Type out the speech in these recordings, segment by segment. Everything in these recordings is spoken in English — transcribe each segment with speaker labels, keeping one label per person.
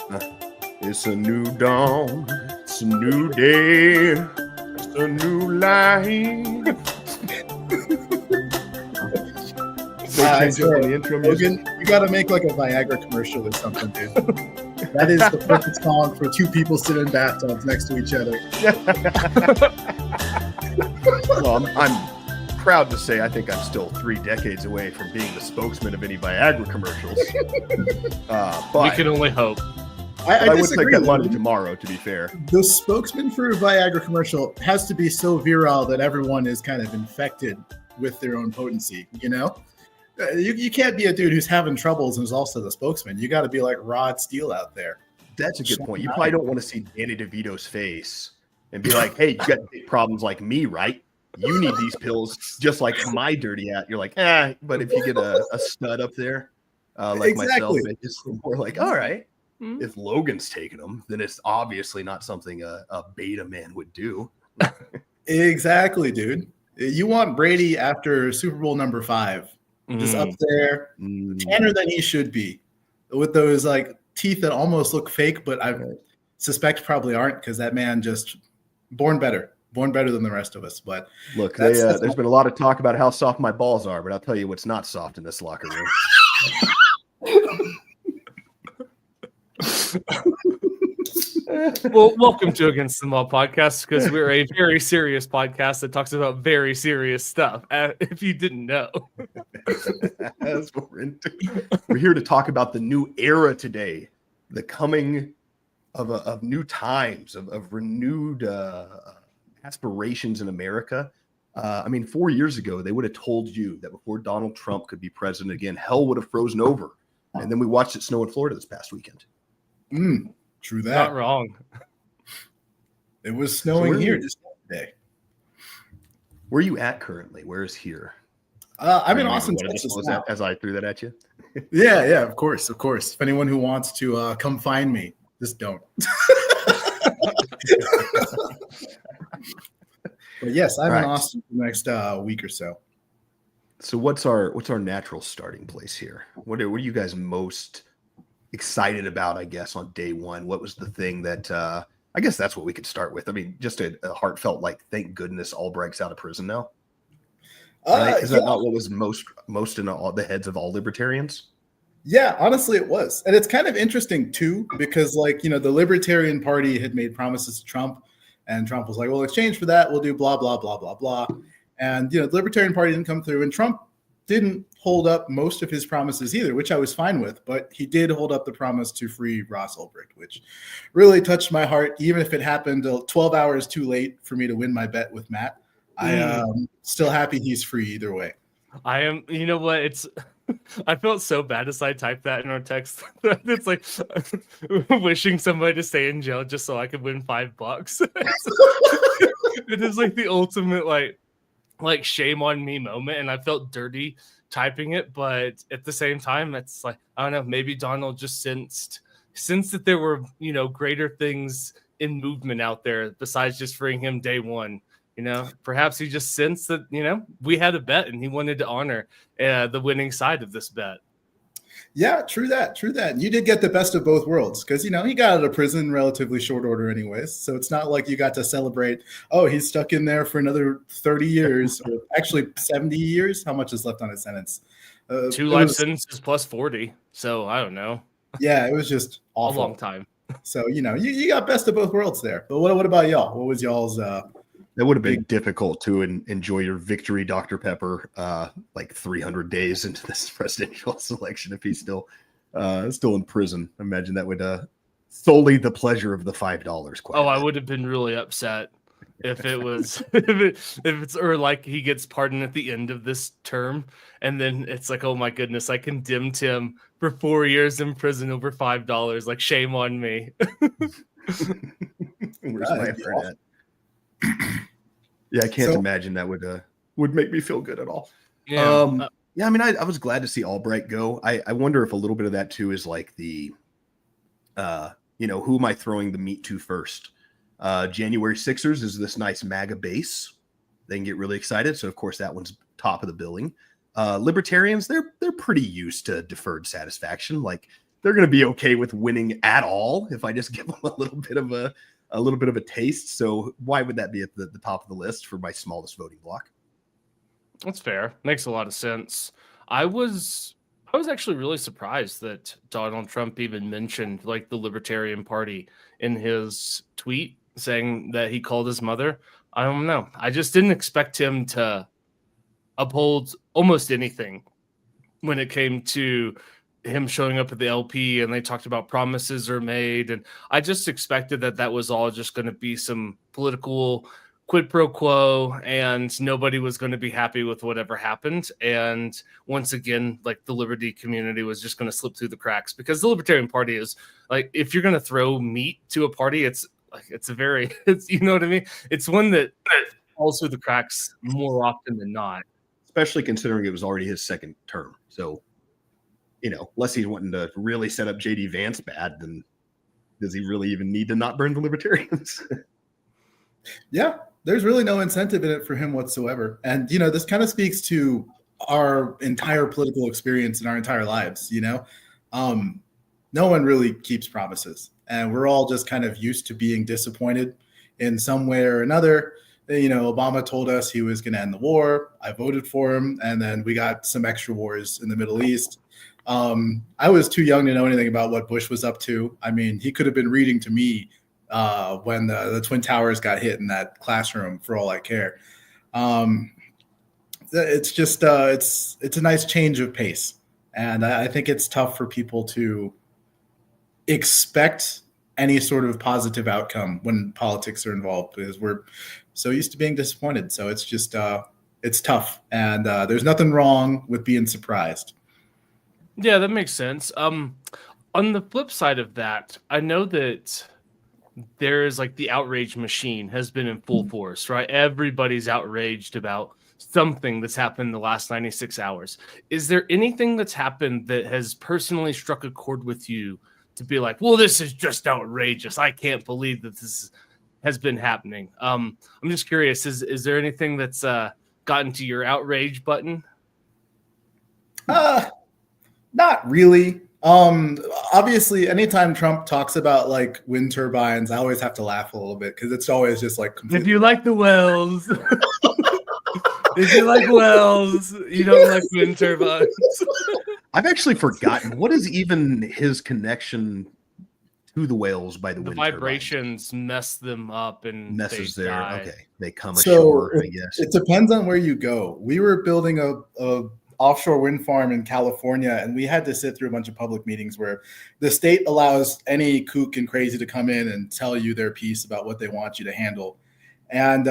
Speaker 1: It's a new dawn. It's a new day. It's a new life. Change up on the intro music.
Speaker 2: Logan, you got to make like a Viagra commercial or something, dude. That is the perfect song for two people sitting in bathtubs next to each other.
Speaker 1: Well, I'm proud to say I think I'm still 3 decades away from being the spokesman of any Viagra commercials. But
Speaker 3: We can only hope.
Speaker 1: I would
Speaker 2: disagree,
Speaker 1: take that money
Speaker 2: Logan.
Speaker 1: tomorrow, to be fair.
Speaker 2: The spokesman for a Viagra commercial has to be so virile that everyone is kind of infected with their own potency, you know? You can't be a dude who's having troubles and is also the spokesman. You got to be like Rod Steele out there.
Speaker 1: That's a good point. You probably don't want to see Danny DeVito's face and be like, hey, you got big problems like me, right? You need these pills just like my dirty at. You're like, but if you get a stud up there, like myself, it's more like, all right. If Logan's taking them, then it's obviously not something a beta man would do.
Speaker 2: Exactly, dude. You want Brady after Super Bowl number 5. Just up there, tanner than he should be, with those like teeth that almost look fake, but I suspect probably aren't, because that man just born better than the rest of us. But
Speaker 1: look, there's been a lot of talk about how soft my balls are, but I'll tell you what's not soft in this locker room.
Speaker 3: Well, welcome to Against the Mall podcast, because we're a very serious podcast that talks about very serious stuff. If you didn't know,
Speaker 1: That's what we're into. We're here to talk about the new era today, the coming of new times, of renewed aspirations in America. 4 years ago, they would have told you that before Donald Trump could be president again, hell would have frozen over. And then we watched it snow in Florida this past weekend.
Speaker 2: True that.
Speaker 3: not wrong.
Speaker 2: It was snowing here just today.
Speaker 1: Where are you at currently? Where is here?
Speaker 2: I'm in Austin, Texas now.
Speaker 1: As I threw that at you.
Speaker 2: Yeah, of course. If anyone who wants to come find me, just don't. But yes, I'm in Austin for the next week or so.
Speaker 1: So what's our natural starting place here? What are you guys most excited about, I guess, on day one? What was the thing that I guess that's what we could start with? I mean, just a heartfelt like, thank goodness Albright's out of prison now. Right? Is that not what was most in all the heads of all libertarians?
Speaker 2: Yeah, honestly, it was. And it's kind of interesting too, because the Libertarian Party had made promises to Trump, and Trump was like, well, in exchange for that, we'll do blah, blah, blah, blah, blah. And, the Libertarian Party didn't come through, and Trump didn't hold up most of his promises either, which I was fine with, but he did hold up the promise to free Ross Ulbricht, which really touched my heart, even if it happened 12 hours too late for me to win my bet with Matt. I am still happy he's free either way.
Speaker 3: I am. You know what? I felt so bad as I typed that in our text. It's like wishing somebody to stay in jail just so I could win $5. It is like the ultimate like shame on me moment, and I felt dirty typing it, but at the same time, it's like, I don't know, maybe Donald just sensed that there were greater things in movement out there besides just freeing him day one. Perhaps he just sensed that we had a bet and he wanted to honor the winning side of this bet.
Speaker 2: Yeah, true that. And you did get the best of both worlds, because, he got out of prison in relatively short order anyways. So it's not like you got to celebrate, oh, he's stuck in there for another 30 years, or actually 70 years. How much is left on his sentence?
Speaker 3: 2 life sentences plus 40. So I don't know.
Speaker 2: Yeah, it was just awful.
Speaker 3: A long time.
Speaker 2: So, you got best of both worlds there. But what about y'all? What was y'all's...
Speaker 1: That would have been difficult to enjoy your victory, Dr. Pepper, like 300 days into this presidential election if he's still in prison. I imagine that would solely the pleasure of the $5.
Speaker 3: I would have been really upset if it was if it's or like he gets pardoned at the end of this term, and then it's like, oh my goodness, I condemned him for 4 years in prison over $5. Like, shame on me.
Speaker 1: Where's my effort at? Yeah, I can't imagine that would make me feel good at all. Yeah. I was glad to see Albright go. I wonder if a little bit of that too is like the, who am I throwing the meat to first? January Sixers is this nice MAGA base. They can get really excited. So of course that one's top of the billing. Libertarians, they're pretty used to deferred satisfaction. Like they're going to be okay with winning at all if I just give them a little bit of a taste. So why would that be at the top of the list for my smallest voting block?
Speaker 3: That's fair. Makes a lot of sense. I was actually really surprised that Donald Trump even mentioned like the Libertarian Party in his tweet, saying that he called his mother. I don't know. I just didn't expect him to uphold almost anything when it came to him showing up at the LP and they talked about promises are made. And I just expected that was all just going to be some political quid pro quo and nobody was going to be happy with whatever happened. And once again, like the liberty community was just going to slip through the cracks, because the Libertarian Party is like, if you're going to throw meat to a party, it's you know what I mean? It's one that falls through the cracks more often than not.
Speaker 1: Especially considering it was already his second term. So, unless he's wanting to really set up JD Vance bad, then does he really even need to not burn the Libertarians?
Speaker 2: Yeah, there's really no incentive in it for him whatsoever. And, this kind of speaks to our entire political experience in our entire lives, no one really keeps promises. And we're all just kind of used to being disappointed in some way or another. Obama told us he was going to end the war. I voted for him. And then we got some extra wars in the Middle East. I was too young to know anything about what Bush was up to. I mean, he could have been reading to me when the Twin Towers got hit in that classroom, for all I care. It's just it's a nice change of pace. And I think it's tough for people to expect any sort of positive outcome when politics are involved, because we're so used to being disappointed. So it's just it's tough. And there's nothing wrong with being surprised.
Speaker 3: Yeah, that makes sense. On the flip side of that, I know that there is like the outrage machine has been in full force, right? Everybody's outraged about something that's happened in the last 96 hours. Is there anything that's happened that has personally struck a chord with you to be like, well, this is just outrageous. I can't believe that this has been happening. I'm just curious, is there anything that's gotten to your outrage button?
Speaker 2: Not really. Obviously, anytime Trump talks about like wind turbines, I always have to laugh a little bit, because it's always just like
Speaker 3: If you like the wells, if you like wells, you don't like wind turbines.
Speaker 1: I've actually forgotten what is even his connection to the whales by the wind
Speaker 3: vibrations turbine. Mess them up and
Speaker 1: messes
Speaker 3: they
Speaker 1: there.
Speaker 3: die.
Speaker 1: Okay, they come ashore. I guess
Speaker 2: it depends on where you go. We were building a offshore wind farm in California, and we had to sit through a bunch of public meetings where the state allows any kook and crazy to come in and tell you their piece about what they want you to handle. And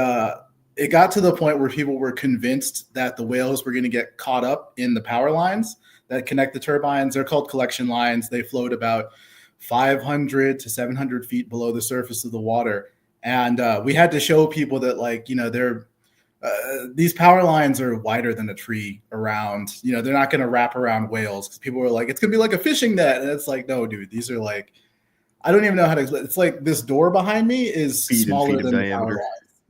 Speaker 2: it got to the point where people were convinced that the whales were going to get caught up in the power lines that connect the turbines. They're called collection lines. They float about 500 to 700 feet below the surface of the water. And we had to show people that, like, they're these power lines are wider than a tree around. They're not going to wrap around whales, because people were like, it's going to be like a fishing net. And it's like, no, dude, these are like, I don't even know how to explain. It's like this door behind me is smaller than the power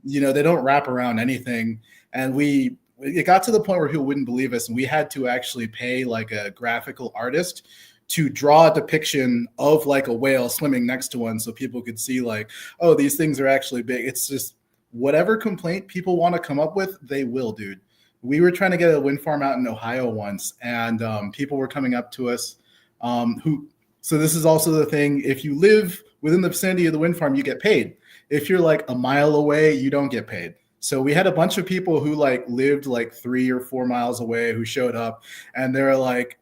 Speaker 2: lines. They don't wrap around anything. And it got to the point where people wouldn't believe us, and we had to actually pay like a graphical artist to draw a depiction of like a whale swimming next to one, so people could see like, oh, these things are actually big. It's just whatever complaint people want to come up with, they will, dude. We were trying to get a wind farm out in Ohio once, and people were coming up to us so this is also the thing. If you live within the vicinity of the wind farm, you get paid. If you're like a mile away, you don't get paid. So we had a bunch of people who like lived like 3 or 4 miles away who showed up, and they're like,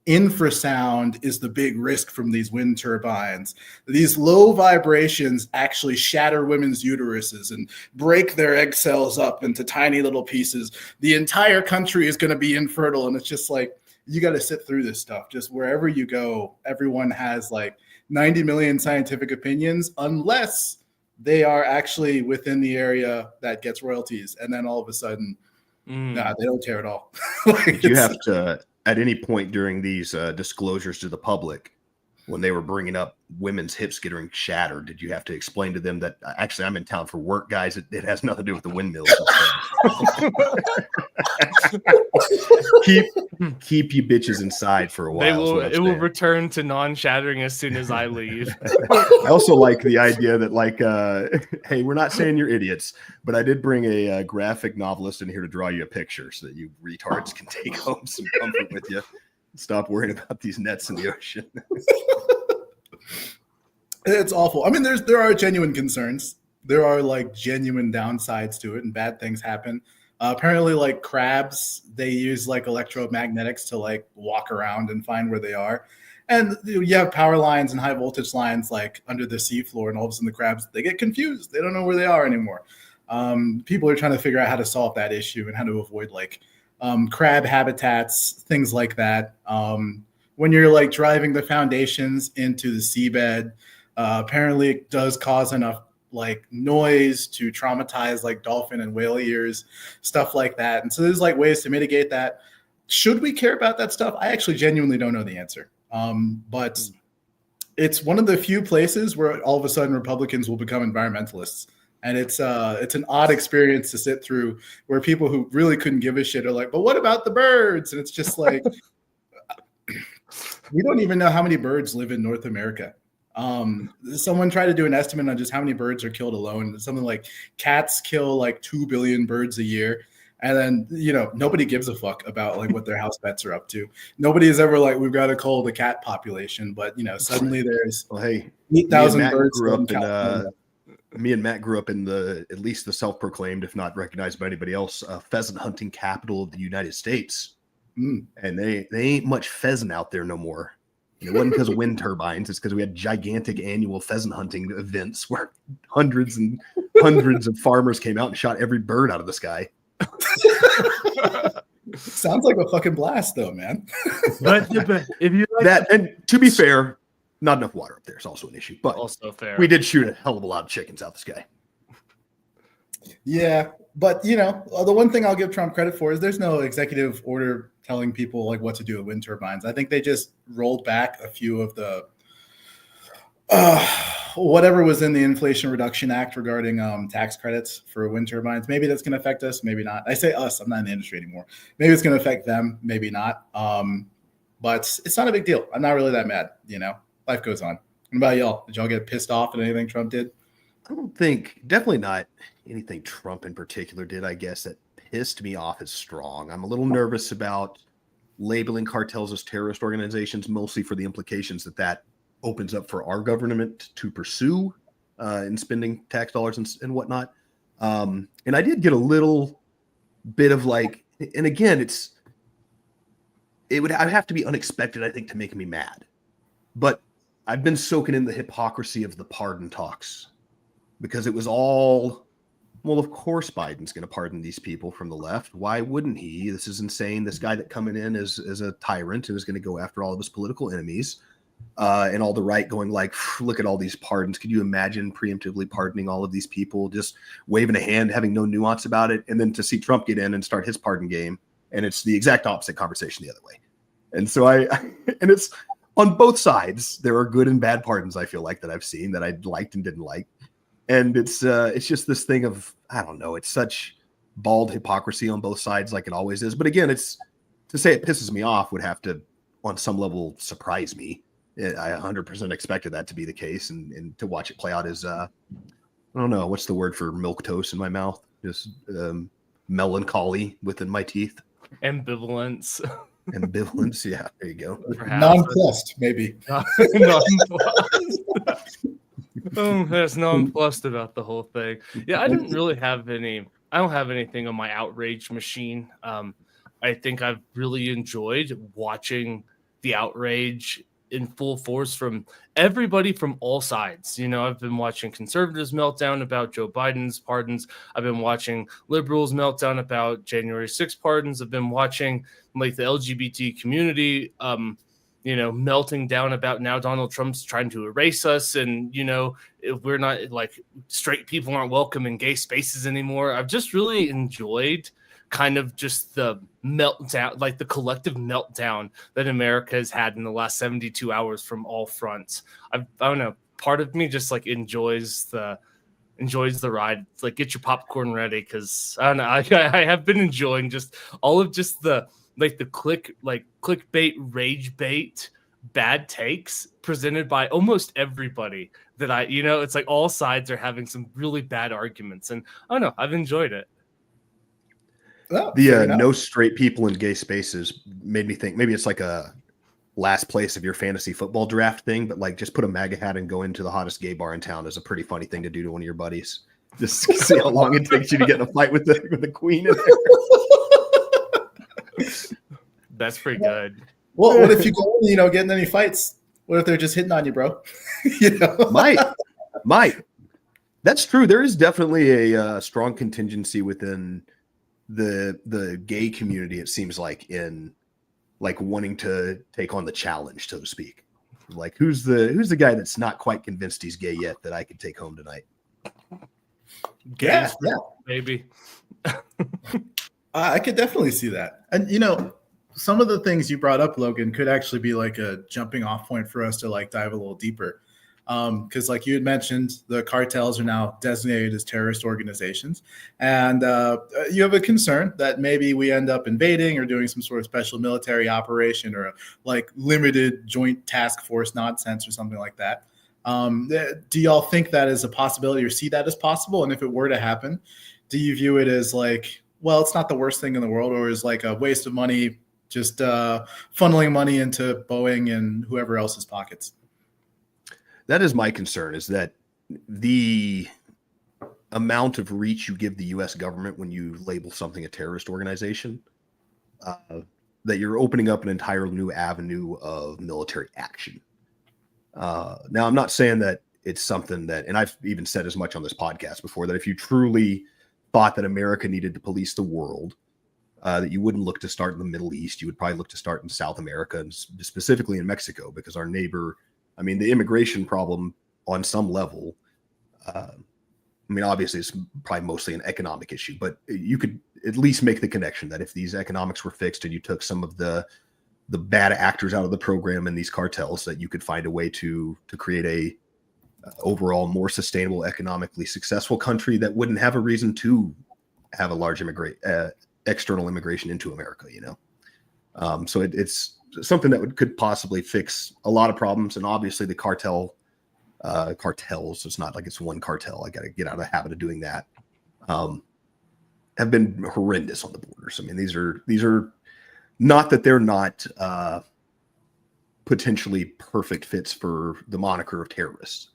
Speaker 2: infrasound is the big risk from these wind turbines. These low vibrations actually shatter women's uteruses and break their egg cells up into tiny little pieces. The entire country is going to be infertile. And it's just like, you got to sit through this stuff. Just wherever you go, everyone has like 90 million scientific opinions, unless they are actually within the area that gets royalties. And then all of a sudden, nah, they don't care at all.
Speaker 1: You have to, at any point during these disclosures to the public, when they were bringing up women's hips getting shattered, did you have to explain to them that actually I'm in town for work, guys? It has nothing to do with the windmills. keep you bitches inside for a while.
Speaker 3: It will return to non-shattering as soon as I leave.
Speaker 1: I also like the idea that, like, hey, we're not saying you're idiots, but I did bring a graphic novelist in here to draw you a picture so that you retards can take home some comfort with you. Stop worrying about these nets in the ocean.
Speaker 2: It's awful. I mean, there are genuine concerns. There are like genuine downsides to it, and bad things happen. Apparently, like crabs, they use like electromagnetics to like walk around and find where they are. And you have power lines and high voltage lines like under the seafloor, and all of a sudden the crabs, they get confused. They don't know where they are anymore. People are trying to figure out how to solve that issue and how to avoid like crab habitats, things like that. When you're like driving the foundations into the seabed, apparently it does cause enough like noise to traumatize like dolphin and whale ears, stuff like that. And so there's like ways to mitigate that. Should we care about that stuff? I actually genuinely don't know the answer. But it's one of the few places where all of a sudden Republicans will become environmentalists. And it's an odd experience to sit through, where people who really couldn't give a shit are like, but what about the birds? And it's just like, we don't even know how many birds live in North America. Someone tried to do an estimate on just how many birds are killed alone. Something like cats kill like 2 billion birds a year. And then, nobody gives a fuck about like what their house pets are up to. Nobody is ever like, we've got to cull the cat population. But, suddenly there's 8,000 birds.
Speaker 1: Me and Matt grew up in at least the self-proclaimed, if not recognized by anybody else, pheasant hunting capital of the United States. And they ain't much pheasant out there no more. It wasn't because of wind turbines. It's because we had gigantic annual pheasant hunting events where hundreds and hundreds of farmers came out and shot every bird out of the sky.
Speaker 2: Sounds like a fucking blast, though, man.
Speaker 3: But if you like
Speaker 1: that, and to be fair, not enough water up there is also an issue. But
Speaker 3: also fair,
Speaker 1: we did shoot a hell of a lot of chickens out the sky.
Speaker 2: Yeah, but the one thing I'll give Trump credit for is there's no executive order telling people like what to do with wind turbines. I think they just rolled back a few of the whatever was in the Inflation Reduction Act regarding tax credits for wind turbines. Maybe that's going to affect us, maybe not. I say us, I'm not in the industry anymore. Maybe it's going to affect them, maybe not. But it's not a big deal. I'm not really that mad. Life goes on. What about y'all? Did y'all get pissed off at anything Trump did?
Speaker 1: I don't think, definitely not anything Trump in particular did, I guess, that pissed me off is strong. I'm a little nervous about labeling cartels as terrorist organizations, mostly for the implications that opens up for our government to pursue in spending tax dollars and whatnot. And I did get a little bit of like, and again, I'd have to be unexpected, I think, to make me mad. But I've been soaking in the hypocrisy of the pardon talks, because it was all, well, of course Biden's going to pardon these people from the left. Why wouldn't he? This is insane. This guy that coming in is a tyrant and is going to go after all of his political enemies. And all the right going like, look at all these pardons. Could you imagine preemptively pardoning all of these people, just waving a hand, having no nuance about it? And then to see Trump get in and start his pardon game. And it's the exact opposite conversation the other way. And so and it's on both sides. There are good and bad pardons, I feel like, that I've seen that I liked and didn't like. And it's just this thing of, I don't know, it's such bald hypocrisy on both sides, like it always is. But again, it's to say it pisses me off would have to, on some level, surprise me. I 100% expected that to be the case, and to watch it play out is, I don't know, what's the word for milk toast in my mouth? Just melancholy within my teeth.
Speaker 3: Ambivalence.
Speaker 1: Ambivalence, yeah, there you go.
Speaker 3: Perhaps.
Speaker 2: Nonplussed, maybe.
Speaker 3: Nonplussed. That's nonplussed about the whole thing. Yeah, I don't have anything on my outrage machine. I think I've really enjoyed watching the outrage in full force from everybody from all sides. I've been watching conservatives meltdown about Joe Biden's pardons. I've been watching liberals meltdown about January 6th pardons. I've been watching like the LGBT community, melting down about now Donald Trump's trying to erase us. And, if we're not like straight people aren't welcome in gay spaces anymore. I've just really enjoyed kind of just the meltdown, like the collective meltdown that America has had in the last 72 hours from all fronts. I don't know. Part of me just like enjoys the ride. It's like, get your popcorn ready, because I don't know. I have been enjoying just all of just the clickbait, rage bait, bad takes presented by almost everybody that it's like all sides are having some really bad arguments, and I don't know, I've enjoyed it.
Speaker 2: Well,
Speaker 1: The no straight people in gay spaces made me think maybe it's like a last place of your fantasy football draft thing, but like just put a MAGA hat and go into the hottest gay bar in town is a pretty funny thing to do to one of your buddies. Just see how long it takes you to get in a fight with the queen in there.
Speaker 3: That's pretty good.
Speaker 2: Well, what if you go, get in any fights? What if they're just hitting on you, bro?
Speaker 1: Might. That's true. There is definitely a strong contingency within the gay community, it seems like, in like wanting to take on the challenge, so to speak. Like, who's the guy that's not quite convinced he's gay yet that I could take home tonight?
Speaker 3: Yeah, maybe.
Speaker 2: I could definitely see that. And some of the things you brought up, Logan, could actually be like a jumping off point for us to like dive a little deeper. Because like you had mentioned, the cartels are now designated as terrorist organizations. And you have a concern that maybe we end up invading or doing some sort of special military operation or like limited joint task force nonsense or something like that. Do y'all think that is a possibility or see that as possible? And if it were to happen, do you view it as like, well, it's not the worst thing in the world, or is like a waste of money, just funneling money into Boeing and whoever else's pockets?
Speaker 1: That is my concern, is that the amount of reach you give the U.S. government when you label something a terrorist organization, that you're opening up an entire new avenue of military action. Now, I'm not saying that it's something that, and I've even said as much on this podcast before, that if you truly thought that America needed to police the world, that you wouldn't look to start in the Middle East. You would probably look to start in South America, and specifically in Mexico, because our neighbor, the immigration problem on some level, obviously it's probably mostly an economic issue, but you could at least make the connection that if these economics were fixed and you took some of the bad actors out of the program and these cartels, that you could find a way to create a overall more sustainable, economically successful country that wouldn't have a reason to have a large external immigration into America, So it's something that could possibly fix a lot of problems. And obviously the cartels, it's not like it's one cartel, I got to get out of the habit of doing that, have been horrendous on the borders. These are not that they're not potentially perfect fits for the moniker of terrorists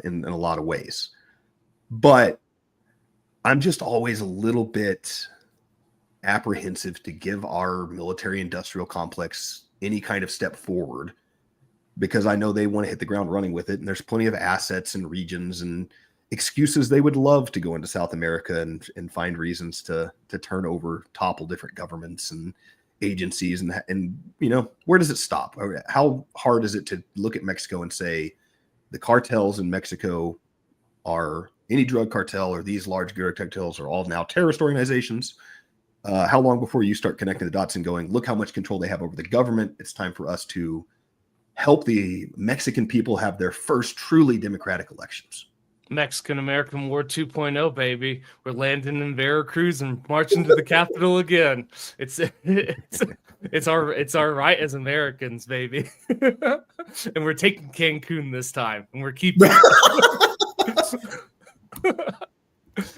Speaker 1: in a lot of ways, but I'm just always a little bit apprehensive to give our military industrial complex any kind of step forward, because I know they want to hit the ground running with it, and there's plenty of assets and regions and excuses they would love to go into South America and find reasons to turn over, topple different governments and agencies, and where does it stop? How hard is it to look at Mexico and say the cartels in Mexico are any drug cartel, or these large drug cartels are all now terrorist organizations? How long before you start connecting the dots and going, look how much control they have over the government. It's time for us to help the Mexican people have their first truly democratic elections.
Speaker 3: Mexican-American War 2.0, baby. We're landing in Veracruz and marching to the capital again. It's our right as Americans, baby. And we're taking Cancun this time, and we're keeping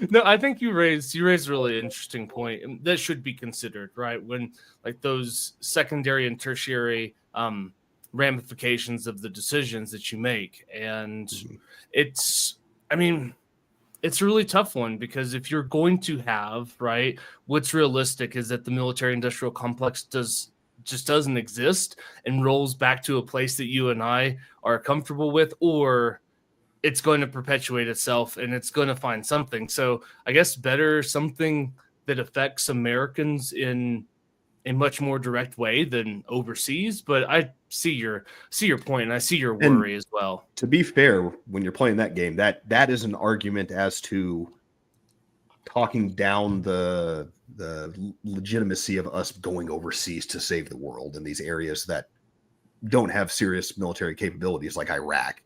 Speaker 3: No, I think you raised a really interesting point, and that should be considered, right? When like those secondary and tertiary ramifications of the decisions that you make. And it's a really tough one, because if you're going to have, right, what's realistic is that the military industrial complex just doesn't exist and rolls back to a place that you and I are comfortable with, or it's going to perpetuate itself and it's going to find something. So I guess better something that affects Americans in a much more direct way than overseas. But I see your point, and I see your worry as well.
Speaker 1: To be fair, when you're playing that game, that is an argument as to talking down the legitimacy of us going overseas to save the world in these areas that don't have serious military capabilities, like Iraq.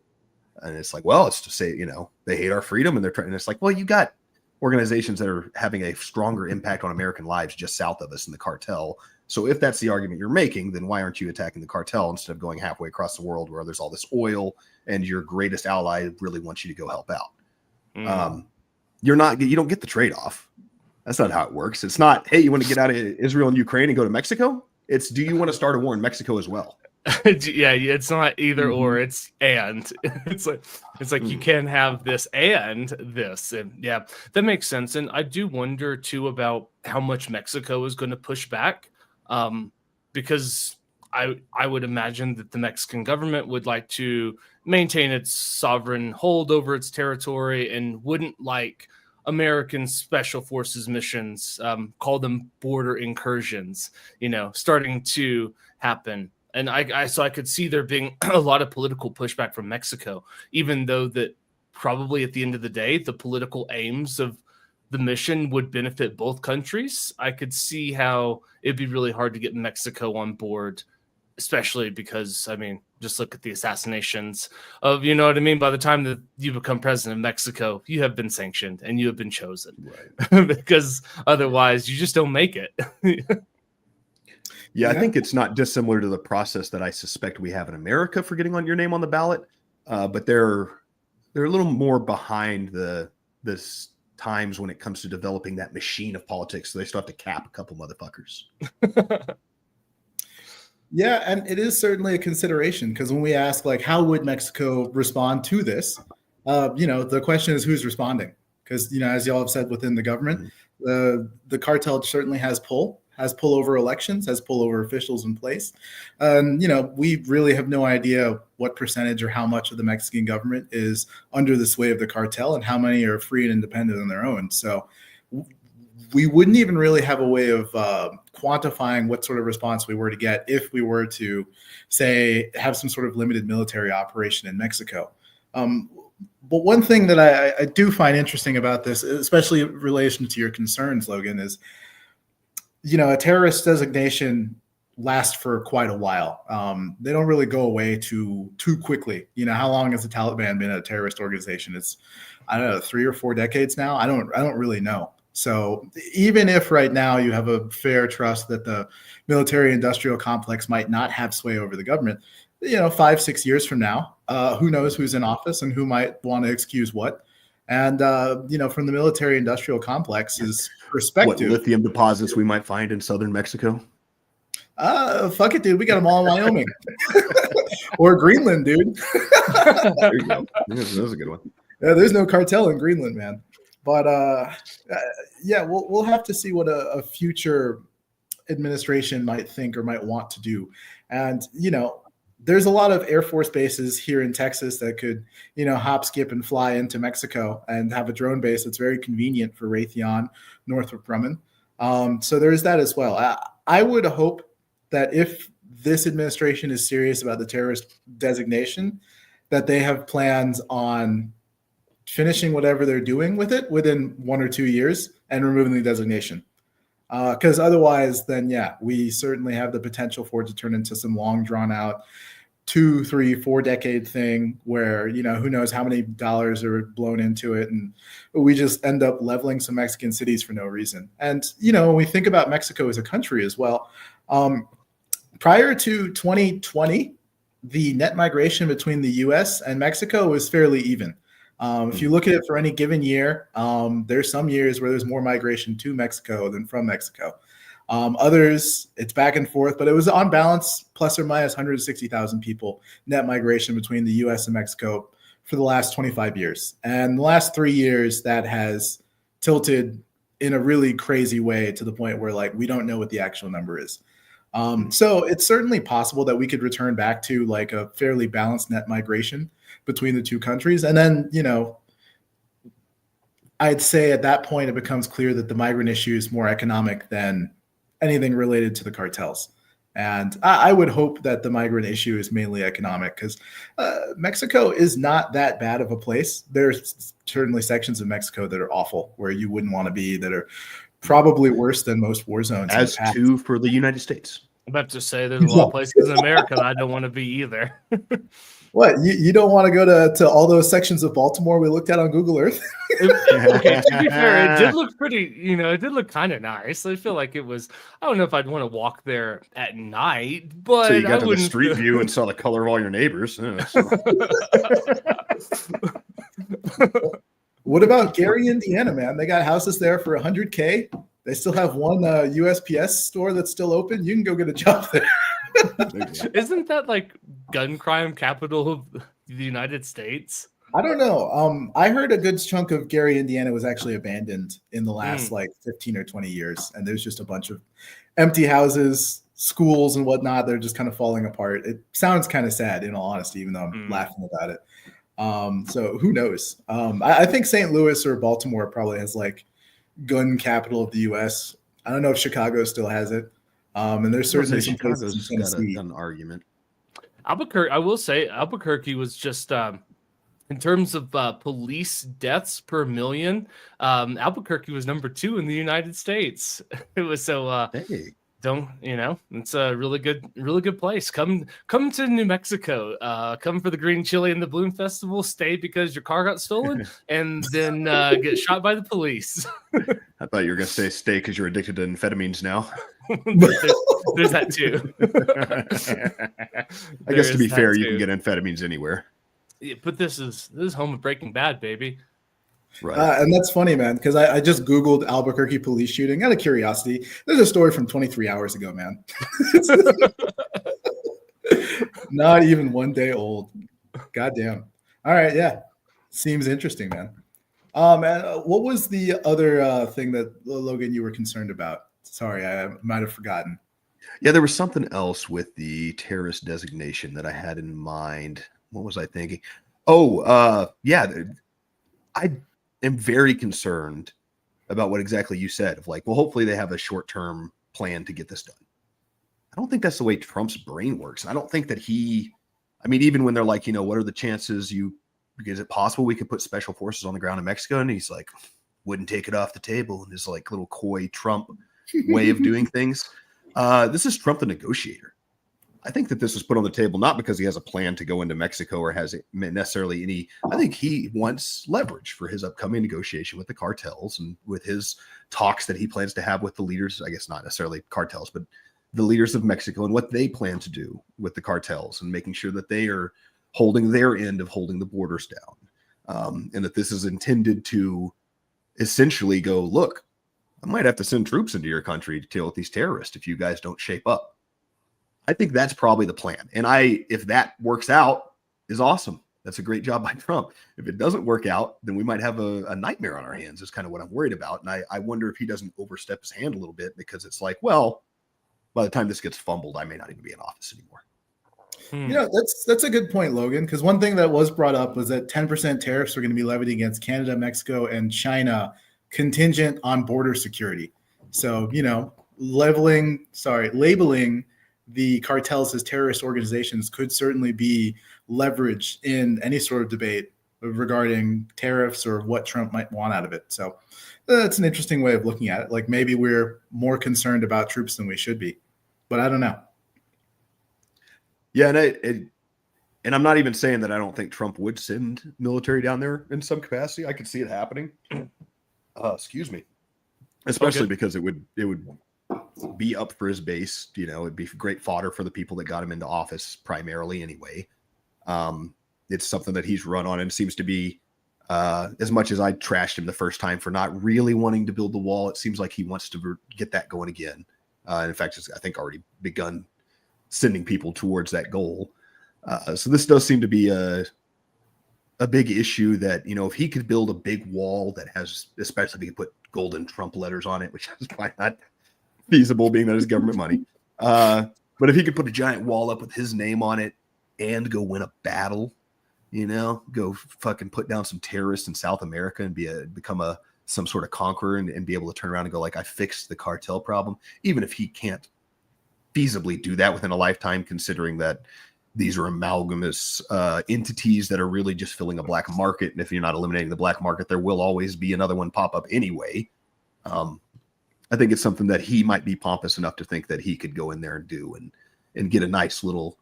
Speaker 1: And it's like, well, it's to say, they hate our freedom and they're trying. And it's like, well, you got organizations that are having a stronger impact on American lives just south of us in the cartel. So if that's the argument you're making, then why aren't you attacking the cartel instead of going halfway across the world where there's all this oil and your greatest ally really wants you to go help out? You don't get the trade-off. That's not how it works. It's not, hey, you want to get out of Israel and Ukraine and go to Mexico? It's, do you want to start a war in Mexico as well?
Speaker 3: Yeah, it's not either or, it's and. It's like you can have this and this. And yeah, that makes sense. And I do wonder too about how much Mexico is going to push back. Because I would imagine that the Mexican government would like to maintain its sovereign hold over its territory and wouldn't like American special forces missions, call them border incursions, starting to happen. And so I could see there being a lot of political pushback from Mexico, even though that probably at the end of the day, the political aims of the mission would benefit both countries. I could see how it'd be really hard to get Mexico on board, especially because, just look at the assassinations of, by the time that you become president of Mexico, you have been sanctioned and you have been chosen, right? Because otherwise you just don't make it.
Speaker 1: Yeah, I think it's not dissimilar to the process that I suspect we have in America for getting on your name on the ballot, but they're a little more behind this times when it comes to developing that machine of politics. So they still have to cap a couple motherfuckers.
Speaker 2: Yeah, and it is certainly a consideration because when we ask, like, how would Mexico respond to this? The question is who's responding? Because, as y'all have said within the government, the cartel certainly has pull over elections, has pull over officials in place. We really have no idea what percentage or how much of the Mexican government is under the sway of the cartel and how many are free and independent on their own. So we wouldn't even really have a way of quantifying what sort of response we were to get if we were to, say, have some sort of limited military operation in Mexico. But one thing that I do find interesting about this, especially in relation to your concerns, Logan, is, a terrorist designation lasts for quite a while. They don't really go away too quickly. How long has the Taliban been a terrorist organization? It's, I don't know, 3 or 4 decades now. I don't really know. So even if right now you have a fair trust that the military industrial complex might not have sway over the government, 5-6 years from now, who knows who's in office and who might want to excuse what. And, from the military industrial complex's perspective.
Speaker 1: What lithium deposits we might find in southern Mexico?
Speaker 2: Fuck it, dude. We got them all in Wyoming. Or Greenland, dude.
Speaker 1: There you go. That was a good one.
Speaker 2: Yeah, there's no cartel in Greenland, man. But, we'll have to see what a future administration might think or might want to do. And, there's a lot of Air Force bases here in Texas that could, hop, skip, and fly into Mexico and have a drone base that's very convenient for Raytheon, Northrop Grumman. So there's that as well. I would hope that if this administration is serious about the terrorist designation, that they have plans on finishing whatever they're doing with it within 1 or 2 years and removing the designation. Because otherwise, then, we certainly have the potential for it to turn into some long drawn out 2, 3, 4 decade thing where, who knows how many dollars are blown into it. And we just end up leveling some Mexican cities for no reason. And, when we think about Mexico as a country as well, prior to 2020, the net migration between the US and Mexico was fairly even. If you look at it for any given year, there's some years where there's more migration to Mexico than from Mexico. Others, it's back and forth, but it was on balance, plus or minus 160,000 people net migration between the US and Mexico for the last 25 years. And the last 3 years, that has tilted in a really crazy way to the point where, like, we don't know what the actual number is. So it's certainly possible that we could return back to like a fairly balanced net migration between the two countries. And then, I'd say at that point, it becomes clear that the migrant issue is more economic than anything related to the cartels. And I would hope that the migrant issue is mainly economic because Mexico is not that bad of a place. There's certainly sections of Mexico that are awful, where you wouldn't want to be, that are probably worse than most war zones. in the
Speaker 1: As
Speaker 2: past.
Speaker 1: two for the United States.
Speaker 3: I'm about to say there's a lot of places in America that I don't want to be either.
Speaker 2: What, you don't want to go to all those sections of Baltimore we looked at on Google Earth?
Speaker 3: Okay, to be fair, it did look pretty, it did look kind of nice. I feel like it was, I don't know if I'd want to walk there at night, but
Speaker 1: So you got
Speaker 3: I
Speaker 1: to the
Speaker 3: wouldn't
Speaker 1: street view and saw the color of all your neighbors. Yeah, so.
Speaker 2: What about Gary, Indiana, man? They got houses there for $100K. They still have one USPS store that's still open. You can go get a job there.
Speaker 3: Isn't that like gun crime capital of the United States?
Speaker 2: I don't know. I heard a good chunk of Gary, Indiana was actually abandoned in the last like 15 or 20 years. And there's just a bunch of empty houses, schools and whatnot. They're just kind of falling apart. It sounds kind of sad, in all honesty, even though I'm laughing about it. So who knows? I think St. Louis or Baltimore probably has like gun capital of the U.S. I don't know if Chicago still has it. And there's certainly some places in Tennessee.
Speaker 1: Got an argument.
Speaker 3: Albuquerque, I will say, Albuquerque was just in terms of police deaths per million. Albuquerque was number 2 in the United States. It was so.
Speaker 1: Hey.
Speaker 3: It's a really good place. Come to New Mexico. Come for the Green Chili and the Bloom Festival. Stay because your car got stolen, and then get shot by the police.
Speaker 1: I thought you were going to say stay because you're addicted to amphetamines now.
Speaker 3: there's that too.
Speaker 1: I guess to be fair, you can get amphetamines anywhere.
Speaker 3: Yeah, but this is home of Breaking Bad, baby.
Speaker 1: Right.
Speaker 2: And that's funny, man, because I just Googled Albuquerque police shooting out of curiosity. There's a story from 23 hours ago, man. Not even 1 day old. Goddamn. All right, yeah. Seems interesting, man. And what was the other thing that, Logan, you were concerned about? Sorry, I might have forgotten.
Speaker 1: Yeah, there was something else with the terrorist designation that I had in mind. What was I thinking? Oh, yeah. I am very concerned about what exactly you said of like, well, hopefully they have a short-term plan to get this done. I don't think that's the way Trump's brain works. I don't think that even when they're like, what are the chances is it possible we could put special forces on the ground in Mexico? And he's like, wouldn't take it off the table. And his like little coy Trump way of doing things. This is Trump the negotiator. I think that this was put on the table not because he has a plan to go into Mexico or has necessarily any. I think he wants leverage for his upcoming negotiation with the cartels and with his talks that he plans to have with the leaders. I guess not necessarily cartels, but the leaders of Mexico and what they plan to do with the cartels and making sure that they are holding their end of holding the borders down, and that this is intended to essentially go, look, I might have to send troops into your country to deal with these terrorists if you guys don't shape up. I think that's probably the plan. And if that works out, is awesome. That's a great job by Trump. If it doesn't work out, then we might have a nightmare on our hands is kind of what I'm worried about. And I wonder if he doesn't overstep his hand a little bit because it's like, well, by the time this gets fumbled, I may not even be in office anymore.
Speaker 2: That's a good point, Logan, because one thing that was brought up was that 10% tariffs are going to be levied against Canada, Mexico, and China contingent on border security. So, labeling the cartels as terrorist organizations could certainly be leverage in any sort of debate regarding tariffs or what Trump might want out of it. So that's an interesting way of looking at it. Like maybe we're more concerned about troops than we should be, but I don't know.
Speaker 1: Yeah, and I'm not even saying that I don't think Trump would send military down there in some capacity. I could see it happening. Excuse me. Especially because it would be up for his base. It'd be great fodder for the people that got him into office primarily anyway. It's something that he's run on and seems to be, as much as I trashed him the first time for not really wanting to build the wall, it seems like he wants to get that going again. In fact, it's, I think, already begun sending people towards that goal. So this does seem to be a big issue that, if he could build a big wall that has, especially if he could put golden Trump letters on it, which is probably not feasible being that it's government money. But if he could put a giant wall up with his name on it and go win a battle, go fucking put down some terrorists in South America and become some sort of conqueror and be able to turn around and go like, I fixed the cartel problem. Even if he can't feasibly do that within a lifetime, considering that these are amalgamous entities that are really just filling a black market. And if you're not eliminating the black market, there will always be another one pop up anyway. I think it's something that he might be pompous enough to think that he could go in there and do and get a nice little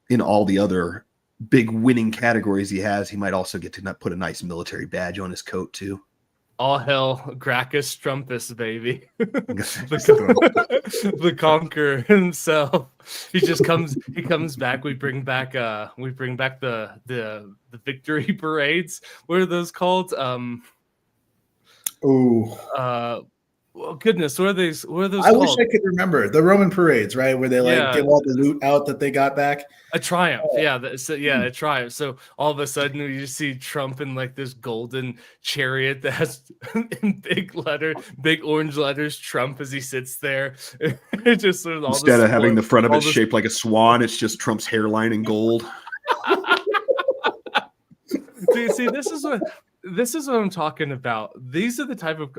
Speaker 1: in all the other big winning categories he has. He might also get to put a nice military badge on his coat too.
Speaker 3: All hell, Gracchus Trumpus, baby. The conqueror himself. He comes back. We bring back the victory parades. What are those called? Well, goodness, what are those
Speaker 2: I
Speaker 3: called?
Speaker 2: wish I could remember the Roman parades, right, where they give all the loot out that they got back.
Speaker 3: A triumph, a triumph. So all of a sudden, you just see Trump in like this golden chariot that has in big orange letters, Trump as he sits there. Just sort of all
Speaker 1: instead of having the front of it shaped like a swan, it's just Trump's hairline in gold.
Speaker 3: See, this is what I'm talking about. These are the type of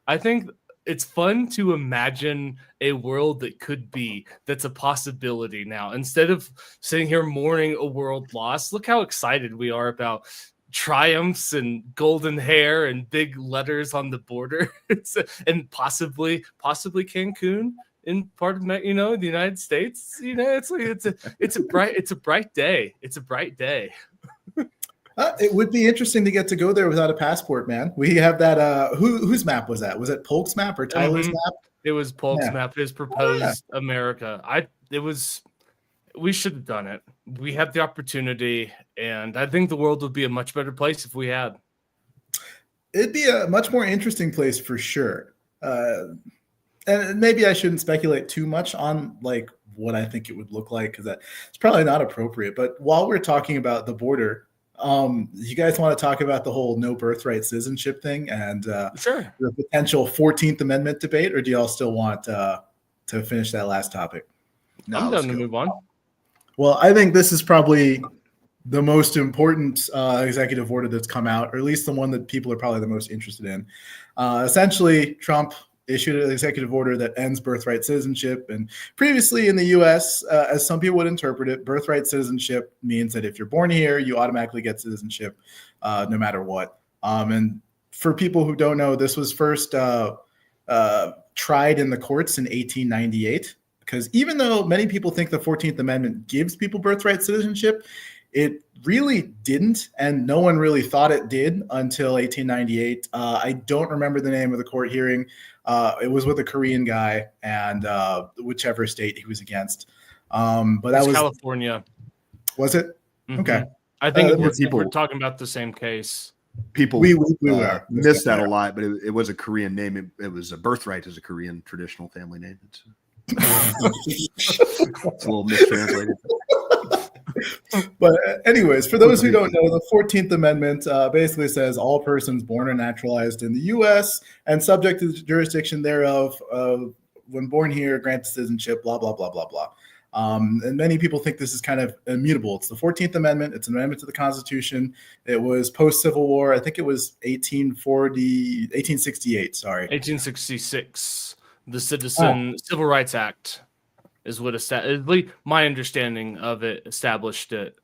Speaker 3: I think it's fun to imagine a world that could be, that's a possibility now. Instead of sitting here mourning a world lost, look how excited we are about triumphs and golden hair and big letters on the border. And possibly Cancun in part of the United States. It's a bright day. It's a bright day.
Speaker 2: It would be interesting to get to go there without a passport, man. We have that. Whose map was that? Was it Polk's map or Tyler's map?
Speaker 3: It was Polk's map. His proposed America. We should have done it. We had the opportunity, and I think the world would be a much better place if we had.
Speaker 2: It'd be a much more interesting place for sure. And maybe I shouldn't speculate too much on like what I think it would look like, because it's probably not appropriate. But while we're talking about the border, you guys want to talk about the whole no birthright citizenship thing and
Speaker 3: sure,
Speaker 2: the potential 14th Amendment debate, or do y'all still want to finish that last topic?
Speaker 3: No, I'm done to move on.
Speaker 2: Well, I think this is probably the most important executive order that's come out, or at least the one that people are probably the most interested in. Essentially, Trump issued an executive order that ends birthright citizenship. And previously in the U.S., as some people would interpret it, birthright citizenship means that if you're born here, you automatically get citizenship no matter what. And for people who don't know, this was first tried in the courts in 1898, because even though many people think the 14th Amendment gives people birthright citizenship, it really didn't, and no one really thought it did until 1898. I don't remember the name of the court hearing. It was with a Korean guy, and whichever state he was against. But that was
Speaker 3: California.
Speaker 2: Was it? Mm-hmm. Okay.
Speaker 3: I think we're talking about the same case.
Speaker 1: People
Speaker 2: we
Speaker 1: missed that a lot, but it was a Korean name. It was a birthright is a Korean traditional family name. It's a little mistranslated.
Speaker 2: But anyways, for those who don't know, the 14th Amendment basically says all persons born or naturalized in the U.S. and subject to the jurisdiction thereof, when born here, granted citizenship, blah, blah, blah, blah, blah. And many people think this is kind of immutable. It's the 14th Amendment. It's an amendment to the Constitution. It was post-Civil War. I think it was 1868, sorry.
Speaker 3: 1866. The Civil Rights Act is what my understanding of it established it.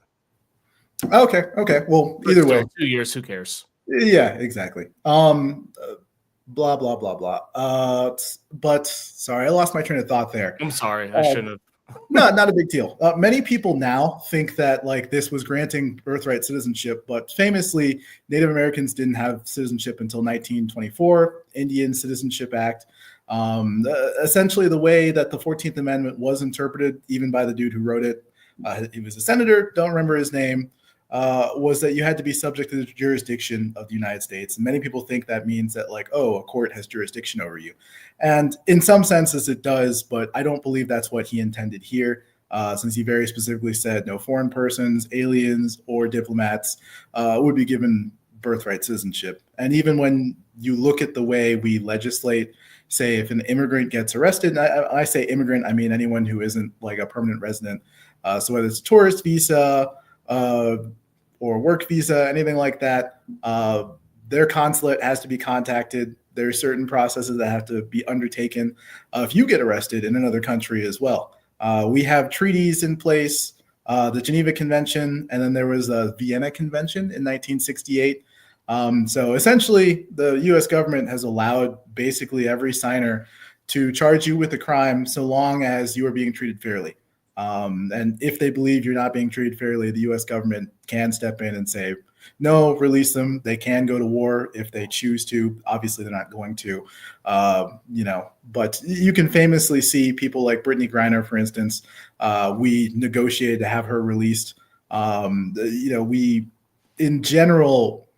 Speaker 2: Okay. Well, either way,
Speaker 3: 2 years. Who cares?
Speaker 2: Yeah, exactly. Blah blah blah blah. But sorry, I lost my train of thought there.
Speaker 3: I'm sorry, I shouldn't have.
Speaker 2: No, not a big deal. Many people now think that like this was granting birthright citizenship, but famously, Native Americans didn't have citizenship until 1924, Indian Citizenship Act. Essentially, the way that the 14th Amendment was interpreted, even by the dude who wrote it, he was a senator, don't remember his name, was that you had to be subject to the jurisdiction of the United States. And many people think that means that like, oh, a court has jurisdiction over you. And in some senses it does, but I don't believe that's what he intended here, since he very specifically said no foreign persons, aliens, or diplomats would be given birthright citizenship. And even when you look at the way we legislate, say if an immigrant gets arrested, and I say immigrant, I mean anyone who isn't like a permanent resident. So whether it's a tourist visa or work visa, anything like that, their consulate has to be contacted. There are certain processes that have to be undertaken if you get arrested in another country as well. We have treaties in place, the Geneva Convention, and then there was a Vienna Convention in 1968. So essentially, the U.S. government has allowed basically every signer to charge you with a crime so long as you are being treated fairly. And if they believe you're not being treated fairly, the U.S. government can step in and say, no, release them. They can go to war if they choose to. Obviously, they're not going to, but you can famously see people like Brittany Griner, for instance. We negotiated to have her released. We, in general,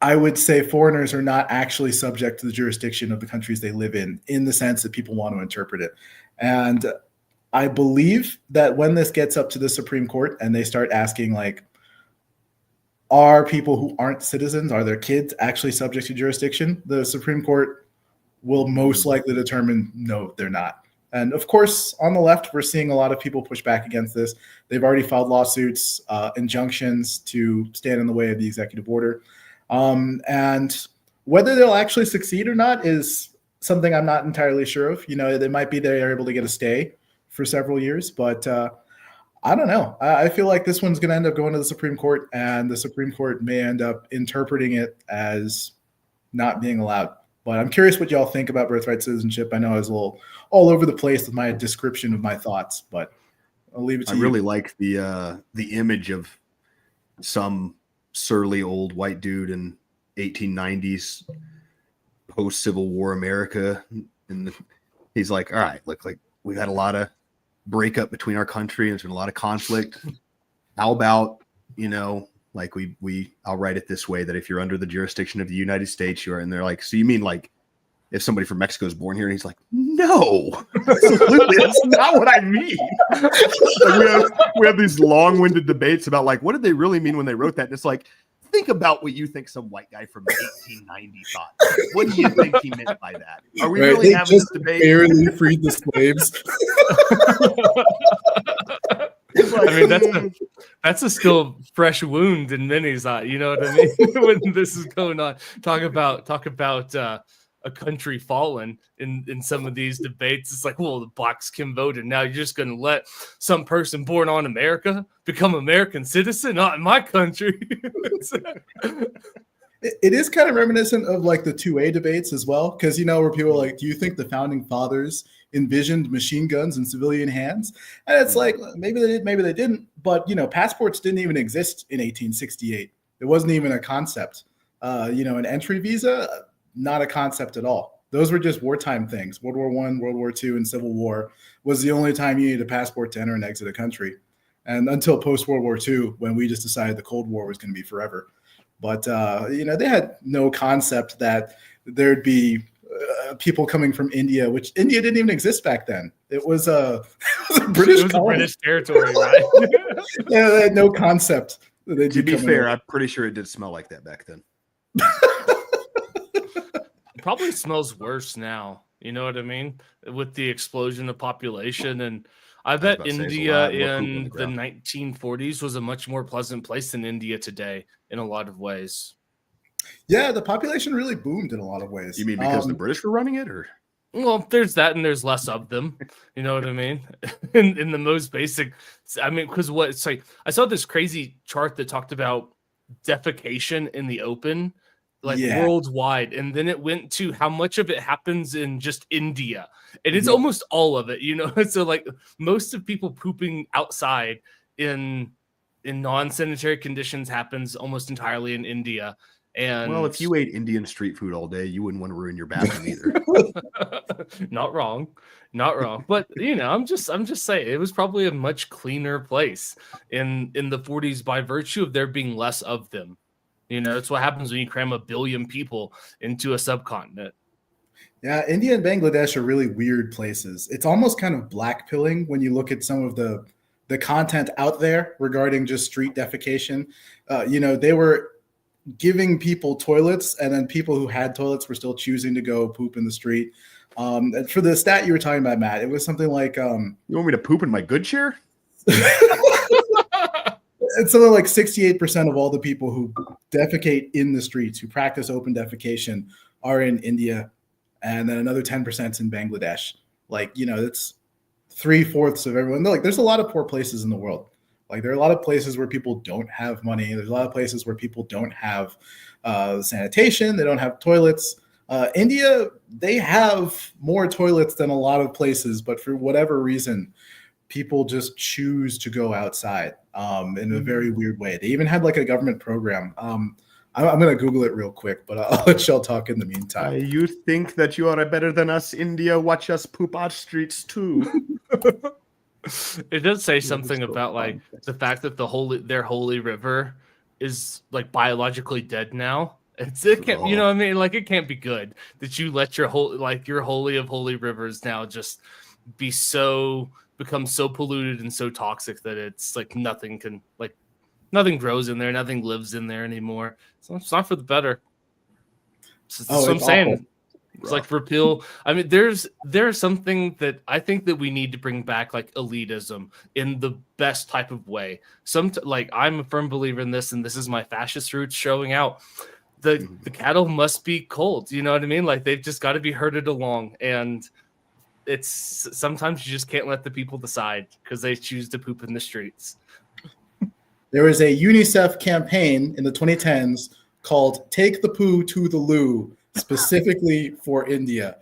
Speaker 2: I would say foreigners are not actually subject to the jurisdiction of the countries they live in the sense that people want to interpret it. And I believe that when this gets up to the Supreme Court and they start asking, like, are people who aren't citizens, are their kids actually subject to jurisdiction? The Supreme Court will most likely determine, no, they're not. And of course, on the left, we're seeing a lot of people push back against this. They've already filed lawsuits, injunctions to stand in the way of the executive order. And whether they'll actually succeed or not is something I'm not entirely sure of. They might be they're able to get a stay for several years, but I don't know. I feel like this one's going to end up going to the Supreme Court, and the Supreme Court may end up interpreting it as not being allowed. But I'm curious what y'all think about birthright citizenship. I know I was a little all over the place with my description of my thoughts, but I'll leave it to you.
Speaker 1: I really like the image of some surly old white dude in 1890s post-Civil War America, and he's like, all right, look, like we've had a lot of breakup between our country and there's been a lot of conflict. How about, like I'll write it this way, that if you're under the jurisdiction of the United States, you are. And they're like, so you mean like if somebody from Mexico is born here? And he's like, no, absolutely, that's not what I mean. Like we have these long-winded debates about like, what did they really mean when they wrote that? And it's like, think about what you think some white guy from 1890 thought. What do you think he meant by that? Are we really having this debate?
Speaker 2: Barely freed the slaves.
Speaker 3: I mean, that's a still fresh wound in many's eye. You know what I mean? When this is going on, talk about a country fallen in some of these debates. It's like, well, the blacks can vote, and now you're just going to let some person born on America become American citizen? Not in my country.
Speaker 2: It is kind of reminiscent of like the 2A debates as well, because where people are like, do you think the founding fathers envisioned machine guns in civilian hands? And it's like, maybe they did, maybe they didn't. But passports didn't even exist in 1868. It wasn't even a concept. An entry visa, not a concept at all. Those were just wartime things. World War I, World War II, and Civil War was the only time you needed a passport to enter and exit a country. And until post-World War II, when we just decided the Cold War was going to be forever. But, they had no concept that there'd be people coming from India, which India didn't even exist back then. It was a British colony.
Speaker 3: British territory, right?
Speaker 2: Yeah, they had no concept.
Speaker 1: To be fair, I'm pretty sure it did smell like that back then.
Speaker 3: It probably smells worse now. You know what I mean? With the explosion of population. And I bet India in the 1940s was a much more pleasant place than India today in a lot of ways.
Speaker 2: Yeah, the population really boomed in a lot of ways.
Speaker 1: You mean because the British were running it, or?
Speaker 3: Well, there's that, and there's less of them. You know what I mean? in the most basic, I mean, because what it's like, I saw this crazy chart that talked about defecation in the open, worldwide, and then it went to how much of it happens in just India, and it's almost all of it. So like most of people pooping outside in non-sanitary conditions happens almost entirely in India. And
Speaker 1: well, if you ate Indian street food all day, you wouldn't want to ruin your bathroom either.
Speaker 3: Not wrong. But I'm just saying it was probably a much cleaner place in the 40s by virtue of there being less of them. That's what happens when you cram 1 billion people into a subcontinent.
Speaker 2: Yeah, India and Bangladesh are really weird places. It's almost kind of blackpilling when you look at some of the content out there regarding just street defecation. They were giving people toilets, and then people who had toilets were still choosing to go poop in the street. And for the stat you were talking about, Matt, it was something like
Speaker 1: you want me to poop in my good chair?
Speaker 2: It's something like 68% of all the people who defecate in the streets, who practice open defecation, are in India, and then another 10% in Bangladesh. Like, it's 3/4 of everyone. Like, there's a lot of poor places in the world, Like there are a lot of places where people don't have money. There's a lot of places where people don't have sanitation. They don't have toilets. India, they have more toilets than a lot of places, but for whatever reason, people just choose to go outside in a very weird way. They even had like a government program. I'm going to Google it real quick, but I'll let y'all talk in the meantime.
Speaker 1: You think that you are better than us, India? Watch us poop our streets too.
Speaker 3: It does say something about like the fact that their holy river is like biologically dead now. It can't, you know what I mean? Like it can't be good that you let your your holy of holy rivers now just become so polluted and so toxic that it's like nothing grows in there, nothing lives in there anymore. So it's not for the better. That's what I'm saying.
Speaker 2: Awful.
Speaker 3: It's like repeal. I mean, there's something that I think that we need to bring back, like elitism in the best type of way. Like I'm a firm believer in this, and this is my fascist roots showing out. The cattle must be cold. You know what I mean? Like they've just got to be herded along, and it's sometimes you just can't let the people decide because they choose to poop in the streets.
Speaker 2: There was a UNICEF campaign in the 2010s called "Take the Poo to the Loo," specifically for India.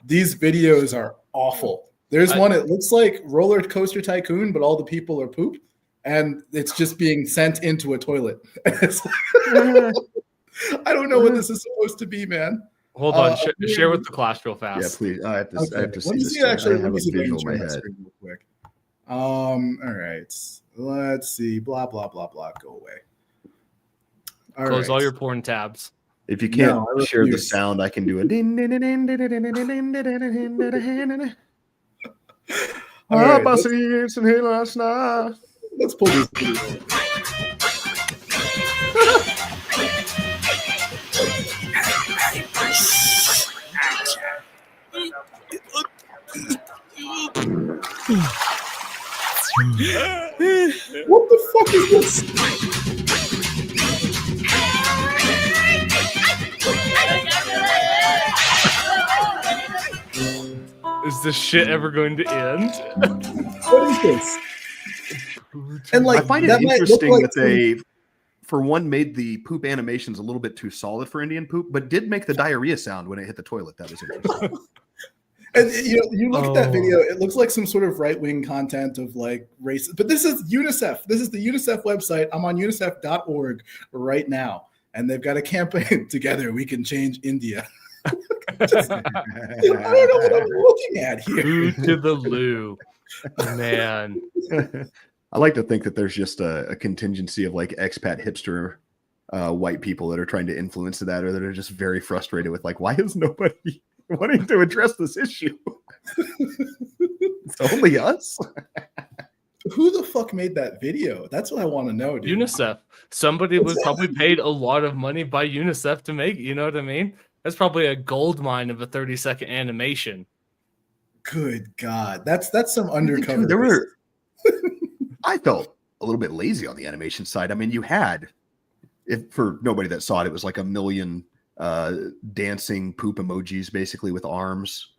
Speaker 2: These videos are awful. There's one, it looks like Roller Coaster Tycoon, but all the people are poop, and it's just being sent into a toilet. I don't know what this is supposed to be, man.
Speaker 3: Hold on, share with the class real fast.
Speaker 1: Yeah, please. I have to
Speaker 2: Let
Speaker 1: see
Speaker 2: me
Speaker 1: this.
Speaker 2: see, actually,
Speaker 1: I
Speaker 2: let
Speaker 1: have
Speaker 2: me
Speaker 1: a
Speaker 2: see if I can
Speaker 1: visual in
Speaker 2: share
Speaker 1: my
Speaker 2: my
Speaker 1: head.
Speaker 2: screen real quick. All right. Let's see. Blah, blah, blah, blah. Go away.
Speaker 3: Close all your porn tabs.
Speaker 1: If you can't
Speaker 2: No, I
Speaker 1: share the
Speaker 2: refuse.
Speaker 1: sound, I can do it.
Speaker 2: All right, let's pull this video. What the fuck is this?
Speaker 3: Is this shit ever going to end?
Speaker 2: What is this? And like,
Speaker 1: I find it
Speaker 2: that might look
Speaker 1: interesting
Speaker 2: like
Speaker 1: that they, for one, made the poop animations a little bit too solid for Indian poop, but did make the diarrhea sound when it hit the toilet. That was interesting.
Speaker 2: And you look at that video, it looks like some sort of right-wing content of like race. But this is UNICEF. This is the UNICEF website. I'm on unicef.org right now. And they've got a campaign together. We can change India. I don't know what I'm looking at here.
Speaker 3: Poo to the loo. Man.
Speaker 1: I like to think that there's just a contingency of like expat hipster white people that are trying to influence that, or that are just very frustrated with like, why is nobody wanting to address this issue? It's only us.
Speaker 2: Who the fuck made that video? That's what I want to know, dude.
Speaker 3: UNICEF. Somebody was probably paid a lot of money by UNICEF to make it. You know what I mean? That's probably a gold mine of a 30-second animation.
Speaker 2: Good God. That's some undercover.
Speaker 1: There were. I felt a little bit lazy on the animation side. I mean, you had, if for nobody that saw it, it was like a million dancing poop emojis, basically with arms.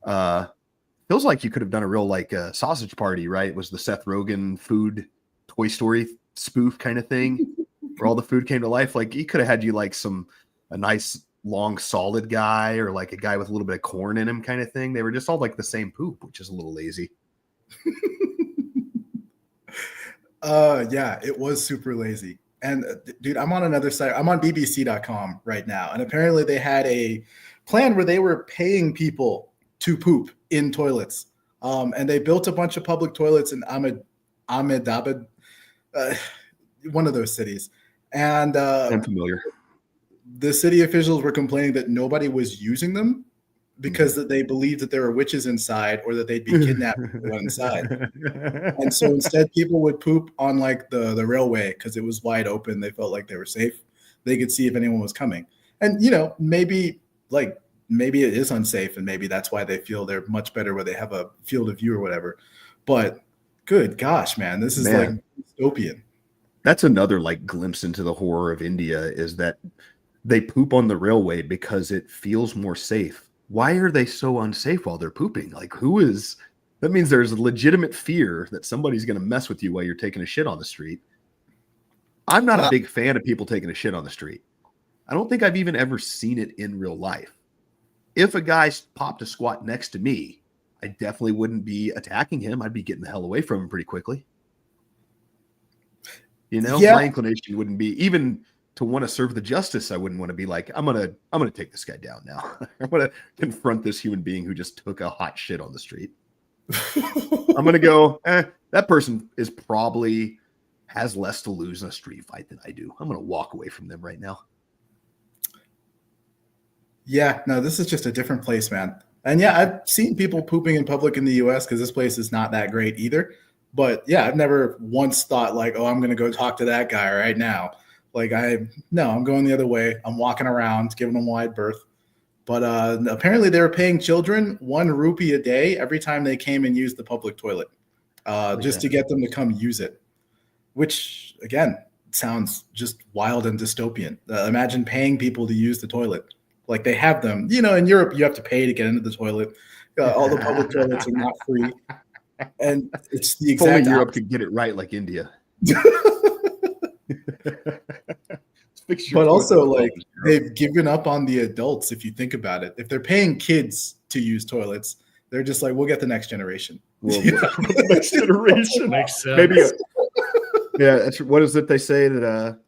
Speaker 1: Feels like you could have done a real like sausage party, right? It was the Seth Rogen food Toy Story spoof kind of thing, where all the food came to life. Like he could have had you like a nice long solid guy, or like a guy with a little bit of corn in him kind of thing. They were just all like the same poop, which is a little lazy.
Speaker 2: Yeah, it was super lazy. And dude, I'm on another site. I'm on bbc.com right now. And apparently they had a plan where they were paying people to poop in toilets. And they built a bunch of public toilets in Ahmedabad, one of those cities. And
Speaker 1: I'm familiar.
Speaker 2: the city officials were complaining that nobody was using them because that they believed that there were witches inside, or that they'd be kidnapped if they went inside. And so instead, people would poop on like the railway because it was wide open. They felt like they were safe. They could see if anyone was coming. And maybe it is unsafe, and maybe that's why they feel they're much better where they have a field of view or whatever. But good gosh, man, this is like dystopian.
Speaker 1: That's another like glimpse into the horror of India, is that they poop on the railway because it feels more safe. Why are they so unsafe while they're pooping? Like, who is That means there's a legitimate fear that somebody's going to mess with you while you're taking a shit on the street. I'm not a big fan of people taking a shit on the street. I don't think I've even ever seen it in real life. If a guy popped a squat next to me, I definitely wouldn't be attacking him. I'd be getting the hell away from him pretty quickly. You know,
Speaker 2: Yeah.
Speaker 1: my inclination wouldn't be even to want to serve the justice. I wouldn't want to be like, I'm gonna take this guy down now. I'm gonna confront this human being who just took a hot shit on the street. I'm gonna go, that person is probably has less to lose in a street fight than I do. I'm gonna walk away from them right now.
Speaker 2: Yeah, no, this is just a different place, man. And yeah, I've seen people pooping in public in the US because this place is not that great either. But yeah, I've never once thought like, oh, I'm going to go talk to that guy right now. Like I'm going the other way. I'm walking around, giving them wide berth. But apparently they were paying children 1 rupee a day every time they came and used the public toilet, just to get them to come use it, which again, sounds just wild and dystopian. Imagine paying people to use the toilet. Like they have them, you know, in Europe, you have to pay to get into the toilet. All the public toilets are not free. And it's the
Speaker 1: If only
Speaker 2: exact
Speaker 1: Europe
Speaker 2: opposite.
Speaker 1: could get it right like India.
Speaker 2: But also, like, they've given up on the adults, if you think about it. If they're paying kids to use toilets, they're just like, we'll get the next generation.
Speaker 1: Well, next generation.
Speaker 3: Makes sense.
Speaker 1: Maybe, yeah. That's, what is it they say that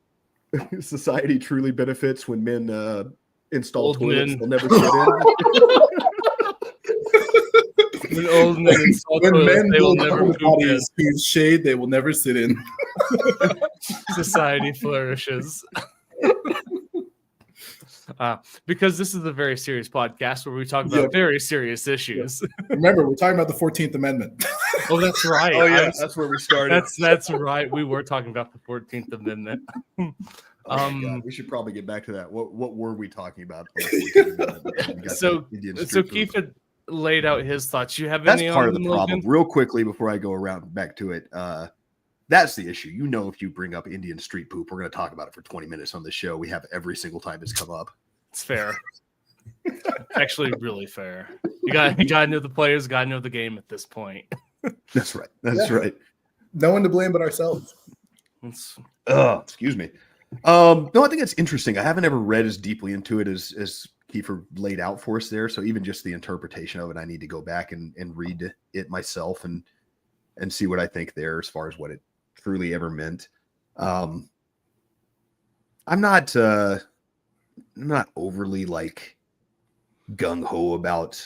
Speaker 1: society truly benefits when men install
Speaker 3: Old
Speaker 1: toilets
Speaker 3: men.
Speaker 1: they'll never sit in.
Speaker 3: When old men install
Speaker 2: When
Speaker 3: toilets,
Speaker 2: men
Speaker 3: they will
Speaker 2: build
Speaker 3: never
Speaker 2: public
Speaker 3: poop in.
Speaker 2: bodies whose shade they will never sit in.
Speaker 3: Society flourishes. Because this is a very serious podcast where we talk about
Speaker 2: Yep.
Speaker 3: very serious issues.
Speaker 2: Remember, we're talking about the 14th Amendment.
Speaker 3: Oh, that's right.
Speaker 1: Oh yeah,
Speaker 3: I was-
Speaker 1: that's where we started.
Speaker 3: that's right. We were talking about the 14th Amendment.
Speaker 1: Oh my God, we should probably get back to that. What were we talking about? We got
Speaker 3: So-
Speaker 1: the Indian
Speaker 3: So
Speaker 1: street
Speaker 3: Keith
Speaker 1: food.
Speaker 3: had laid out his thoughts. You have
Speaker 1: That's
Speaker 3: any
Speaker 1: part
Speaker 3: on
Speaker 1: of the
Speaker 3: them,
Speaker 1: problem.
Speaker 3: Logan?
Speaker 1: Real quickly before I go around back to it, that's the issue. You know, if you bring up Indian street poop, we're going to talk about it for 20 minutes on the show. We have every single time it's come up.
Speaker 3: It's fair. Actually, really fair. You got to know the players. Got to know the game at this point.
Speaker 1: That's right. That's
Speaker 2: Yeah.
Speaker 1: right.
Speaker 2: No one to blame but ourselves.
Speaker 3: It's-
Speaker 1: Excuse me. No, I think it's interesting. I haven't ever read as deeply into it as Kiefer laid out for us there. So even just the interpretation of it, I need to go back and read it myself and see what I think there as far as what it truly ever meant. I'm not overly like gung ho about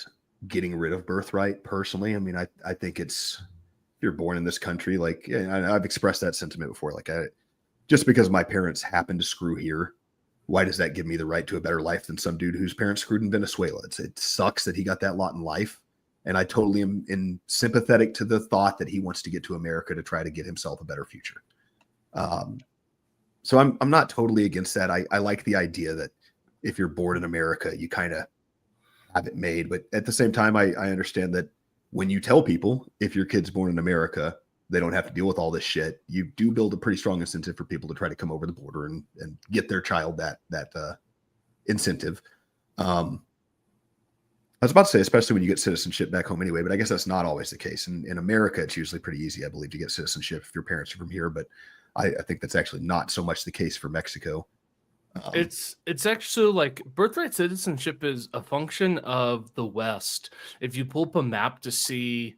Speaker 1: getting rid of birthright personally. I mean, I think it's, if you're born in this country, like, yeah, I've expressed that sentiment before. Like, just because my parents happen to screw here, why does that give me the right to a better life than some dude whose parents screwed in Venezuela? It sucks that he got that lot in life. And I totally am sympathetic to the thought that he wants to get to America to try to get himself a better future. So I'm not totally against that. I like the idea that if you're born in America, you kind of have it made. But at the same time, I understand that when you tell people if your kid's born in America, they don't have to deal with all this shit, you do build a pretty strong incentive for people to try to come over the border and get their child that incentive. I was about to say, especially when you get citizenship back home anyway, but I guess that's not always the case. In America, it's usually pretty easy, I believe, to get citizenship if your parents are from here. But I think that's actually not so much the case for Mexico.
Speaker 3: It's actually like birthright citizenship is a function of the West. If you pull up a map to see,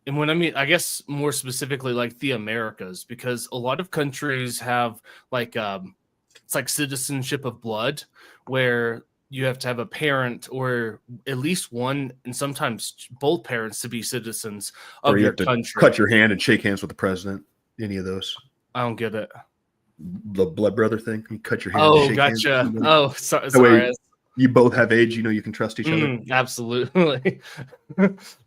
Speaker 3: and when I mean, I guess more specifically like the Americas, because a lot of countries have like it's like citizenship of blood, where you have to have a parent or at least one, and sometimes both parents to be citizens of
Speaker 1: Or you
Speaker 3: your
Speaker 1: have to
Speaker 3: country.
Speaker 1: cut your hand and shake hands with the president. Any of those?
Speaker 3: I don't get it.
Speaker 1: The blood brother thing. You cut your hand.
Speaker 3: Oh,
Speaker 1: and shake hands.
Speaker 3: gotcha.
Speaker 1: You know,
Speaker 3: Oh,
Speaker 1: way
Speaker 3: sorry.
Speaker 1: you both have age. You know you can trust each other.
Speaker 3: Absolutely.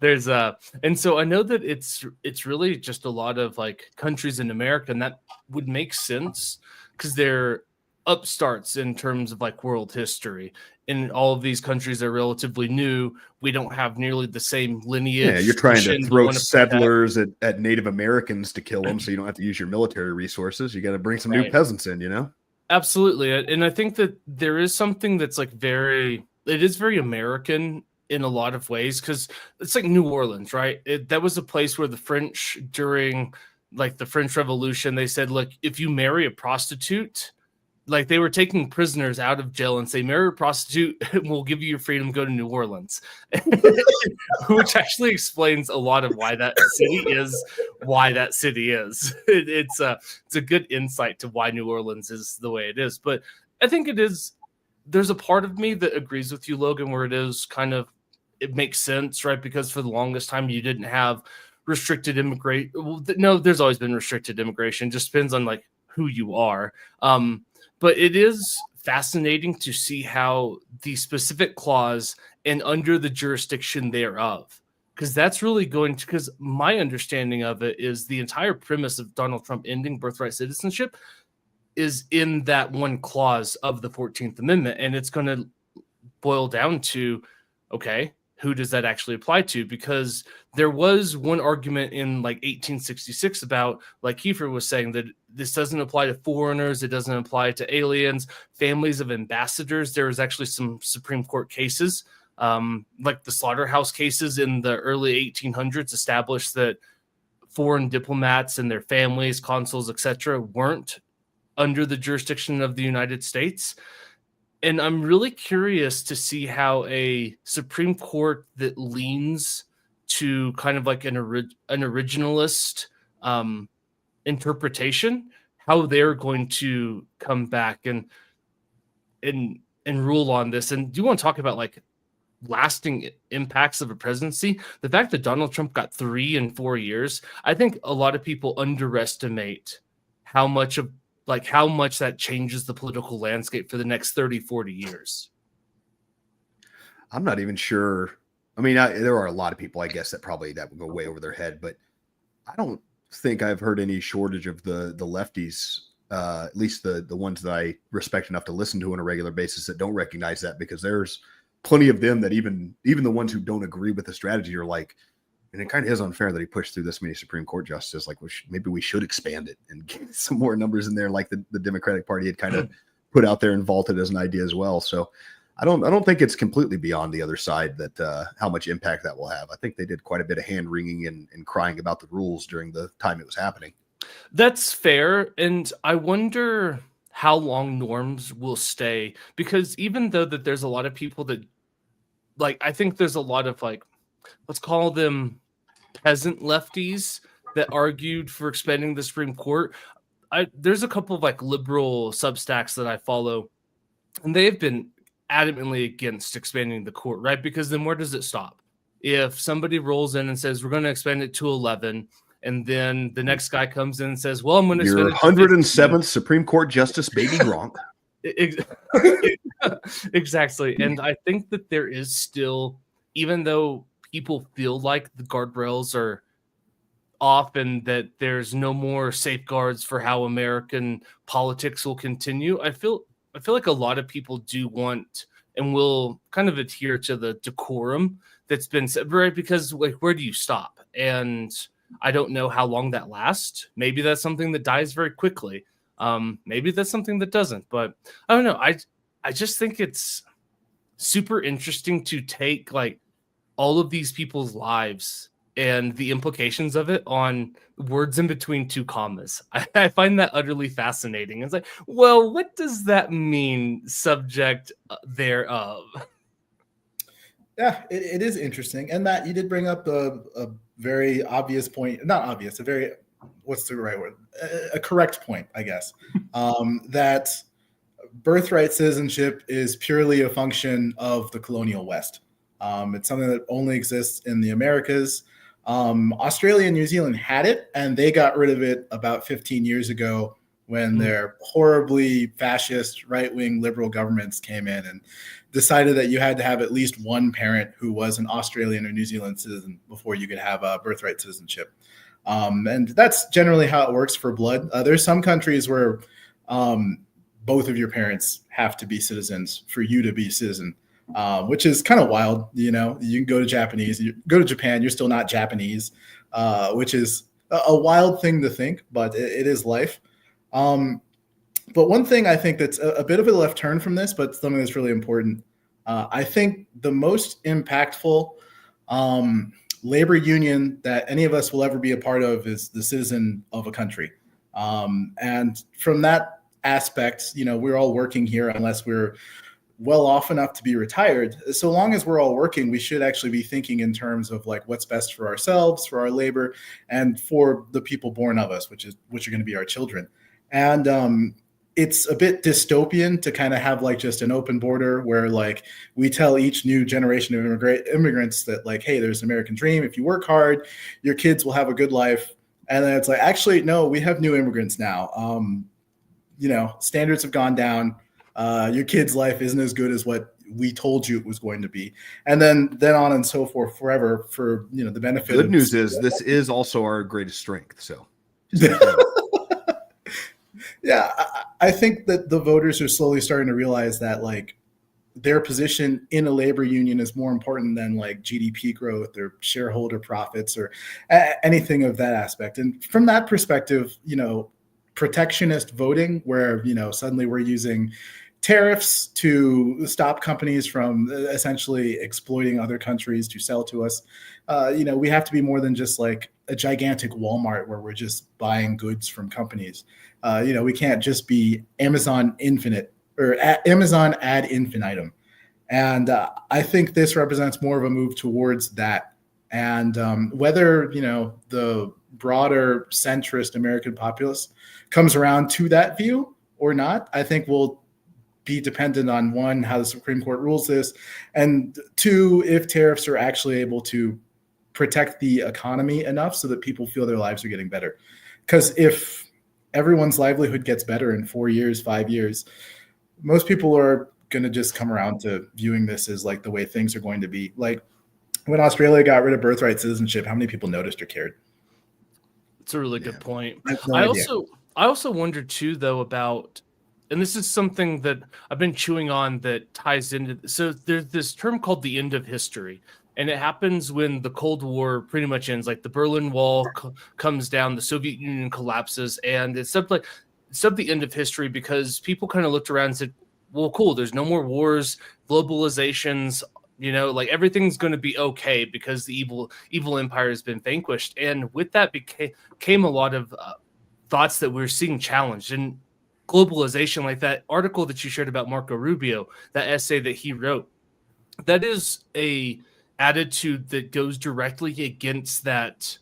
Speaker 3: There's and so I know that it's really just a lot of like countries in America, and that would make sense because they're upstarts in terms of like world history. And all of these countries are relatively new. We don't have nearly the same lineage.
Speaker 1: Yeah, you're trying to
Speaker 3: tradition we
Speaker 1: throw
Speaker 3: wanna protect.
Speaker 1: settlers at Native Americans to kill them, so you don't have to use your military resources. You got to bring some new
Speaker 3: Right.
Speaker 1: peasants in. You know.
Speaker 3: Absolutely. And I think that there is something that's like it is very American in a lot of ways, because it's like New Orleans, right? That was a place where the French, during like the French Revolution, they said, look, if you marry a prostitute, like they were taking prisoners out of jail and say, marry a prostitute, we'll give you your freedom, go to New Orleans. Which actually explains a lot of why that city is why that city is. It's a good insight to why New Orleans is the way it is. But I think there's a part of me that agrees with you, Logan, where it is kind of, it makes sense, right? Because for the longest time you didn't have restricted immigration. Well, no, there's always been restricted immigration. Just depends on like who you are. But it is fascinating to see how the specific clause and under the jurisdiction thereof, because that's really going to, because my understanding of it is the entire premise of Donald Trump ending birthright citizenship is in that one clause of the 14th Amendment. And it's going to boil down to, okay, who does that actually apply to? Because there was one argument in like 1866 about, like Kiefer was saying, that this doesn't apply to foreigners, it doesn't apply to aliens, families of ambassadors. There was actually some Supreme Court cases, like the slaughterhouse cases in the early 1800s, established that foreign diplomats and their families, consuls, etc., weren't under the jurisdiction of the United States. And I'm really curious to see how a Supreme Court that leans to kind of like an originalist interpretation, how they're going to come back and rule on this. And do you want to talk about like lasting impacts of a presidency? The fact that Donald Trump got 3 and 4 years, I think a lot of people underestimate how much that changes the political landscape for the next 30, 40 years.
Speaker 1: I'm not even sure. I mean, there are a lot of people, I guess, that would go way over their head, but I don't think I've heard any shortage of the lefties, at least the ones that I respect enough to listen to on a regular basis, that don't recognize that, because there's plenty of them that even the ones who don't agree with the strategy are like, and it kind of is unfair that he pushed through this many Supreme Court justices. Like, maybe we should expand it and get some more numbers in there, like the Democratic Party had kind of put out there and vaulted as an idea as well. So I don't think it's completely beyond the other side that how much impact that will have. I think they did quite a bit of hand wringing and crying about the rules during the time it was happening.
Speaker 3: That's fair. And I wonder how long norms will stay, because even though that there's a lot of people that, like, I think there's a lot of, like, let's call them peasant lefties that argued for expanding the Supreme Court. There's a couple of like liberal Substacks that I follow, and they've been adamantly against expanding the court, right? Because then where does it stop? If somebody rolls in and says, we're going to expand it to 11, and then the next guy comes in and says, well, I'm going to
Speaker 1: expand it to 107th Supreme Court Justice, baby Gronk.
Speaker 3: Exactly. And I think that there is still, even though people feel like the guardrails are off and that there's no more safeguards for how American politics will continue, I feel like a lot of people do want and will kind of adhere to the decorum that's been set, right? Because, like, where do you stop? And I don't know how long that lasts. Maybe that's something that dies very quickly. Maybe that's something that doesn't. But I don't know. I just think it's super interesting to take like all of these people's lives and the implications of it on words in between 2 commas. I find that utterly fascinating. It's like, well, what does that mean, subject thereof?
Speaker 2: Yeah, it is interesting. And Matt, you did bring up a very obvious point, not obvious, a very, what's the right word? A correct point, I guess, that birthright citizenship is purely a function of the colonial West. It's something that only exists in the Americas. Australia and New Zealand had it, and they got rid of it about 15 years ago when their horribly fascist, right-wing liberal governments came in and decided that you had to have at least one parent who was an Australian or New Zealand citizen before you could have a birthright citizenship. And that's generally how it works for blood. There's some countries where both of your parents have to be citizens for you to be citizen. Which is kind of wild. You know, you can go to Japan, you're still not Japanese, which is a wild thing to think, but it is life. But one thing I think that's a bit of a left turn from this, but something that's really important. I think the most impactful labor union that any of us will ever be a part of is the citizen of a country. And from that aspect, we're all working here unless we're well off enough to be retired. So long as we're all working, we should actually be thinking in terms of like what's best for ourselves, for our labor, and for the people born of us, which are going to be our children. And it's a bit dystopian to kind of have like just an open border where like we tell each new generation of immigrants that like, hey, there's an American dream. If you work hard, your kids will have a good life. And then it's like, actually, no, we have new immigrants now. Standards have gone down. Your kid's life isn't as good as what we told you it was going to be. And then on and so forth forever for, the benefit.
Speaker 1: Good news is this is also our greatest strength. So
Speaker 2: yeah, I think that the voters are slowly starting to realize that like their position in a labor union is more important than like GDP growth or shareholder profits or anything of that aspect. And from that perspective, protectionist voting where, suddenly we're using tariffs to stop companies from essentially exploiting other countries to sell to us. We have to be more than just like a gigantic Walmart where we're just buying goods from companies. We can't just be Amazon Infinite or Amazon ad infinitum. And I think this represents more of a move towards that. And whether, the broader centrist American populace comes around to that view or not, I think will be dependent on one, how the Supreme Court rules this, and two, if tariffs are actually able to protect the economy enough so that people feel their lives are getting better. Because if everyone's livelihood gets better in 4 years, 5 years, most people are going to just come around to viewing this as like the way things are going to be. Like when Australia got rid of birthright citizenship, how many people noticed or cared?
Speaker 3: It's a really good point.
Speaker 2: I
Speaker 3: also wonder too, though, about, and this is something that I've been chewing on that ties into. So there's this term called the end of history, and it happens when the Cold War pretty much ends. Like the Berlin Wall comes down, the Soviet Union collapses, and it's sub the end of history because people kind of looked around and said, "Well, cool. There's no more wars, globalizations." Like everything's going to be okay because the evil empire has been vanquished. And with that came a lot of thoughts that we're seeing challenged. And globalization, like that article that you shared about Marco Rubio, that essay that he wrote, that is a attitude that goes directly against that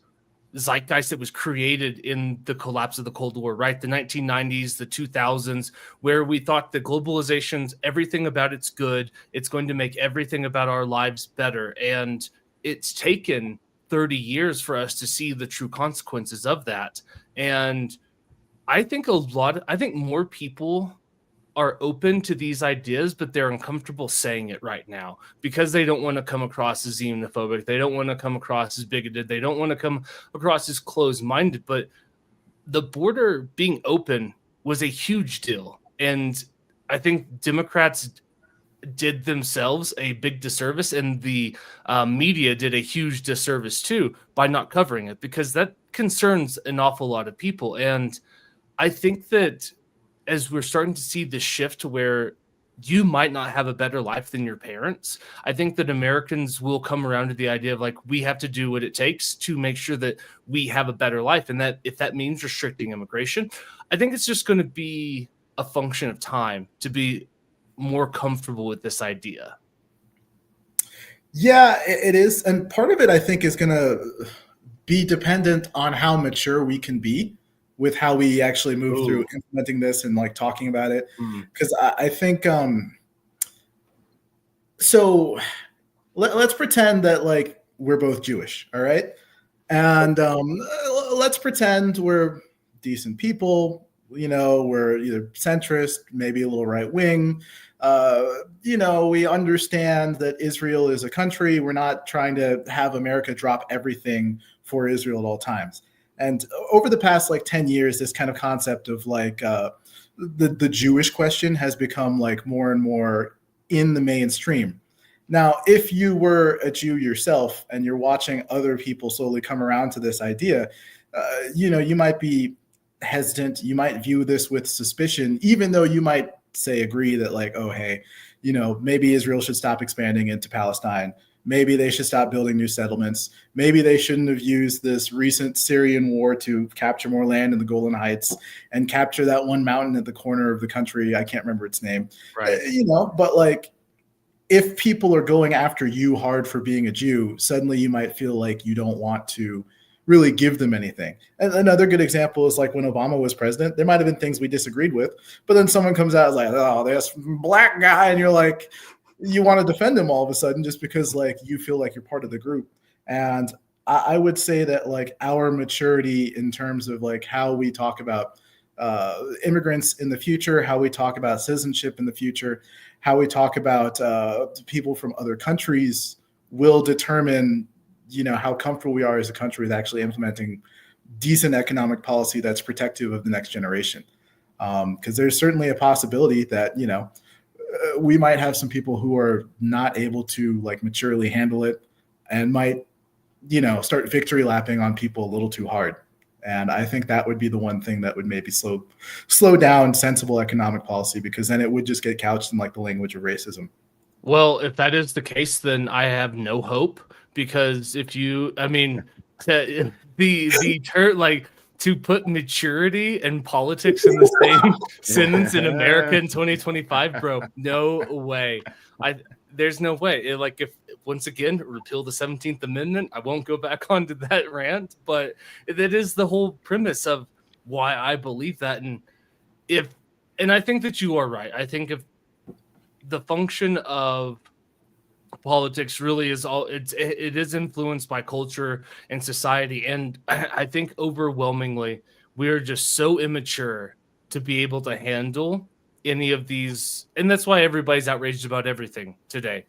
Speaker 3: zeitgeist that was created in the collapse of the Cold War, right? The 1990s, the 2000s, where we thought that globalization's everything about it's good. It's going to make everything about our lives better. And it's taken 30 years for us to see the true consequences of that. And I think more people are open to these ideas, but they're uncomfortable saying it right now because they don't want to come across as xenophobic. They don't want to come across as bigoted. They don't want to come across as closed-minded. But the border being open was a huge deal. And I think Democrats did themselves a big disservice, and the media did a huge disservice too by not covering it, because that concerns an awful lot of people. And I think that as we're starting to see this shift to where you might not have a better life than your parents, I think that Americans will come around to the idea of like, we have to do what it takes to make sure that we have a better life. And that if that means restricting immigration, I think it's just going to be a function of time to be more comfortable with this idea.
Speaker 2: Yeah, it is. And part of it, I think, is going to be dependent on how mature we can be with how we actually move through implementing this and like talking about it. Because I think, so let's pretend that like we're both Jewish. All right. And let's pretend we're decent people, we're either centrist, maybe a little right wing. We understand that Israel is a country. We're not trying to have America drop everything for Israel at all times. And over the past like 10 years, this kind of concept of like the Jewish question has become like more and more in the mainstream. Now, if you were a Jew yourself and you're watching other people slowly come around to this idea, you might be hesitant. You might view this with suspicion, even though you might say agree that like, oh, hey, maybe Israel should stop expanding into Palestine. Maybe they should stop building new settlements. Maybe they shouldn't have used this recent Syrian war to capture more land in the Golan Heights and capture that one mountain at the corner of the country. I can't remember its name.
Speaker 3: Right.
Speaker 2: But like, if people are going after you hard for being a Jew, suddenly you might feel like you don't want to really give them anything. And another good example is like when Obama was president, there might have been things we disagreed with, but then someone comes out like, oh, this black guy, and you're like, you want to defend him all of a sudden just because like you feel like you're part of the group. And I would say that like our maturity in terms of like how we talk about immigrants in the future, how we talk about citizenship in the future, how we talk about people from other countries will determine, how comfortable we are as a country with actually implementing decent economic policy that's protective of the next generation. Because there's certainly a possibility that, we might have some people who are not able to like maturely handle it and might, start victory lapping on people a little too hard. And I think that would be the one thing that would maybe slow down sensible economic policy, because then it would just get couched in like the language of racism.
Speaker 3: Well, if that is the case, then I have no hope, because to put maturity and politics in the same sentence in America in 2025, bro, no way. There's no way. If once again, repeal the 17th Amendment, I won't go back onto that rant, but that is the whole premise of why I believe that. And I think that you are right. I think if the function of politics really is it is influenced by culture and society, and I think overwhelmingly we are just so immature to be able to handle any of these, and that's why everybody's outraged about everything today.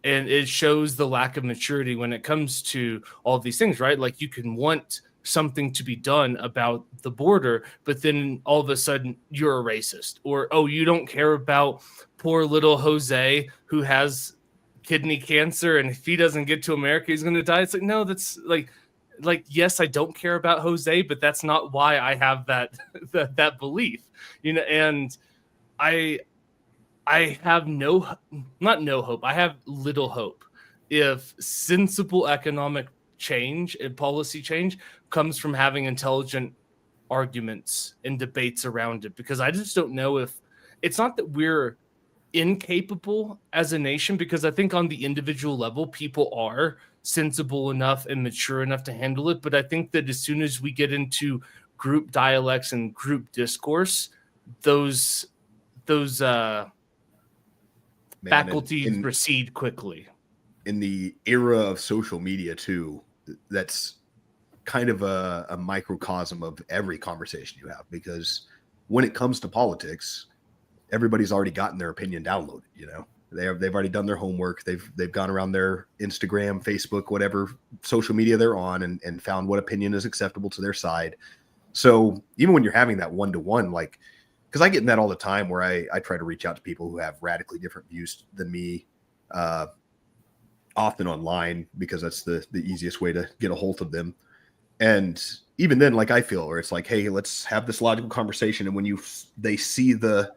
Speaker 3: And it shows the lack of maturity when it comes to all of these things, right? Like, you can want something to be done about the border, but then all of a sudden you're a racist, or, oh, you don't care about poor little Jose who has kidney cancer, and if he doesn't get to America, he's going to die. It's like, no, that's like, yes, I don't care about Jose, but that's not why I have that belief, and I have not no hope. I have little hope if sensible economic change and policy change comes from having intelligent arguments and debates around it, because I just don't know if it's not that we're incapable as a nation, because I think on the individual level, people are sensible enough and mature enough to handle it. But I think that as soon as we get into group dialects and group discourse, those faculties recede quickly.
Speaker 1: In the era of social media too, that's kind of a microcosm of every conversation you have, because when it comes to politics, everybody's already gotten their opinion downloaded. They've already done their homework. They've gone around their Instagram, Facebook, whatever social media they're on, and found what opinion is acceptable to their side. So even when you're having that one-to-one, like, because I get in that all the time where I try to reach out to people who have radically different views than me, often online, because that's the easiest way to get a hold of them. And even then, like, I feel, or it's like, hey, let's have this logical conversation. And when they see the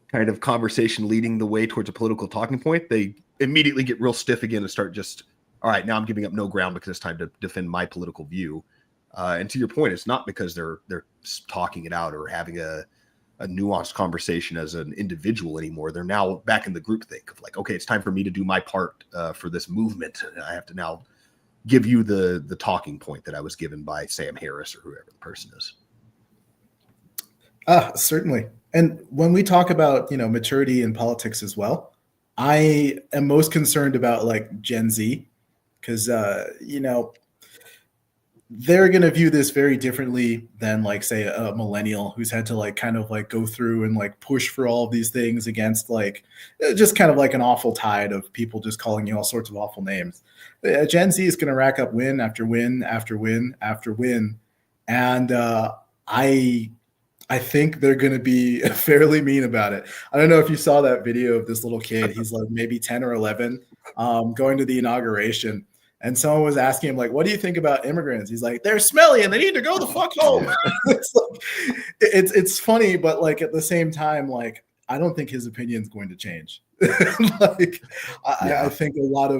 Speaker 1: kind of conversation leading the way towards a political talking point, they immediately get real stiff again and start just, all right, now I'm giving up no ground because it's time to defend my political view. And to your point, it's not because they're talking it out or having a nuanced conversation as an individual anymore. They're now back in the group think of like, okay, it's time for me to do my part for this movement. I have to now give you the talking point that I was given by Sam Harris or whoever the person is.
Speaker 2: Certainly. And when we talk about, maturity in politics as well, I am most concerned about like Gen Z, because, they're going to view this very differently than like, say, a millennial who's had to like kind of like go through and like push for all of these things against like just kind of like an awful tide of people just calling you all sorts of awful names. Gen Z is going to rack up win after win after win after win. And I think they're going to be fairly mean about it. I don't know if you saw that video of this little kid. He's like maybe 10 or 11 going to the inauguration. And someone was asking him, like, what do you think about immigrants? He's like, they're smelly and they need to go the fuck home. It's funny, but like at the same time, like, I don't think his opinion is going to change. Like,
Speaker 1: Yeah.
Speaker 2: I think a lot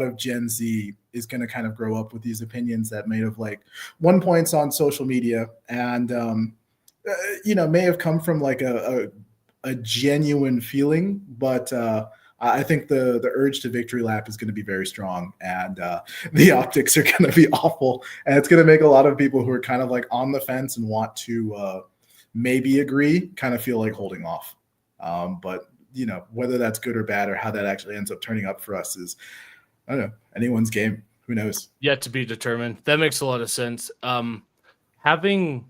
Speaker 2: of Gen Z is going to kind of grow up with these opinions that may have like one points on social media, and may have come from like a genuine feeling, but I think the urge to victory lap is going to be very strong, and the optics are going to be awful, and it's going to make a lot of people who are kind of like on the fence and want to maybe agree kind of feel like holding off. But whether that's good or bad or how that actually ends up turning up for us is, I don't know, anyone's game. Who knows?
Speaker 3: Yet to be determined. That makes a lot of sense. Having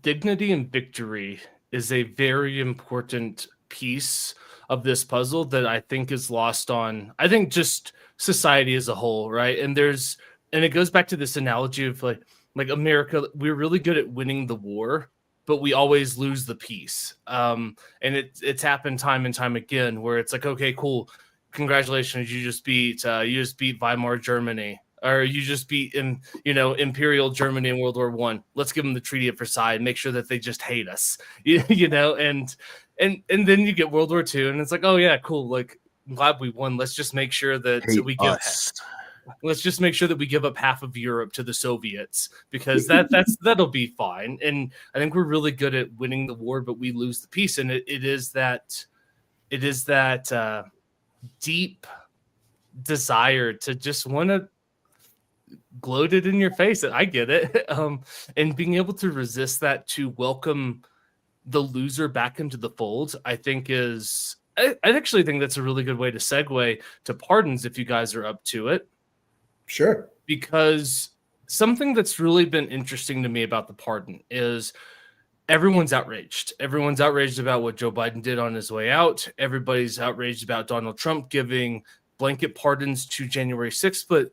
Speaker 3: dignity and victory is a very important piece of this puzzle that I think is lost on, I think, just society as a whole, right? And it goes back to this analogy of like America, we're really good at winning the war, but we always lose the peace. And it's happened time and time again where it's like, okay, cool, congratulations, you just beat Weimar Germany, or you just beat Imperial Germany in World War I. Let's give them the Treaty of Versailles, make sure that they just hate us, and then you get World War II, and it's like, oh yeah, cool, like I'm glad we won. Let's just make sure that let's just make sure that we give up half of Europe to the Soviets, because that'll be fine. And I think we're really good at winning the war, but we lose the peace. And it is that deep desire to just want to gloat it in your face. I get it. And being able to resist that, to welcome the loser back into the fold, I think I actually think that's a really good way to segue to pardons, if you guys are up to it.
Speaker 2: Sure.
Speaker 3: Because something that's really been interesting to me about the pardon is everyone's outraged. Everyone's outraged about what Joe Biden did on his way out. Everybody's outraged about Donald Trump giving blanket pardons to January 6th. But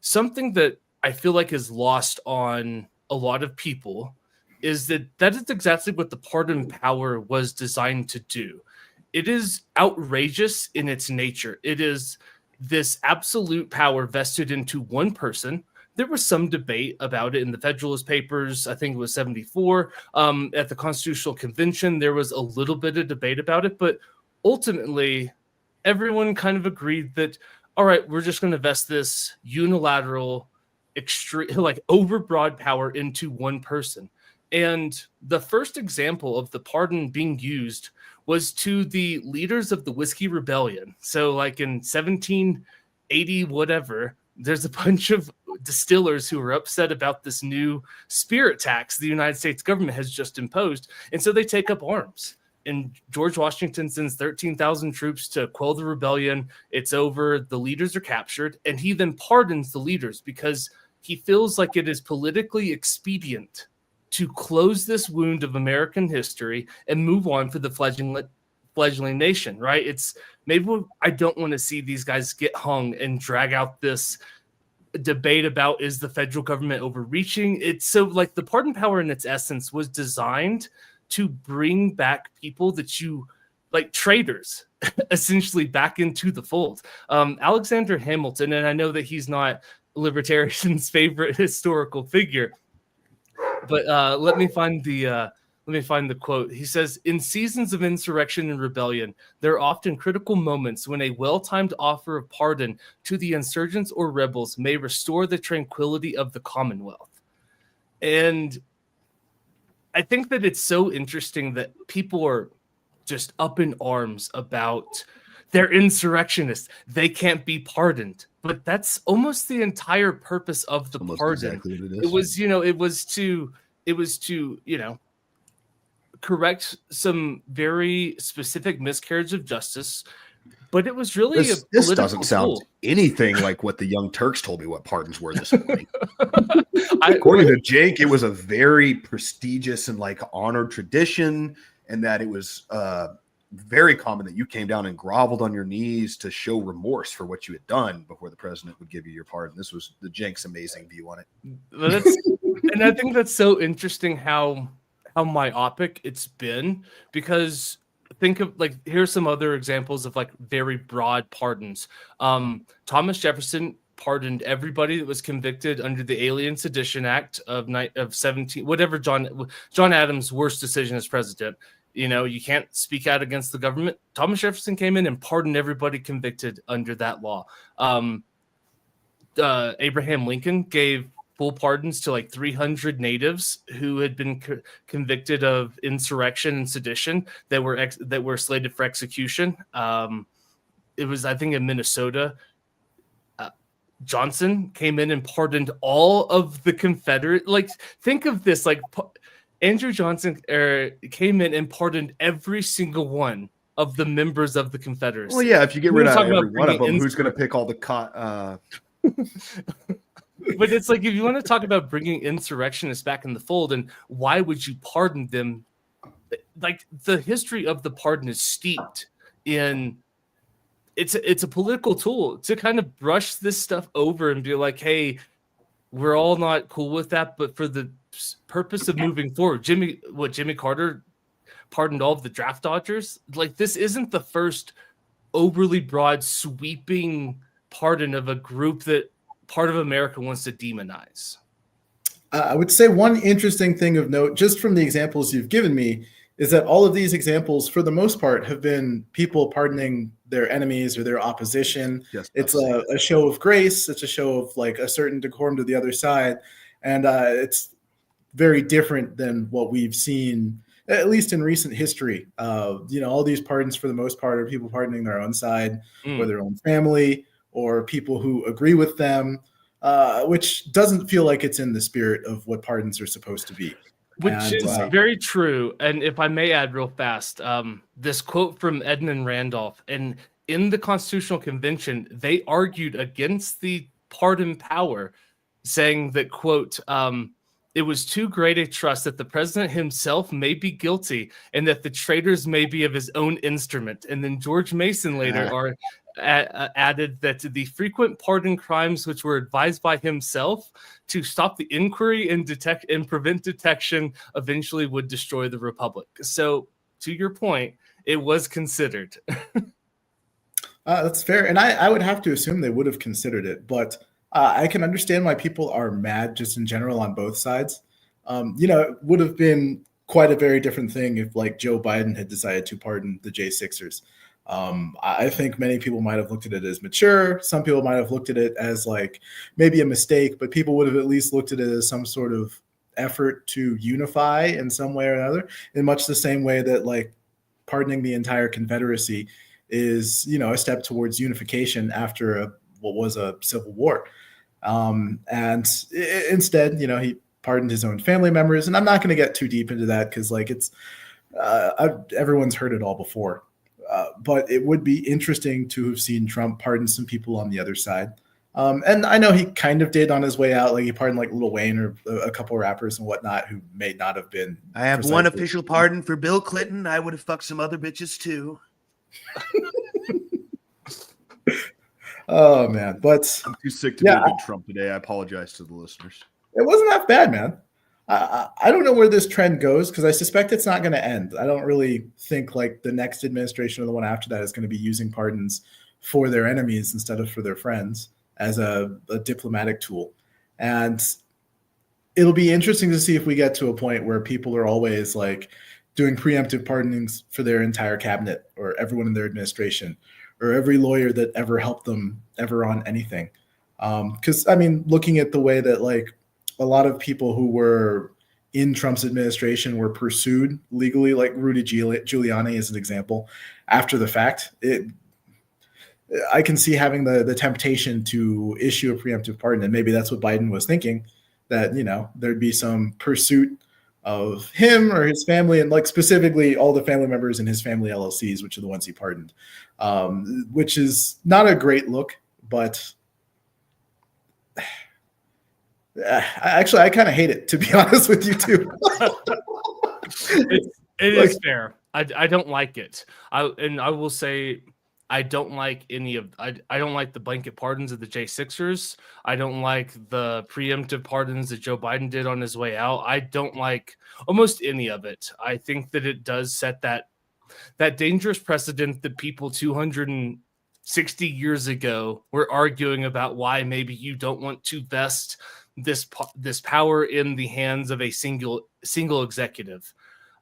Speaker 3: something that I feel like is lost on a lot of people is that is exactly what the pardon power was designed to do. It is outrageous in its nature. It is this absolute power vested into one person. There was some debate about it in the Federalist Papers. I think it was 74. At the Constitutional Convention, there was a little bit of debate about it, but ultimately, everyone kind of agreed that, all right, we're just going to vest this unilateral, extreme, like overbroad power into one person. And the first example of the pardon being used was to the leaders of the Whiskey Rebellion. So like in 1780, whatever, there's a bunch of distillers who are upset about this new spirit tax the United States government has just imposed. And so they take up arms. And George Washington sends 13,000 troops to quell the rebellion. It's over. The leaders are captured. And he then pardons the leaders because he feels like it is politically expedient to close this wound of American history and move on for the fledgling nation, right? It's maybe I don't want to see these guys get hung and drag out this debate about, is the federal government overreaching? It's so like the pardon power in its essence was designed to bring back people that you like, traitors, essentially, back into the fold. Alexander Hamilton, and I know that he's not libertarians' favorite historical figure, but let me find the quote. He says, "In seasons of insurrection and rebellion, there are often critical moments when a well-timed offer of pardon to the insurgents or rebels may restore the tranquility of the Commonwealth." And I think that it's so interesting that people are just up in arms about they're insurrectionists. They can't be pardoned. But that's almost the entire purpose of the pardon.
Speaker 1: Exactly what it is.
Speaker 3: It was to correct some very specific miscarriage of justice, but it was really
Speaker 1: this doesn't sound anything like what the Young Turks told me what pardons were this morning. According to Jake, it was a very prestigious and like honored tradition, and that it was very common that you came down and groveled on your knees to show remorse for what you had done before the president would give you your pardon. This was the Jake's amazing view on it.
Speaker 3: And I think that's so interesting how myopic it's been, because think of like, here's some other examples of like very broad pardons. Thomas Jefferson pardoned everybody that was convicted under the Alien Sedition Act of 17, whatever John Adams' worst decision as president. You can't speak out against the government. Thomas Jefferson came in and pardoned everybody convicted under that law. Abraham Lincoln gave full pardons to like 300 natives who had been convicted of insurrection and sedition that were slated for execution. It was, I think, in Minnesota. Johnson came in and pardoned all of the Confederate. Like, think of this: like, Andrew Johnson came in and pardoned every single one of the members of the Confederacy.
Speaker 1: Well, yeah, if you get rid of every one of them, who's going to pick all the
Speaker 3: But it's like, if you want to talk about bringing insurrectionists back in the fold, and why would you pardon them? Like, the history of the pardon is steeped in it's a political tool to kind of brush this stuff over and be like, hey, we're all not cool with that, but for the purpose of moving forward, Jimmy Carter pardoned all of the draft dodgers. Like, this isn't the first overly broad, sweeping pardon of a group that part of America wants to demonize.
Speaker 2: I would say one interesting thing of note, just from the examples you've given me, is that all of these examples, for the most part, have been people pardoning their enemies or their opposition.
Speaker 1: Yes,
Speaker 2: it's a show of grace. It's a show of like a certain decorum to the other side. And it's very different than what we've seen, at least in recent history. All these pardons, for the most part, are people pardoning their own side or their own family or people who agree with them, which doesn't feel like it's in the spirit of what pardons are supposed to be.
Speaker 3: Which is very true. And if I may add real fast, this quote from Edmund Randolph, and in the Constitutional Convention, they argued against the pardon power, saying that, quote, it was too great a trust that the president himself may be guilty and that the traitors may be of his own instrument. And then George Mason later added that the frequent pardon crimes which were advised by himself to stop the inquiry and detect and prevent detection eventually would destroy the republic. So, to your point, it was considered.
Speaker 2: That's fair. And I would have to assume they would have considered it, but I can understand why people are mad just in general on both sides. It would have been quite a very different thing if like Joe Biden had decided to pardon the J6ers. I think many people might have looked at it as mature. Some people might have looked at it as like maybe a mistake, but people would have at least looked at it as some sort of effort to unify in some way or another, in much the same way that like pardoning the entire Confederacy is, a step towards unification after what was a civil war. And instead, he pardoned his own family members. And I'm not going to get too deep into that because like everyone's heard it all before. But it would be interesting to have seen Trump pardon some people on the other side. And I know he kind of did on his way out. Like he pardoned like Lil Wayne or a couple rappers and whatnot who may not have been.
Speaker 4: I have one official pardon for Bill Clinton. I would have fucked some other bitches too.
Speaker 2: Oh, man. But
Speaker 1: I'm too sick to be a good Trump today. I apologize to the listeners.
Speaker 2: It wasn't that bad, man. I don't know where this trend goes because I suspect it's not going to end. I don't really think like the next administration or the one after that is going to be using pardons for their enemies instead of for their friends as a diplomatic tool. And it'll be interesting to see if we get to a point where people are always like doing preemptive pardonings for their entire cabinet or everyone in their administration or every lawyer that ever helped them ever on anything. Because, looking at the way that like a lot of people who were in Trump's administration were pursued legally, like Rudy Giuliani is an example, after the fact, I can see having the temptation to issue a preemptive pardon. And maybe that's what Biden was thinking, that, there'd be some pursuit of him or his family, and like specifically all the family members in his family LLCs, which are the ones he pardoned, which is not a great look, but actually, I kind of hate it, to be honest with you, too.
Speaker 3: It is fair. I don't like it. I will say I don't like I don't like the blanket pardons of the J6ers. I don't like the preemptive pardons that Joe Biden did on his way out. I don't like almost any of it. I think that it does set that dangerous precedent that people 260 years ago were arguing about why maybe you don't want to vest this power in the hands of a single executive.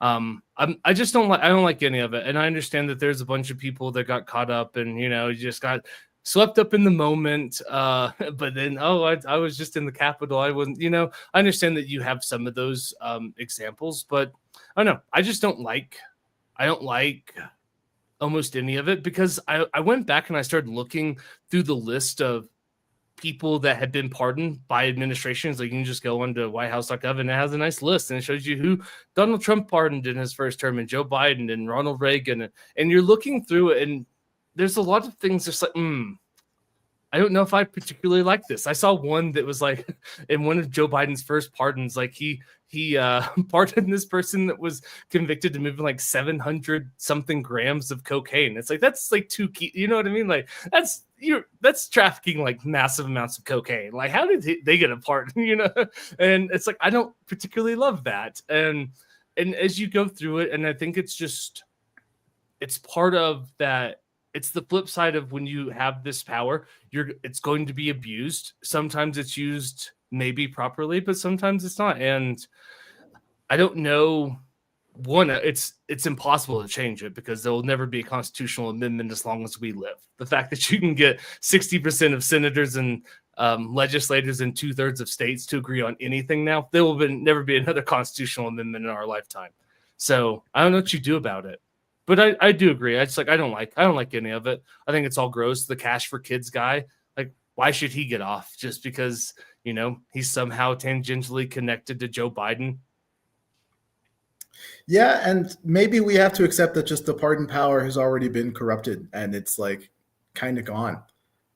Speaker 3: I just I don't like any of it. And I understand that there's a bunch of people that got caught up and, you just got swept up in the moment. But then, I was just in the Capitol. I wasn't, I understand that you have some of those examples, but I don't know. I don't like almost any of it, because I went back and I started looking through the list of people that had been pardoned by administrations. Like, you can just go onto whitehouse.gov and it has a nice list and it shows you who Donald Trump pardoned in his first term, and Joe Biden and Ronald Reagan. And you're looking through it, and there's a lot of things just like, I don't know if I particularly like this. I saw one that was like in one of Joe Biden's first pardons, like he pardoned this person that was convicted of moving like 700 something grams of cocaine. It's like, that's like too key. You know what I mean? Like, that's trafficking like massive amounts of cocaine. Like, how did they get a pardon? And it's like, I don't particularly love that. And as you go through it, and I think it's part of that. It's the flip side of when you have this power, it's going to be abused. Sometimes it's used maybe properly, but sometimes it's not. And I don't know. One, it's impossible to change it, because there will never be a constitutional amendment as long as we live. The fact that you can get 60% of senators and legislators in 2/3 of states to agree on anything now, there will never be another constitutional amendment in our lifetime. So I don't know what you do about it. But I do agree. I don't like any of it. I think it's all gross. The Cash for Kids guy, like, why should he get off just because, he's somehow tangentially connected to Joe Biden?
Speaker 2: Yeah, and maybe we have to accept that just the pardon power has already been corrupted and it's like kind of gone.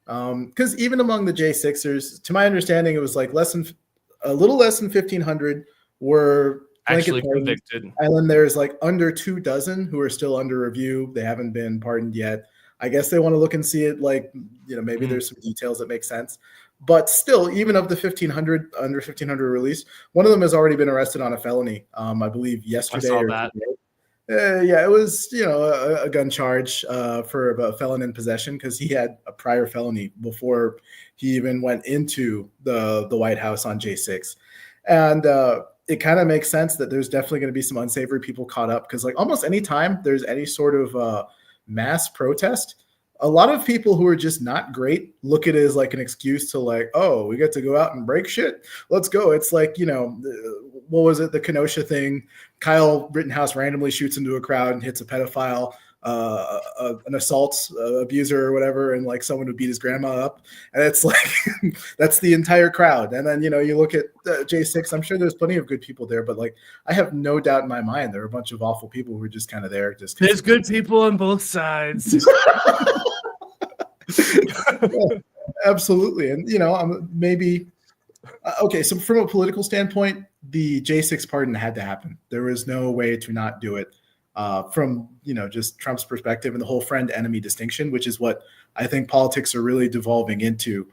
Speaker 2: Because even among the J6ers, to my understanding, it was like a little less than 1,500 were
Speaker 3: Actually
Speaker 2: pardons,
Speaker 3: convicted.
Speaker 2: and then there's like under 2 dozen who are still under review. They haven't been pardoned yet. I guess they want to look and see it, like, maybe there's some details that make sense. But still, even of the 1,500, under 1,500 released, one of them has already been arrested on a felony. I believe yesterday.
Speaker 3: I saw that.
Speaker 2: Yeah, it was, a gun charge for a felon in possession, because he had a prior felony before he even went into the White House on J6. And it kind of makes sense that there's definitely going to be some unsavory people caught up, because like almost any time there's any sort of mass protest, a lot of people who are just not great look at it as like an excuse to like, oh, we get to go out and break shit. Let's go. It's like, what was it? The Kenosha thing. Kyle Rittenhouse randomly shoots into a crowd and hits a pedophile, an assault abuser or whatever, and like someone would beat his grandma up. And it's like, that's the entire crowd. And then, you look at J6, I'm sure there's plenty of good people there, but like, I have no doubt in my mind, there are a bunch of awful people who are just kind of there.
Speaker 3: There's good people on both sides.
Speaker 2: Yeah, absolutely. And, maybe, okay, so from a political standpoint, the J6 pardon had to happen. There was no way to not do it. From just Trump's perspective and the whole friend-enemy distinction, which is what I think politics are really devolving into,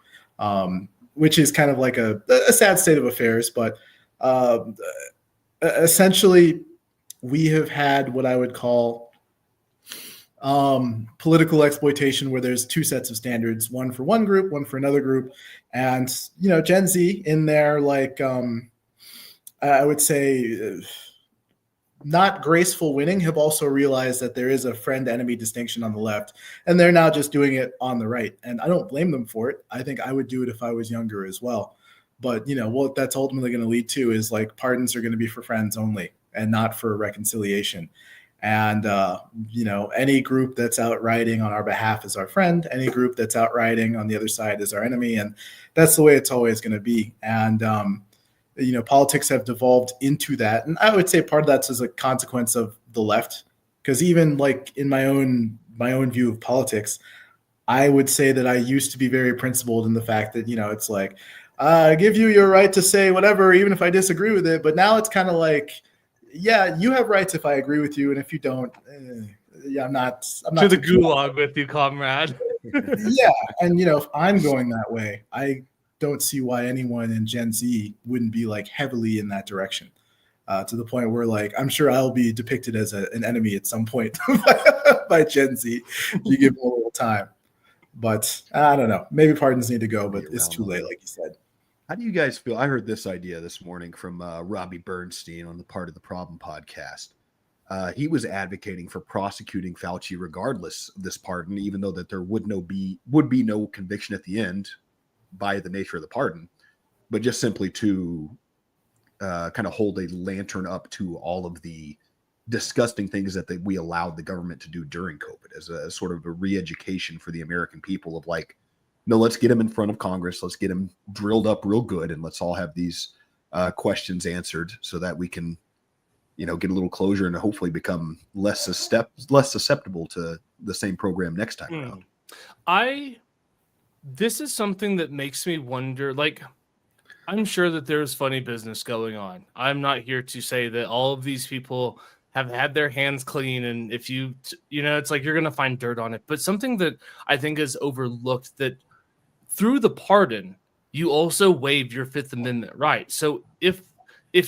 Speaker 2: which is kind of like a sad state of affairs. But essentially, we have had what I would call political exploitation, where there's 2 sets of standards, one for one group, one for another group. And, Gen Z in there, like, I would say, not graceful winning, have also realized that there is a friend-enemy distinction on the left, and they're now just doing it on the right. And I don't blame them for it. I think I would do it if I was younger as well. But, what that's ultimately going to lead to is like pardons are going to be for friends only and not for reconciliation. And, any group that's outrighting on our behalf is our friend. Any group that's outrighting on the other side is our enemy. And that's the way it's always going to be. And, politics have devolved into that. And I would say part of that's as a consequence of the left, because even like in my own view of politics, I would say that I used to be very principled in the fact that, it's like, I give you your right to say whatever, even if I disagree with it. But now it's kind of like, yeah, you have rights if I agree with you. And if you don't, I'm not
Speaker 3: to the gulag with you, comrade.
Speaker 2: Yeah. And, if I'm going that way, I don't see why anyone in Gen Z wouldn't be like heavily in that direction, to the point where like I'm sure I'll be depicted as an enemy at some point by Gen Z. You give them a little time, but I don't know. Maybe pardons need to go, but it's too late, like you said.
Speaker 1: How do you guys feel? I heard this idea this morning from Robbie Bernstein on the Part of the Problem podcast. he was advocating for prosecuting Fauci regardless of this pardon, even though that there would be no conviction at the end by the nature of the pardon, but just simply to kind of hold a lantern up to all of the disgusting things that we allowed the government to do during COVID as a sort of a re-education for the American people of like, no, let's get him in front of Congress. Let's get him drilled up real good. And let's all have these questions answered so that we can, get a little closure and hopefully become less susceptible to the same program next time around.
Speaker 3: This is something that makes me wonder, like, I'm sure that there's funny business going on. I'm not here to say that all of these people have had their hands clean, and if it's like you're going to find dirt on it. But something that I think is overlooked, that through the pardon, you also waive your Fifth Amendment right. So if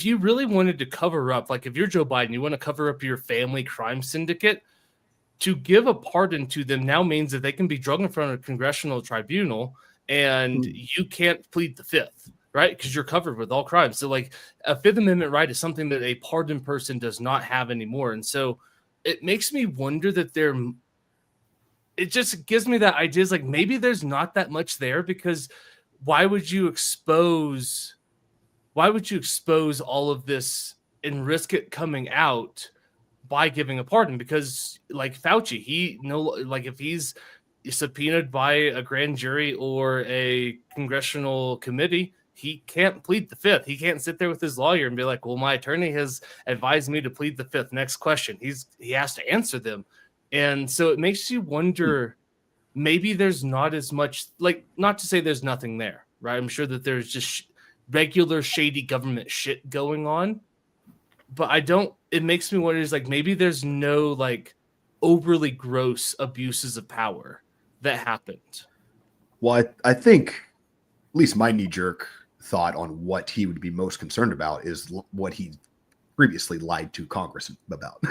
Speaker 3: you really wanted to cover up, like if you're Joe Biden, you want to cover up your family crime syndicate, to give a pardon to them now means that they can be drugged in front of a congressional tribunal and you can't plead the Fifth. Right? Because you're covered with all crimes. So like a Fifth Amendment right is something that a pardoned person does not have anymore. And so it makes me wonder that it just gives me that idea is like, maybe there's not that much there, because why would you expose all of this and risk it coming out by giving a pardon? Because like Fauci, if he's subpoenaed by a grand jury or a congressional committee, he can't plead the Fifth. He can't sit there with his lawyer and be like, well, my attorney has advised me to plead the Fifth. Next question. He has to answer them. And so it makes you wonder, maybe there's not as much, like, not to say there's nothing there, right? I'm sure that there's just regular shady government shit going on. But it makes me wonder, is like, maybe there's no like overly gross abuses of power that happened.
Speaker 1: Well, I think at least my knee-jerk thought on what he would be most concerned about is what he previously lied to Congress about.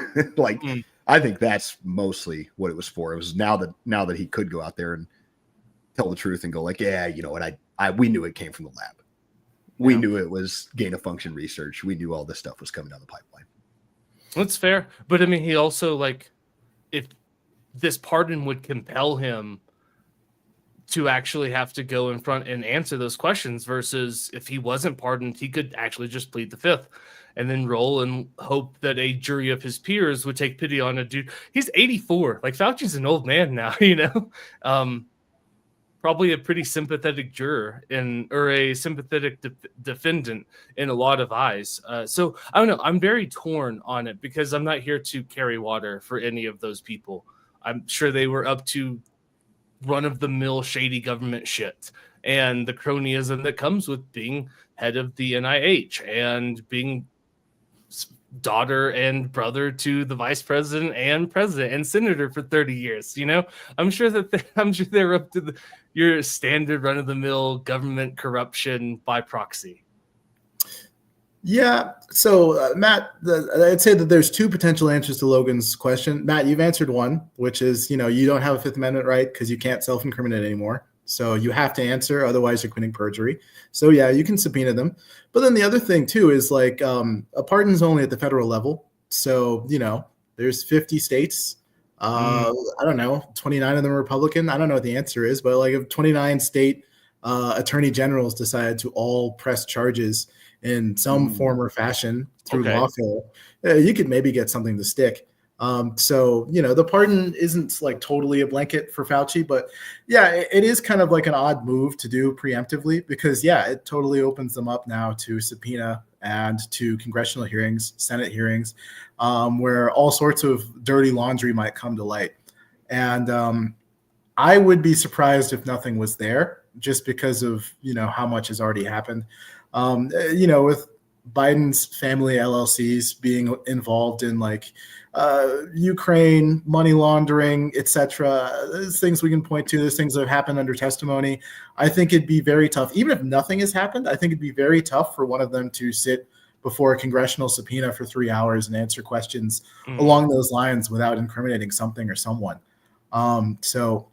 Speaker 1: I think that's mostly what it was for. It was now that he could go out there and tell the truth and go like, yeah, you know what, we knew it came from the lab. We knew it was gain of function research. We knew all this stuff was coming down the pipeline.
Speaker 3: That's fair. But I mean, he also, like, if this pardon would compel him to actually have to go in front and answer those questions, versus if he wasn't pardoned, he could actually just plead the Fifth and then roll and hope that a jury of his peers would take pity on a dude. He's 84. Like, Fauci's an old man now, probably a pretty sympathetic juror or a sympathetic defendant in a lot of eyes. So I don't know. I'm very torn on it because I'm not here to carry water for any of those people. I'm sure they were up to run-of-the-mill shady government shit and the cronyism that comes with being head of the NIH and being daughter and brother to the vice president and president and senator for 30 years. I'm sure they're up to your standard run-of-the-mill government corruption by proxy.
Speaker 2: Yeah. So, Matt, I'd say that there's two potential answers to Logan's question. Matt, you've answered one, which is, you don't have a Fifth Amendment right because you can't self-incriminate anymore. So you have to answer, otherwise you're committing perjury. So yeah, you can subpoena them. But then the other thing too is like a pardon's only at the federal level. So, there's 50 states. I don't know, 29 of them are Republican. I don't know what the answer is, but like if 29 state attorney generals decided to all press charges in some form or fashion through lawful, you could maybe get something to stick. So, the pardon isn't like totally a blanket for Fauci, but yeah, it is kind of like an odd move to do preemptively because it totally opens them up now to subpoena and to congressional hearings, Senate hearings, where all sorts of dirty laundry might come to light. And I would be surprised if nothing was there just because of, how much has already happened. With Biden's family LLCs being involved in like Ukraine, money laundering, etc. There's things we can point to. There's things that have happened under testimony. I think it'd be very tough. Even if nothing has happened, I think it'd be very tough for one of them to sit before a congressional subpoena for 3 hours and answer questions along those lines without incriminating something or someone. So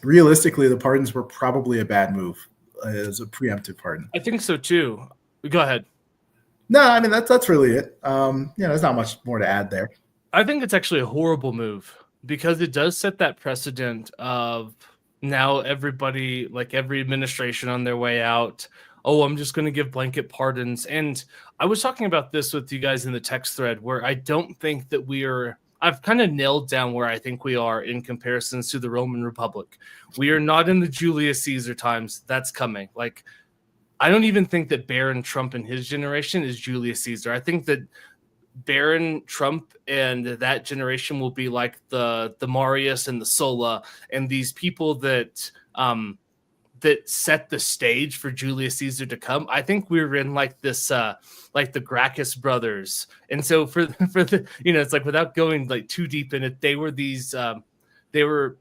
Speaker 2: realistically, the pardons were probably a bad move as a preemptive pardon.
Speaker 3: I think so too. Go ahead.
Speaker 2: No, I mean, that's really it. There's not much more to add there.
Speaker 3: I think it's actually a horrible move because it does set that precedent of now everybody, like every administration on their way out, oh, I'm just going to give blanket pardons. And I was talking about this with you guys in the text thread where I don't think that I've kind of nailed down where I think we are in comparisons to the Roman Republic. We are not in the Julius Caesar times. That's coming. Like, I don't even think that Barron Trump and his generation is Julius Caesar. I think that Barron Trump and that generation will be like the Marius and the Sulla and these people that that set the stage for Julius Caesar to come. I think we're in like this like the Gracchus brothers. And so for the it's like without going like too deep in it, they were these they were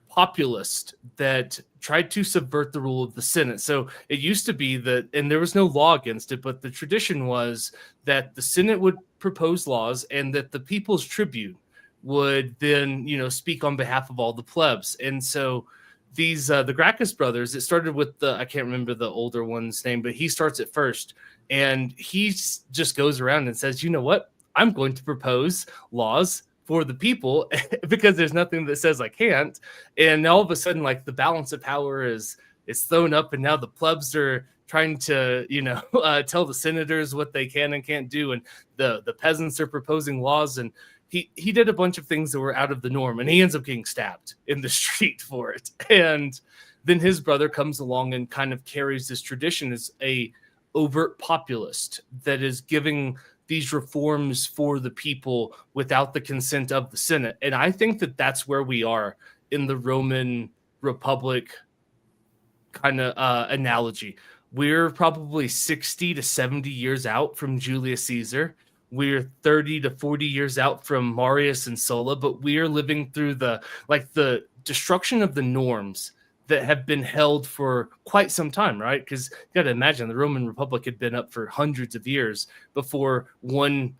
Speaker 3: populist that tried to subvert the rule of the Senate. So it used to be that, and there was no law against it, but the tradition was that the Senate would propose laws and that the people's tribune would then, speak on behalf of all the plebs. And so these, the Gracchus brothers, it started with I can't remember the older one's name, but he starts it first. And he just goes around and says, you know what? I'm going to propose laws for the people because there's nothing that says I can't. And all of a sudden, like the balance of power is thrown up, and now the plebs are trying to, tell the senators what they can and can't do, and the peasants are proposing laws. And he did a bunch of things that were out of the norm, and he ends up getting stabbed in the street for it. And then his brother comes along and kind of carries this tradition as a overt populist that is giving these reforms for the people without the consent of the Senate. And I think that that's where we are in the Roman Republic kind of analogy. We're probably 60 to 70 years out from Julius Caesar. We're 30 to 40 years out from Marius and Sulla, but we are living through the destruction of the norms that have been held for quite some time, right? Because you got to imagine the Roman Republic had been up for hundreds of years before one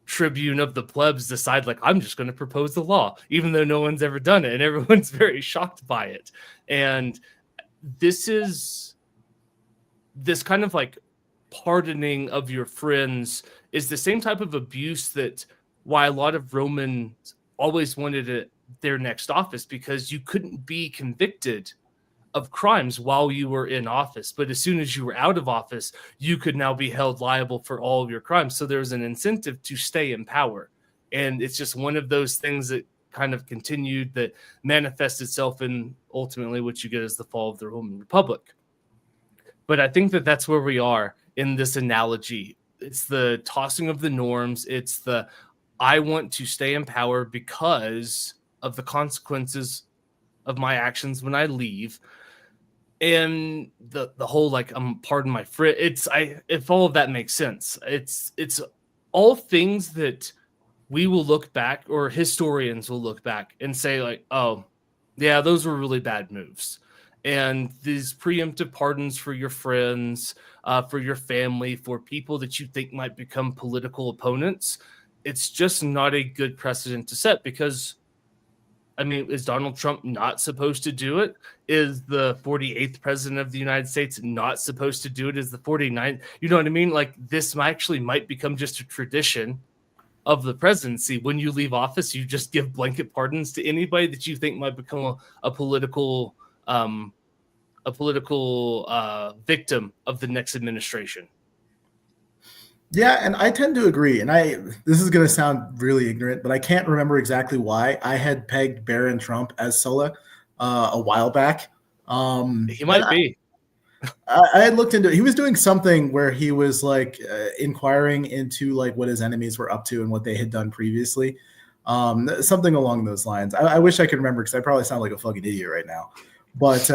Speaker 3: tribune of the plebs decide, like, I'm just going to propose the law, even though no one's ever done it, and everyone's very shocked by it. And this kind of like pardoning of your friends is the same type of abuse that why a lot of Romans always wanted their next office, because you couldn't be convicted of crimes while you were in office. But as soon as you were out of office, you could now be held liable for all of your crimes. So there's an incentive to stay in power. And it's just one of those things that kind of continued, that manifests itself in ultimately what you get is the fall of the Roman Republic. But I think that that's where we are in this analogy. It's the tossing of the norms. It's I want to stay in power because of the consequences of my actions when I leave. And the whole, like, pardon my friend, if all of that makes sense, it's all things that we will look back, or historians will look back and say, like, oh yeah, those were really bad moves. And these preemptive pardons for your friends, for your family, for people that you think might become political opponents, it's just not a good precedent to set. Because, I mean, is Donald Trump not supposed to do it? Is the 48th president of the United States not supposed to do it? Is the 49th? You know what I mean? Like, this might become just a tradition of the presidency. When you leave office, you just give blanket pardons to anybody that you think might become a political victim of the next administration.
Speaker 2: Yeah, and I tend to agree. And this is going to sound really ignorant, but I can't remember exactly why I had pegged Barron Trump as Sulla a while back.
Speaker 3: He might be.
Speaker 2: I had looked into it. He was doing something where he was like inquiring into like what his enemies were up to and what they had done previously. Something along those lines. I wish I could remember, because I probably sound like a fucking idiot right now. But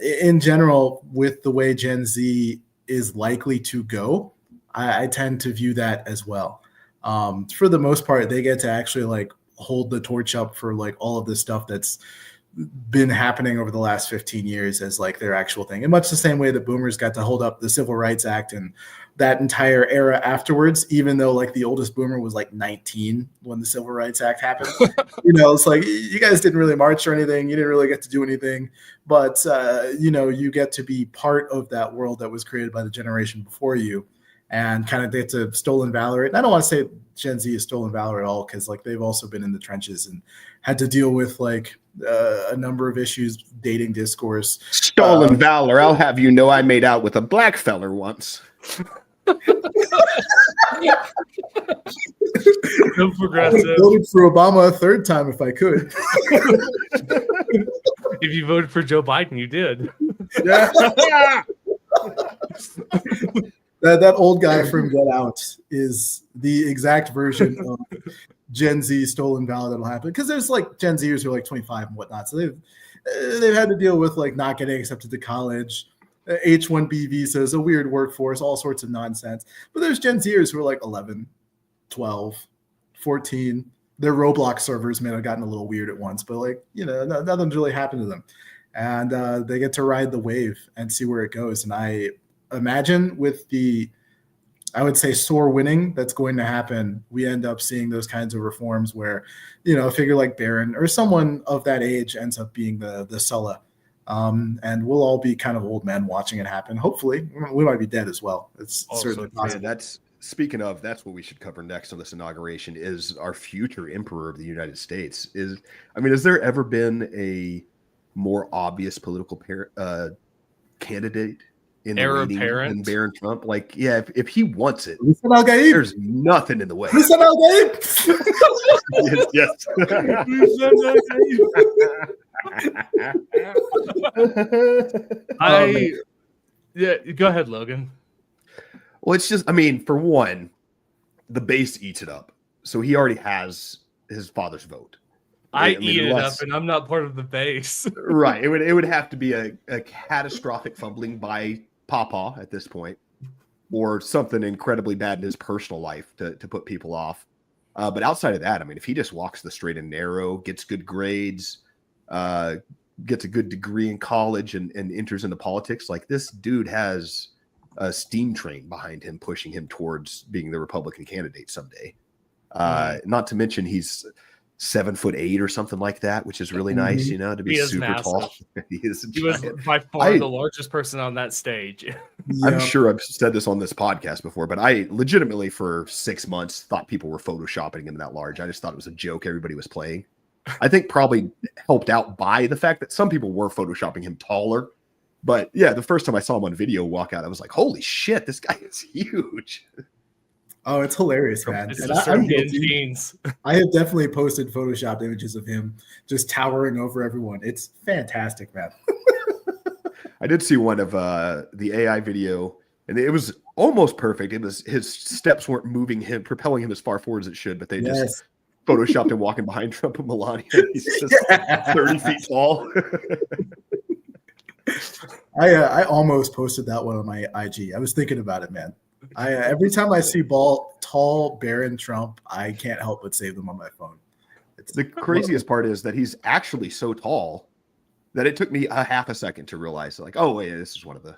Speaker 2: in general, with the way Gen Z is likely to go, I tend to view that as well. For the most part, they get to actually like hold the torch up for like all of this stuff that's been happening over the last 15 years as like their actual thing. In much the same way that boomers got to hold up the Civil Rights Act and that entire era afterwards, even though like the oldest boomer was like 19 when the Civil Rights Act happened. It's like, you guys didn't really march or anything. You didn't really get to do anything, but you get to be part of that world that was created by the generation before you. and kind of get to stolen valor. And I don't want to say Gen Z is stolen valor at all, because like they've also been in the trenches and had to deal with like a number of issues, dating discourse.
Speaker 1: Stolen valor. I'll have you know I made out with a black feller once.
Speaker 3: So
Speaker 2: I
Speaker 3: progressive.
Speaker 2: voted for Obama a third time if I could.
Speaker 3: If you voted for Joe Biden, you did.
Speaker 2: That old guy from Get Out is the exact version of Gen Z stolen valor that'll happen, because there's like Gen Zers who are like 25 and whatnot, so they've had to deal with like not getting accepted to college, H-1B visas, a weird workforce, all sorts of nonsense. But there's Gen Zers who are like 11, 12, 14. Their Roblox servers may have gotten a little weird at once, but like, you know, nothing's really happened to them, and they get to ride the wave and see where it goes. And I imagine with the, I would say, sore winning that's going to happen, we end up seeing those kinds of reforms where, you know, a figure like Barron or someone of that age ends up being the Sulla. And we'll all be kind of old men watching it happen. Hopefully, we might be dead as well. It's certainly possible.
Speaker 1: That's speaking of, that's what we should cover next on this inauguration, is our future emperor of the United States. Has there ever been a more obvious political candidate in the
Speaker 3: Heir
Speaker 1: reigning
Speaker 3: apparent
Speaker 1: than Barron Trump? Like, yeah, if he wants it,
Speaker 2: Listen, Al Gaib.
Speaker 1: there's nothing in the way.
Speaker 2: Listen, Al Gaib.
Speaker 1: Yes.
Speaker 3: Yeah, go ahead, Logan.
Speaker 1: Well, it's just, I mean, for one, the base eats it up. So he already has his father's vote.
Speaker 3: I
Speaker 1: mean,
Speaker 3: eat it up, and I'm not part of the base.
Speaker 1: Right. It would have to be a catastrophic fumbling by Papa at this point, or something incredibly bad in his personal life to put people off. But outside of that, I mean, if he just walks the straight and narrow, gets good grades, gets a good degree in college, and enters into politics, like, this dude has a steam train behind him pushing him towards being the Republican candidate someday. Not to mention he's 7'8" or something like that, which is really nice, you know, to be super
Speaker 3: massive.
Speaker 1: tall. He was
Speaker 3: by far the largest person on that stage.
Speaker 1: I'm sure I've said this on this podcast before, but I legitimately for 6 months thought people were photoshopping him that large. I just thought it was a joke everybody was playing. I think probably helped out by the fact that some people were photoshopping him taller. But yeah, the first time I saw him on video walk out, I was like, holy shit, this guy is huge.
Speaker 2: Oh, it's hilarious, man.
Speaker 3: It's
Speaker 2: And
Speaker 3: just
Speaker 2: I'm
Speaker 3: Serbian
Speaker 2: guilty.
Speaker 3: genes.
Speaker 2: I have definitely posted Photoshopped images of him just towering over everyone. It's fantastic, man.
Speaker 1: I did see one of the AI video, and it was almost perfect. It was, his steps weren't moving him, propelling him as far forward as it should, but they just photoshopped him walking behind Trump and Melania. He's just 30 feet tall.
Speaker 2: I almost posted that one on my IG. I was thinking about it, man. Every time I see tall Barron Trump, I can't help but save them on my phone.
Speaker 1: The craziest part is that he's actually so tall that it took me a half a second to realize, like, oh wait, this is one of the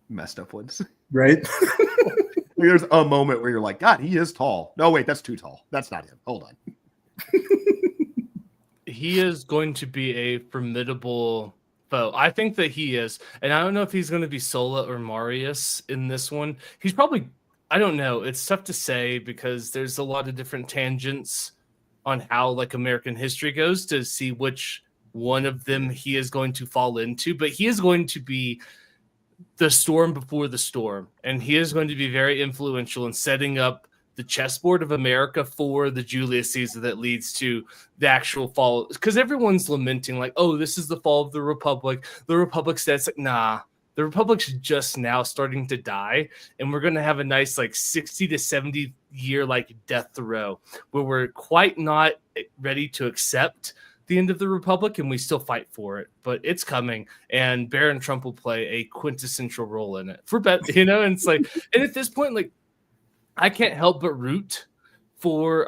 Speaker 1: messed up ones.
Speaker 2: Right?
Speaker 1: There's a moment where you're like, God, he is tall. No, wait, that's too tall. That's not him. Hold on.
Speaker 3: He is going to be a formidable foe. I think that he is. And I don't know if he's going to be Sulla or Marius in this one. He's probably, I don't know. It's tough to say because there's a lot of different tangents on how like American history goes to see which one of them he is going to fall into. But he is going to be the storm before the storm. And he is going to be very influential in setting up the chessboard of America for the Julius Caesar that leads to the actual fall. Because everyone's lamenting like, oh, this is the fall of the Republic. The Republic says, like, nah, the Republic's just now starting to die. And we're going to have a nice like 60 to 70 year like death row where we're quite not ready to accept the end of the Republic, and we still fight for it, but it's coming, and Barron Trump will play a quintessential role in it for bet, you know. And it's like, and at this point, like, I can't help but root for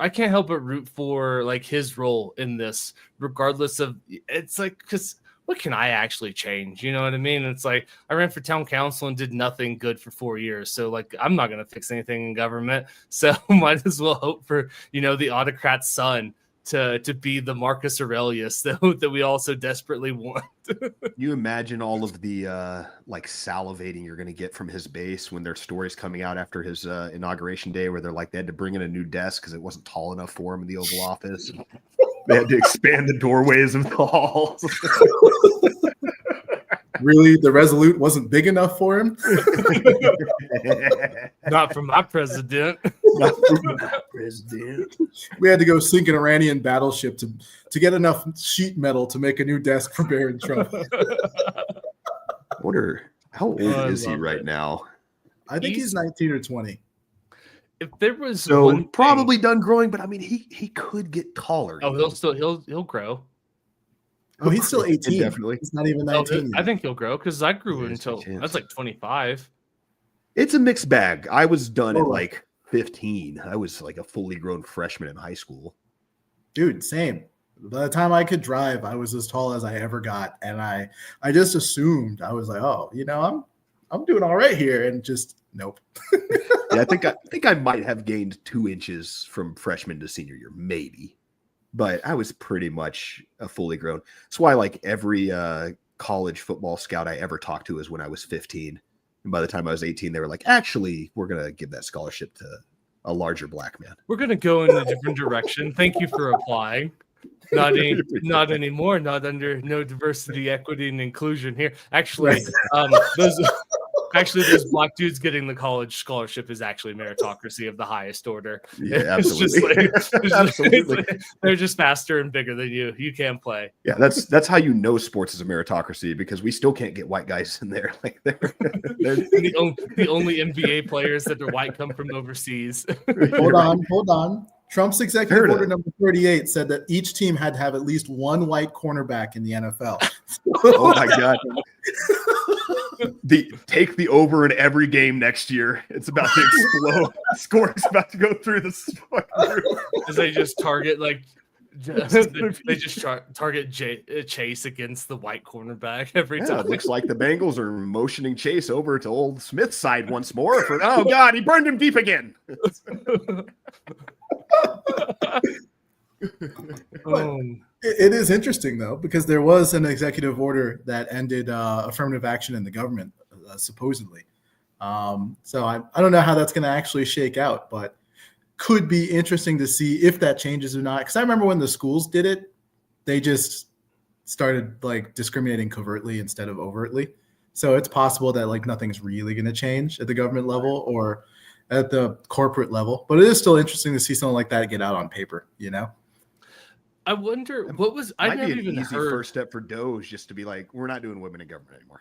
Speaker 3: like his role in this, regardless of it's like, because what can I actually change? You know what I mean? It's like I ran for town council and did nothing good for 4 years, so like I'm not gonna fix anything in government, so might as well hope for, you know, the autocrat's son to be the Marcus Aurelius that we all so desperately want.
Speaker 1: You imagine all of the like salivating you're going to get from his base when their stories coming out after his inauguration day, where they're like they had to bring in a new desk because it wasn't tall enough for him in the Oval Office. They had to expand the doorways of the halls.
Speaker 2: Really, the Resolute wasn't big enough for him.
Speaker 3: Not for my president.
Speaker 1: Not for my president.
Speaker 2: We had to go sink an Iranian battleship to get enough sheet metal to make a new desk for Barron Trump.
Speaker 1: I wonder how old
Speaker 3: I
Speaker 1: is he
Speaker 3: love
Speaker 1: right
Speaker 3: it.
Speaker 1: now?
Speaker 2: I think he's 19 or 20.
Speaker 3: If there was
Speaker 1: So
Speaker 3: one thing-
Speaker 1: probably done growing, but I mean he could get taller.
Speaker 3: oh, he'll grow.
Speaker 2: Oh, he's still 18.
Speaker 1: Indefinitely.
Speaker 2: He's not even
Speaker 3: Oh,
Speaker 2: 19
Speaker 3: I
Speaker 2: yet.
Speaker 3: think he'll grow because I grew
Speaker 1: Yeah, there's a
Speaker 3: until I
Speaker 1: chance.
Speaker 3: was like 25.
Speaker 1: It's a mixed bag. I was done at
Speaker 2: Oh.
Speaker 1: like 15. I was like a fully grown freshman in high school.
Speaker 2: Dude, same. By the time I could drive, I was as tall as I ever got, and I just assumed I was like, oh, I'm doing all right here, and just nope.
Speaker 1: Yeah, I think I might have gained 2 inches from freshman to senior year, maybe. But I was pretty much a fully grown. That's why like every college football scout I ever talked to is when I was 15. And by the time I was 18, they were like, actually, we're gonna give that scholarship to a larger black man.
Speaker 3: We're gonna go in a different direction. Thank you for applying. Not anymore. Not under no diversity, equity, and inclusion here. Actually, those black dudes getting the college scholarship is actually meritocracy of the highest order.
Speaker 1: Yeah,
Speaker 3: It's just
Speaker 1: absolutely. Absolutely.
Speaker 3: They're just faster and bigger than you. You can't play.
Speaker 1: Yeah, that's how you know sports is a meritocracy, because we still can't get white guys in there. Like they're
Speaker 3: The only NBA players that are white come from overseas.
Speaker 2: Hold on. Trump's executive
Speaker 1: Heard
Speaker 2: order
Speaker 1: it.
Speaker 2: number 38 said that each team had to have at least one white cornerback in the NFL.
Speaker 1: Oh my god. Take the over in every game next year. It's about to explode. The score is about to go through this fucking roof.
Speaker 3: As they just target they just target Chase against the white cornerback every
Speaker 1: Yeah,
Speaker 3: time.
Speaker 1: it looks like the Bengals are motioning Chase over to old Smith's side once more. Oh god, he burned him deep again.
Speaker 2: It is interesting, though, because there was an executive order that ended affirmative action in the government, supposedly. So I don't know how that's going to actually shake out, but could be interesting to see if that changes or not. Because I remember when the schools did it, they just started like discriminating covertly instead of overtly. So it's possible that like nothing's really going to change at the government level or at the corporate level. But it is still interesting to see something like that get out on paper, you know?
Speaker 3: I wonder what was I
Speaker 1: Might
Speaker 3: never
Speaker 1: be an
Speaker 3: even
Speaker 1: easy
Speaker 3: heard.
Speaker 1: first step for Doge just to be like, we're not doing women in government anymore.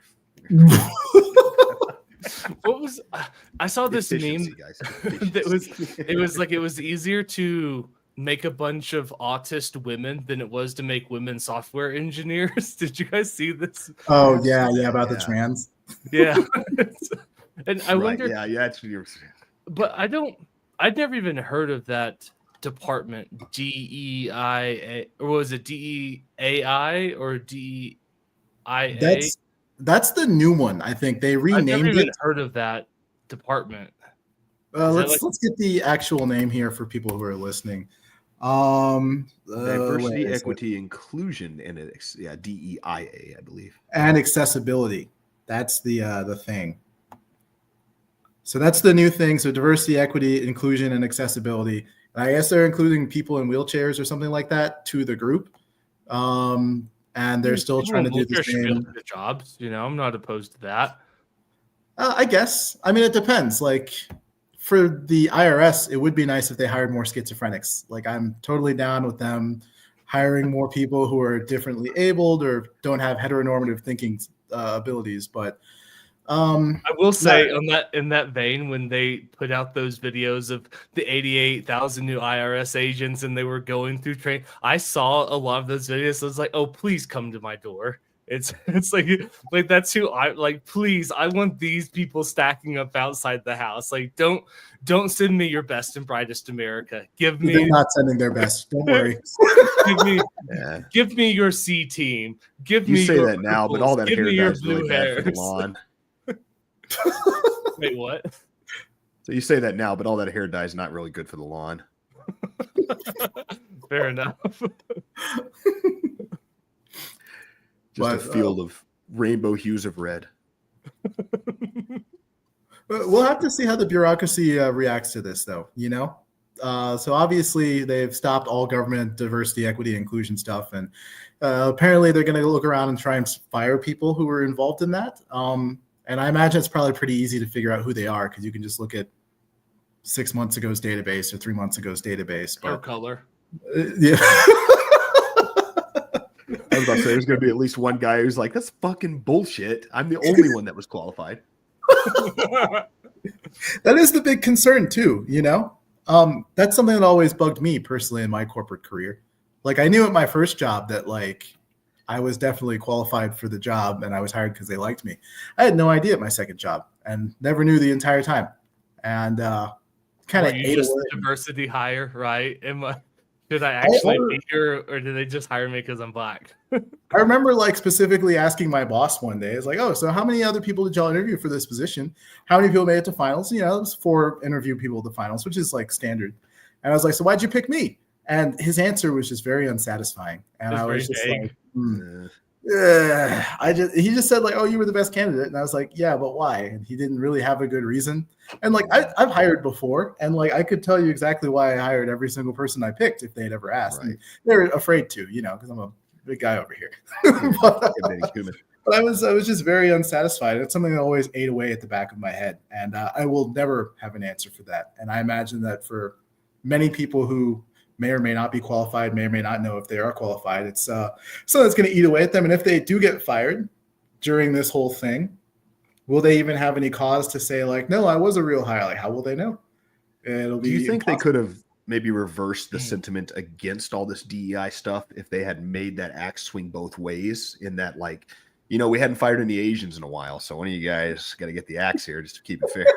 Speaker 3: What was I saw this
Speaker 1: Efficiency,
Speaker 3: meme
Speaker 1: guys.
Speaker 3: that it was easier to make a bunch of autist women than it was to make women software engineers. Did you guys see this?
Speaker 2: Oh, yeah, about the
Speaker 1: Yeah.
Speaker 2: trans.
Speaker 3: Yeah. And I
Speaker 1: Right,
Speaker 3: wonder
Speaker 1: yeah, it's
Speaker 3: but I'd never even heard of that department, DEIA, or was it DEAI or DEIA?
Speaker 2: That's the new one. I think they
Speaker 3: I've never
Speaker 2: renamed
Speaker 3: even
Speaker 2: it.
Speaker 3: heard of that department. Is that
Speaker 2: Let's get the actual name here for people who are listening.
Speaker 1: Diversity,
Speaker 2: where is it?
Speaker 1: equity, inclusion, and DEIA, I believe.
Speaker 2: And accessibility. That's the thing. So that's the new thing. So diversity, equity, inclusion, and accessibility. And I guess they're including people in wheelchairs or something like that to the group. And they're still
Speaker 3: People
Speaker 2: trying to
Speaker 3: in
Speaker 2: do the
Speaker 3: wheelchairs should be able
Speaker 2: same.
Speaker 3: to get jobs. I'm not opposed to that.
Speaker 2: I guess. I mean, it depends. Like for the IRS, it would be nice if they hired more schizophrenics. Like I'm totally down with them hiring more people who are differently abled or don't have heteronormative thinking abilities. But
Speaker 3: I will say in that vein, when they put out those videos of the 88,000 new IRS agents and they were going through train, I saw a lot of those videos. I was like, oh, please come to my door. It's like that's who I like. Please, I want these people stacking up outside the house. Like, don't send me your best and brightest America. Give
Speaker 2: they're
Speaker 3: me
Speaker 2: not sending their best. Don't worry.
Speaker 1: Yeah.
Speaker 3: give me your C team. Give
Speaker 1: You
Speaker 3: me
Speaker 1: say
Speaker 3: your
Speaker 1: that now, but
Speaker 3: purples.
Speaker 1: all that
Speaker 3: Give
Speaker 1: hair
Speaker 3: me
Speaker 1: dye
Speaker 3: your
Speaker 1: is really
Speaker 3: blue
Speaker 1: bad for the
Speaker 3: hairs.
Speaker 1: lawn.
Speaker 3: Wait, what?
Speaker 1: So you say that now, but all that hair dye is not really good for the lawn.
Speaker 3: Fair enough.
Speaker 1: Just a
Speaker 2: But,
Speaker 1: field of rainbow hues of red.
Speaker 2: We'll have to see how the bureaucracy reacts to this, though. So obviously they've stopped all government diversity, equity, inclusion stuff, and apparently they're going to look around and try and fire people who were involved in that. And I imagine it's probably pretty easy to figure out who they are because you can just look at 6 months ago's database or 3 months ago's database.
Speaker 3: Or
Speaker 2: But
Speaker 3: color.
Speaker 2: yeah.
Speaker 1: I was about to say there's going to be at least one guy who's like, that's fucking bullshit. I'm the only one that was qualified.
Speaker 2: That is the big concern too, that's something that always bugged me personally in my corporate career. Like I knew at my first job that like I was definitely qualified for the job and I was hired because they liked me. I had no idea at my second job and never knew the entire time. And kind of
Speaker 3: just diversity hire, right? Did I actually be here or did they just hire me because I'm black?
Speaker 2: I remember like specifically asking my boss one day, it's like, oh, so how many other people did y'all interview for this position? How many people made it to finals? It was 4 interview people at the finals, which is like standard. And I was like, so why'd you pick me? And his answer was just very unsatisfying. And I was just like, he just said like, oh, you were the best candidate. And I was like, yeah, but why? And he didn't really have a good reason. And like, I've hired before and like, I could tell you exactly why I hired every single person I picked if they'd ever asked. Right. And they're afraid to, because I'm a big guy over here. but I was just very unsatisfied. It's something that always ate away at the back of my head. And I will never have an answer for that. And I imagine that for many people who may or may not be qualified, may or may not know if they are qualified, it's something that's going to eat away at them. And if they do get fired during this whole thing, will they even have any cause to say like, no, I was a real hire? Like, how will they know? Do
Speaker 1: you think they could have maybe reversed the sentiment against all this DEI stuff if they had made that axe swing both ways in that, like, we hadn't fired any Asians in a while, so one of you guys got to get the axe here just to keep it fair.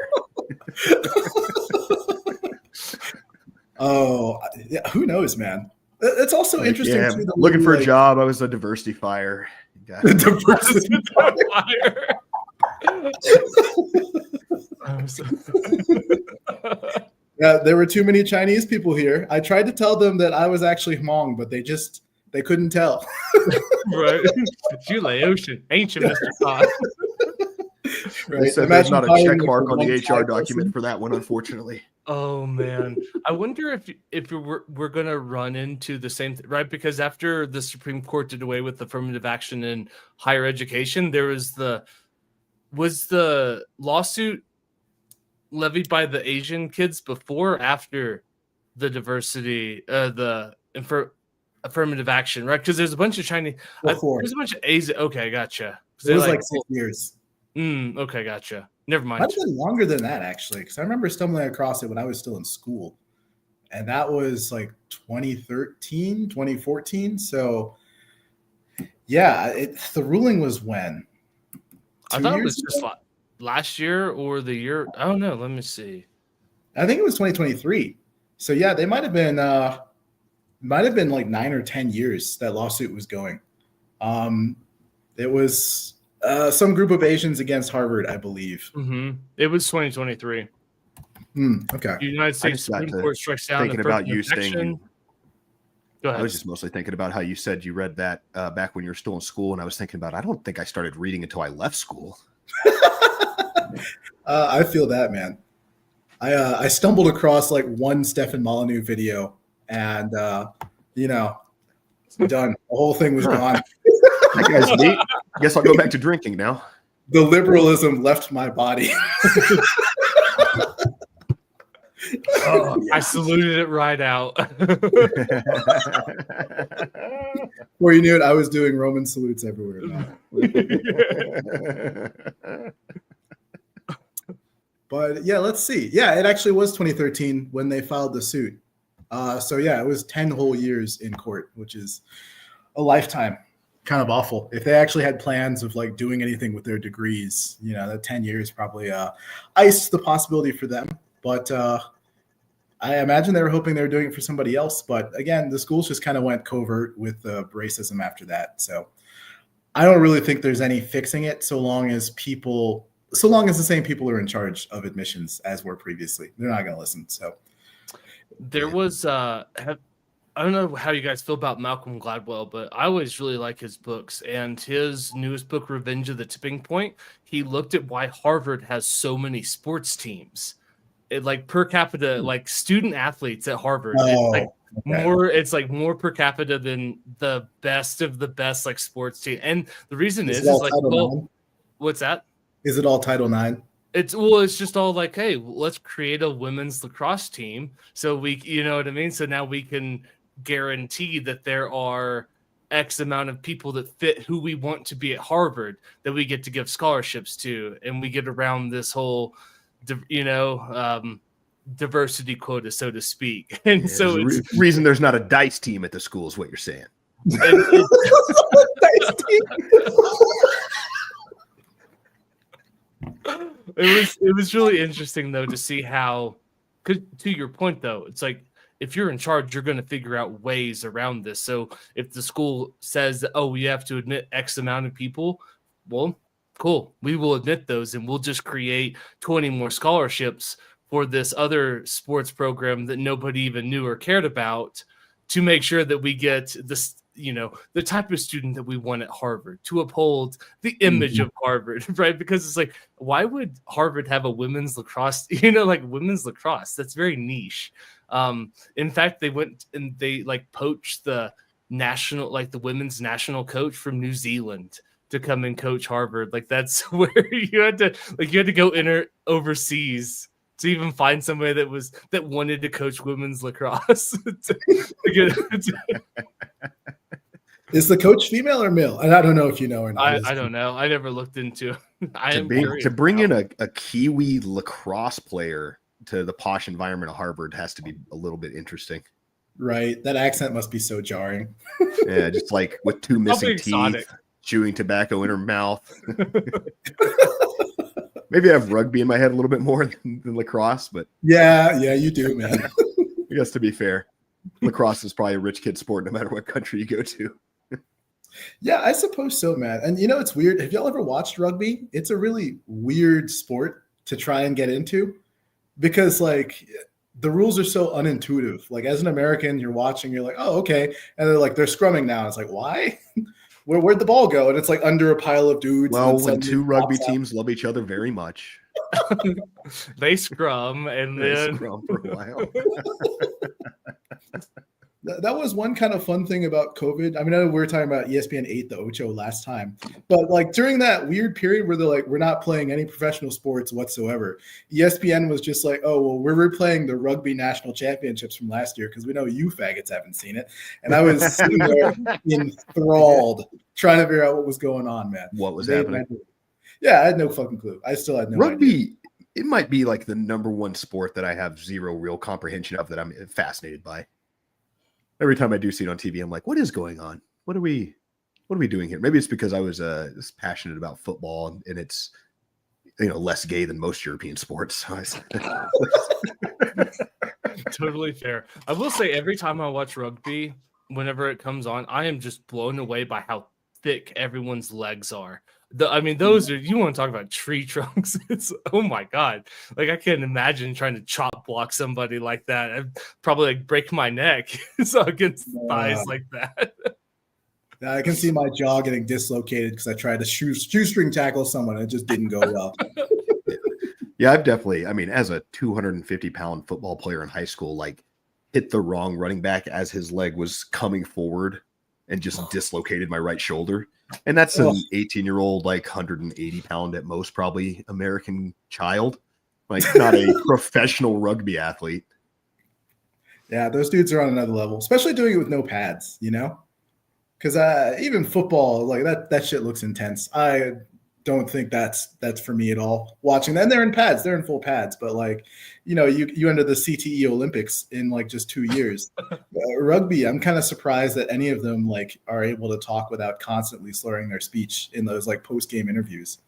Speaker 2: Oh, yeah, who knows, man? It's also interesting.
Speaker 1: Yeah,
Speaker 2: too,
Speaker 1: looking for a job. I was a diversity fire.
Speaker 2: Diversity fire. Yeah, there were too many Chinese people here. I tried to tell them that I was actually Hmong, but they couldn't tell.
Speaker 3: Right. You Laotian, ancient Mr. Todd.
Speaker 1: Right. So there's not a check mark on the HR document for that one, unfortunately.
Speaker 3: Oh man, I wonder if we're gonna run into the same thing, right? Because after the Supreme Court did away with affirmative action in higher education, there was the lawsuit levied by the Asian kids before or after the diversity, affirmative action, right? Because there's a bunch of Chinese, there's a bunch of Asian. Okay, gotcha.
Speaker 2: It was like 6 years.
Speaker 3: Okay, gotcha. Never mind.
Speaker 2: Might have been longer than that, actually, because I remember stumbling across it when I was still in school. And that was like 2013, 2014. So, yeah, the ruling was when?
Speaker 3: I thought it was just last year or the year. I don't know. Let me see.
Speaker 2: I think it was 2023. So, yeah, they might have been like 9 or 10 years that lawsuit was going. It was some group of Asians against Harvard, I believe.
Speaker 3: Mm-hmm. It was 2023.
Speaker 2: Okay.
Speaker 3: The United States Supreme Court strikes down
Speaker 1: thinking about you saying.
Speaker 3: Go ahead.
Speaker 1: I was just mostly thinking about how you said you read that back when you were still in school, and I was thinking about I don't think I started reading until I left school.
Speaker 2: I feel that, man. I stumbled across like one Stefan Molyneux video, and it's done. The whole thing was gone.
Speaker 1: That guy's neat. Guess I'll go back to drinking now.
Speaker 2: The liberalism left my body.
Speaker 3: I saluted it right out.
Speaker 2: Before you knew it, I was doing Roman salutes everywhere. But yeah, let's see. Yeah, it actually was 2013 when they filed the suit. So yeah, it was 10 whole years in court, which is a lifetime. Kind of awful. If they actually had plans of like doing anything with their degrees, that 10 years probably iced the possibility for them. But I imagine they were hoping they were doing it for somebody else. But again, the schools just kind of went covert with racism after that. So I don't really think there's any fixing it so long as the same people are in charge of admissions as were previously. They're not going to listen. So
Speaker 3: there was I don't know how you guys feel about Malcolm Gladwell, but I always really like his books. And his newest book, Revenge of the Tipping Point, he looked at why Harvard has so many sports teams. It like per capita, like student athletes at Harvard. It's like more. It's like more per capita than the best of the best like sports team. And the reason is like, well, what's that?
Speaker 2: Is it all Title IX?
Speaker 3: It's just all like, hey, let's create a women's lacrosse team. So we, you know what I mean? So now we can guarantee that there are X amount of people that fit who we want to be at Harvard that we get to give scholarships to. And we get around this whole, diversity quota, so to speak. And
Speaker 1: Yeah,
Speaker 3: so
Speaker 1: there's
Speaker 3: it's
Speaker 1: a reason there's not a dice team at the school is what you're saying.
Speaker 3: It was really interesting though to see how, cause to your point though, it's like if you're in charge, you're going to figure out ways around this. So if the school says, oh, we have to admit X amount of people, well, cool, we will admit those and we'll just create 20 more scholarships for this other sports program that nobody even knew or cared about, to make sure that we get this, the type of student that we want at Harvard, to uphold the image of Harvard, right? Because it's like, why would Harvard have a women's lacrosse, like women's lacrosse? That's very niche. In fact, they went and they like poached the national, like the women's national coach from New Zealand to come and coach Harvard. Like that's where you had to go overseas to even find somebody that wanted to coach women's lacrosse.
Speaker 2: Is the coach female or male? And I don't know if you know or not.
Speaker 3: I don't know. I never looked into it.
Speaker 1: To bring in a Kiwi lacrosse player to the posh environment of Harvard has to be a little bit interesting.
Speaker 2: Right. That accent must be so jarring.
Speaker 1: Yeah, just like with two missing teeth, chewing tobacco in her mouth. Maybe I have rugby in my head a little bit more than lacrosse, but
Speaker 2: yeah, you do, man.
Speaker 1: I guess to be fair, lacrosse is probably a rich kid sport no matter what country you go to.
Speaker 2: Yeah, I suppose so, man. And it's weird. Have y'all ever watched rugby? It's a really weird sport to try and get into because like the rules are so unintuitive. Like as an American, you're watching, you're like, oh, okay. And they're scrumming now. It's like, why? Where'd the ball go? And it's like under a pile of dudes.
Speaker 1: Well, when two rugby teams love each other very much,
Speaker 3: they scrum and then
Speaker 1: scrum for a while.
Speaker 2: That was one kind of fun thing about COVID. I mean, I know we were talking about ESPN 8, the Ocho last time, but like during that weird period where they're like, we're not playing any professional sports whatsoever. ESPN was just like, oh, well, we're replaying the rugby national championships from last year because we know you faggots haven't seen it. And I was sitting there enthralled trying to figure out what was going on, man.
Speaker 1: What was happening?
Speaker 2: Yeah, I had no fucking clue. I still had no
Speaker 1: rugby.
Speaker 2: idea.
Speaker 1: It might be like the number one sport that I have zero real comprehension of that I'm fascinated by. Every time I do see it on TV, I'm like, what is going on? What are we doing here? Maybe it's because I was just passionate about football and it's, less gay than most European sports.
Speaker 3: Totally fair. I will say every time I watch rugby, whenever it comes on, I am just blown away by how thick everyone's legs are. Those are, you want to talk about tree trunks. It's, oh my God. Like I can't imagine trying to chop block somebody like that. I'd probably break my neck against thighs like that.
Speaker 2: I can see my jaw getting dislocated because I tried to shoestring tackle someone. It just didn't go well.
Speaker 1: Yeah, I've definitely, as a 250-pound football player in high school, like hit the wrong running back as his leg was coming forward and just dislocated my right shoulder. And that's an 18-year-old, like 180-pound at most, probably American child, like not a professional rugby athlete.
Speaker 2: Yeah, those dudes are on another level, especially doing it with no pads, because even football, like that shit looks intense. I don't think that's for me at all. Watching that, and they're in pads, they're in full pads, but like, you enter the CTE Olympics in like just 2 years. Rugby, I'm kind of surprised that any of them like are able to talk without constantly slurring their speech in those like post-game interviews.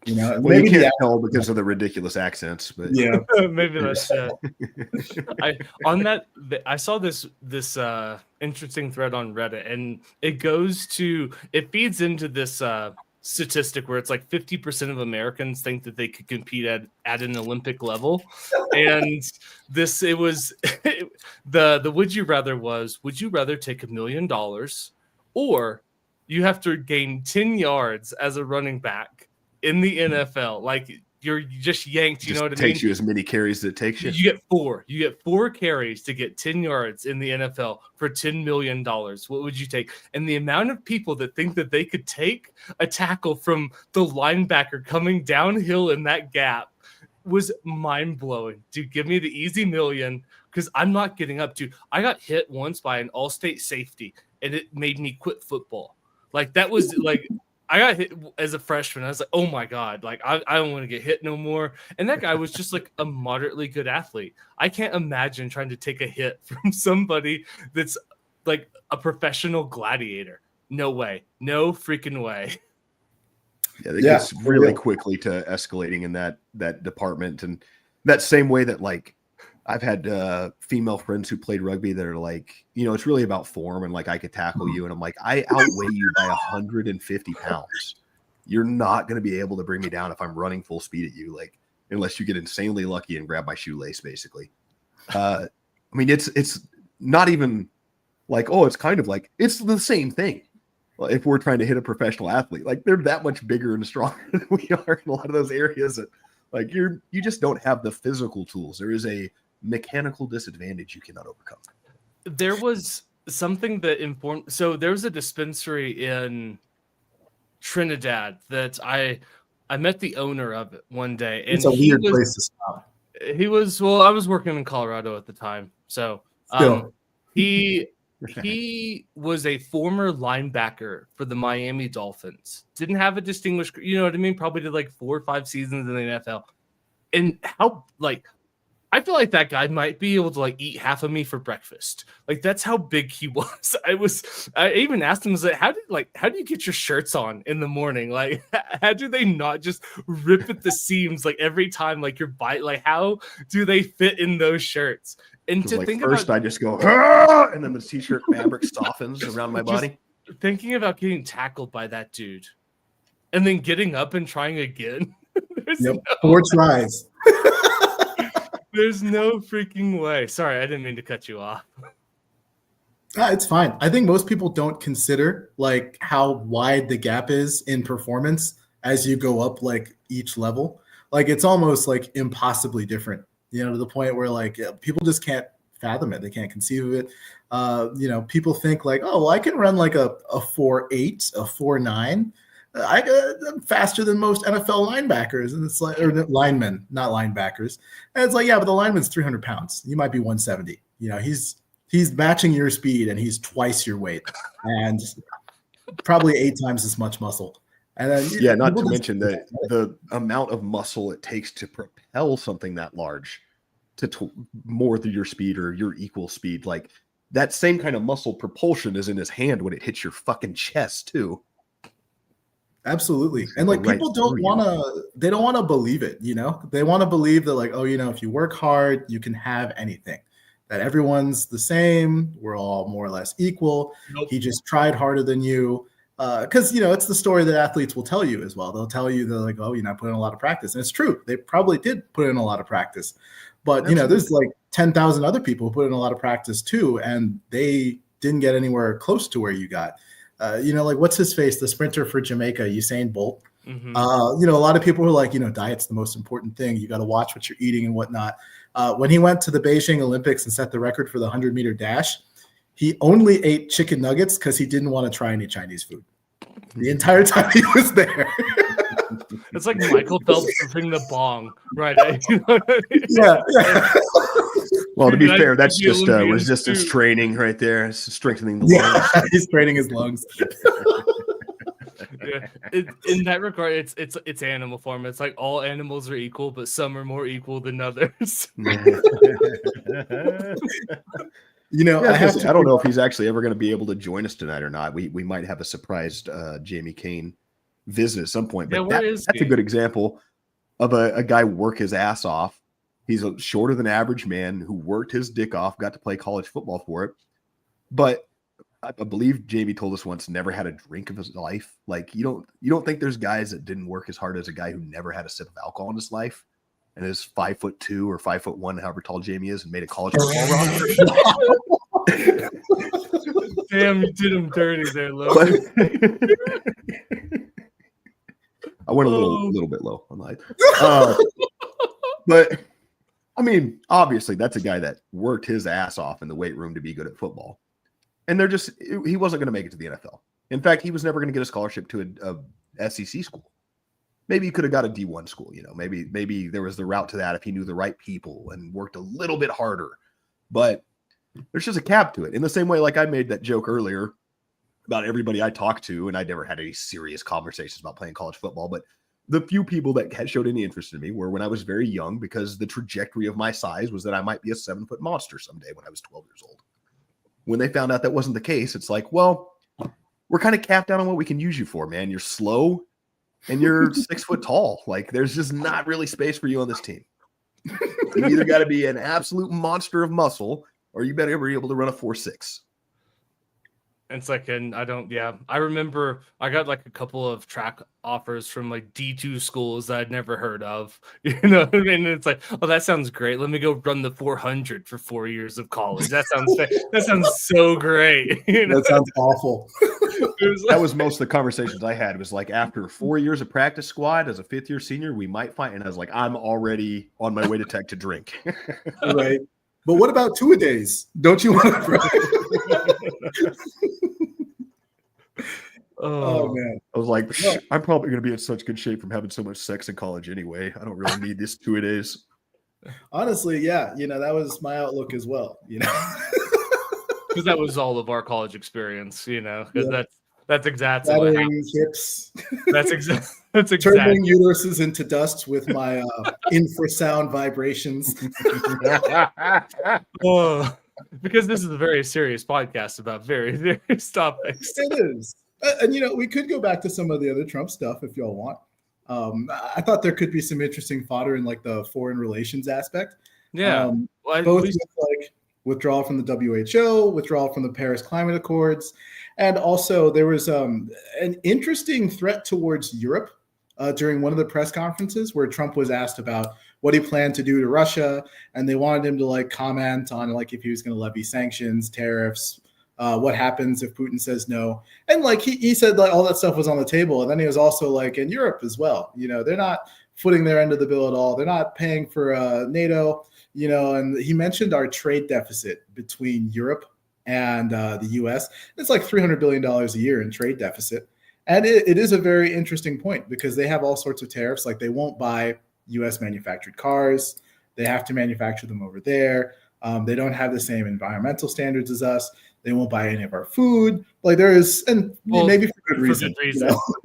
Speaker 1: Well, maybe you can't tell because of the ridiculous accents, but
Speaker 2: yeah,
Speaker 3: maybe that's I saw this interesting thread on Reddit, and it feeds into this statistic where it's like 50% of Americans think that they could compete at an Olympic level. And it was the would you rather was, would you rather take $1 million or you have to gain 10 yards as a running back in the NFL? Like you just yanked, you know what I mean?
Speaker 1: Takes you as many carries as it takes you.
Speaker 3: You get 4. You get 4 carries to get 10 yards in the NFL for $10 million. What would you take? And the amount of people that think that they could take a tackle from the linebacker coming downhill in that gap was mind-blowing. Dude, give me the easy million because I'm not getting up. Dude, I got hit once by an all-state safety, and it made me quit football. Like, that was like... I got hit as a freshman. I was like, oh my God, like I don't want to get hit no more. And that guy was just like a moderately good athlete. I can't imagine trying to take a hit from somebody that's like a professional gladiator. No way. No freaking way.
Speaker 1: Yeah, it gets really quickly to escalating in that department. And that same way that like I've had female friends who played rugby that are like, you know, it's really about form and like I could tackle you. And I'm like, I outweigh you by 150 pounds. You're not going to be able to bring me down if I'm running full speed at you, like unless you get insanely lucky and grab my shoelace, basically. I mean, it's not even like, oh, it's kind of like it's the same thing. Well, if we're trying to hit a professional athlete, like they're that much bigger and stronger than we are in a lot of those areas that like you just don't have the physical tools. There is a mechanical disadvantage you cannot overcome.
Speaker 3: There was something that informed. So there was a dispensary in Trinidad that I met the owner of it one day. And
Speaker 2: it's a weird place to stop.
Speaker 3: He was, well, I was working in Colorado at the time. So he was a former linebacker for the Miami Dolphins. Didn't have a distinguished, you know what I mean? Probably did like 4 or 5 seasons in the NFL. And how, like, I feel like that guy might be able to like eat half of me for breakfast. Like that's how big he was. I even asked him, I was like, how do you get your shirts on in the morning? Like, how do they not just rip at the seams like every time like your bite? Like, how do they fit in those shirts? And to
Speaker 1: like
Speaker 3: think
Speaker 1: first
Speaker 3: about,
Speaker 1: I just go, ah! And then the t-shirt fabric softens around my body.
Speaker 3: Thinking about getting tackled by that dude and then getting up and trying again.
Speaker 2: Yep. 4 tries.
Speaker 3: There's no freaking way. Sorry, I didn't mean to cut you off.
Speaker 2: It's fine. I think most people don't consider like how wide the gap is in performance as you go up like each level. Like it's almost like impossibly different, you know, to the point where like people just can't fathom it. They can't conceive of it. You know, people think like, oh, well, I can run like a 4.8, a 4.9. I'm faster than most NFL linebackers, and it's like, or linemen, not linebackers. And it's like, yeah, but the lineman's 300 pounds. You might be 170. You know, he's matching your speed, and he's twice your weight, and probably 8 times as much muscle. And then,
Speaker 1: yeah, not to mention the amount of muscle it takes to propel something that large to more than your speed or your equal speed. Like that same kind of muscle propulsion is in his hand when it hits your fucking chest too.
Speaker 2: Absolutely. And like people don't want to believe it, you know, they want to believe that like, oh, you know, if you work hard, you can have anything, that everyone's the same. We're all more or less equal. Nope. He just tried harder than you. Cause you know, it's the story that athletes will tell you as well. They'll tell you they're like, oh, you know, I put in a lot of practice. And it's true. They probably did put in a lot of practice, but you know, there's like 10,000 other people who put in a lot of practice too. And they didn't get anywhere close to where you got. You know, like what's his face, the sprinter for Jamaica, Usain Bolt. Mm-hmm. You know, a lot of people are like, you know, diet's the most important thing. You got to watch what you're eating and whatnot. When he went to the Beijing Olympics and set the record for the 100-meter dash, he only ate chicken nuggets because he didn't want to try any Chinese food the entire time he was there.
Speaker 3: It's like Michael Phelps ripping the bong, right?
Speaker 2: Yeah.
Speaker 1: Well, to be fair, that's just resistance training right there. It's strengthening the lungs.
Speaker 2: Yeah, he's training his lungs.
Speaker 3: Yeah. In that regard, it's animal form. It's like all animals are equal, but some are more equal than others.
Speaker 2: You know,
Speaker 1: yeah, I don't know if he's actually ever going to be able to join us tonight or not. We might have a surprised Jamie Kane visit at some point. But that's a good example of a guy work his ass off. He's a shorter than average man who worked his dick off, got to play college football for it. But I believe Jamie told us once, never had a drink of his life. Like you don't think there's guys that didn't work as hard as a guy who never had a sip of alcohol in his life and is 5'2" or 5'1", however tall Jamie is, and made a college football roster.
Speaker 3: Damn, you did him dirty there, Logan.
Speaker 1: I went a little bit low on the but I mean, obviously that's a guy that worked his ass off in the weight room to be good at football. And he wasn't going to make it to the NFL. In fact, he was never going to get a scholarship to a SEC school. Maybe he could have got a D1 school, maybe there was the route to that if he knew the right people and worked a little bit harder. But there's just a cap to it. In the same way, like I made that joke earlier about everybody I talked to, and I never had any serious conversations about playing college football, but the few people that had showed any interest in me were when I was very young, because the trajectory of my size was that I might be a 7-foot monster someday when I was 12 years old. When they found out that wasn't the case, it's like, well, we're kind of capped out on what we can use you for, man. You're slow and you're 6 foot tall. Like, there's just not really space for you on this team. You either got to be an absolute monster of muscle, or you better be able to run a 4.6.
Speaker 3: It's like, I remember I got like a couple of track offers from like D2 schools that I'd never heard of, and it's like, oh, that sounds great. Let me go run the 400 for 4 years of college. That sounds so great.
Speaker 2: That sounds awful.
Speaker 1: That was most of the conversations I had. It was like, after 4 years of practice squad as a 5th-year senior, we might find, and I was like, I'm already on my way to Tech to drink.
Speaker 2: Right. But what about 2-a-days? Don't you want to? Oh man!
Speaker 1: I was like, I'm probably going to be in such good shape from having so much sex in college anyway. I don't really need this 2-a-days.
Speaker 2: Honestly, yeah, that was my outlook as well.
Speaker 3: Because that was all of our college experience. Because
Speaker 2: Yeah.
Speaker 3: that's exactly what
Speaker 2: Battering
Speaker 3: happened.
Speaker 2: hips,
Speaker 3: That's exactly
Speaker 2: turning uteruses into dust with my infrasound vibrations.
Speaker 3: Oh, because this is a very serious podcast about very serious topics.
Speaker 2: It is. And we could go back to some of the other Trump stuff if y'all want. I thought there could be some interesting fodder in like the foreign relations aspect.
Speaker 3: Yeah.
Speaker 2: Both with like withdrawal from the WHO, withdrawal from the Paris Climate Accords, and also there was an interesting threat towards Europe during one of the press conferences where Trump was asked about what he planned to do to Russia, and they wanted him to like comment on like if he was going to levy sanctions, tariffs, what happens if Putin says no, and like he said like all that stuff was on the table, and then he was also like in Europe as well. They're not footing their end of the bill at all. They're not paying for NATO. And he mentioned our trade deficit between Europe and the U.S. It's like $300 billion a year in trade deficit. And it is a very interesting point because they have all sorts of tariffs. Like they won't buy U.S. manufactured cars. They have to manufacture them over there. They don't have the same environmental standards as us. They won't buy any of our food. Like there is, and maybe for good reason.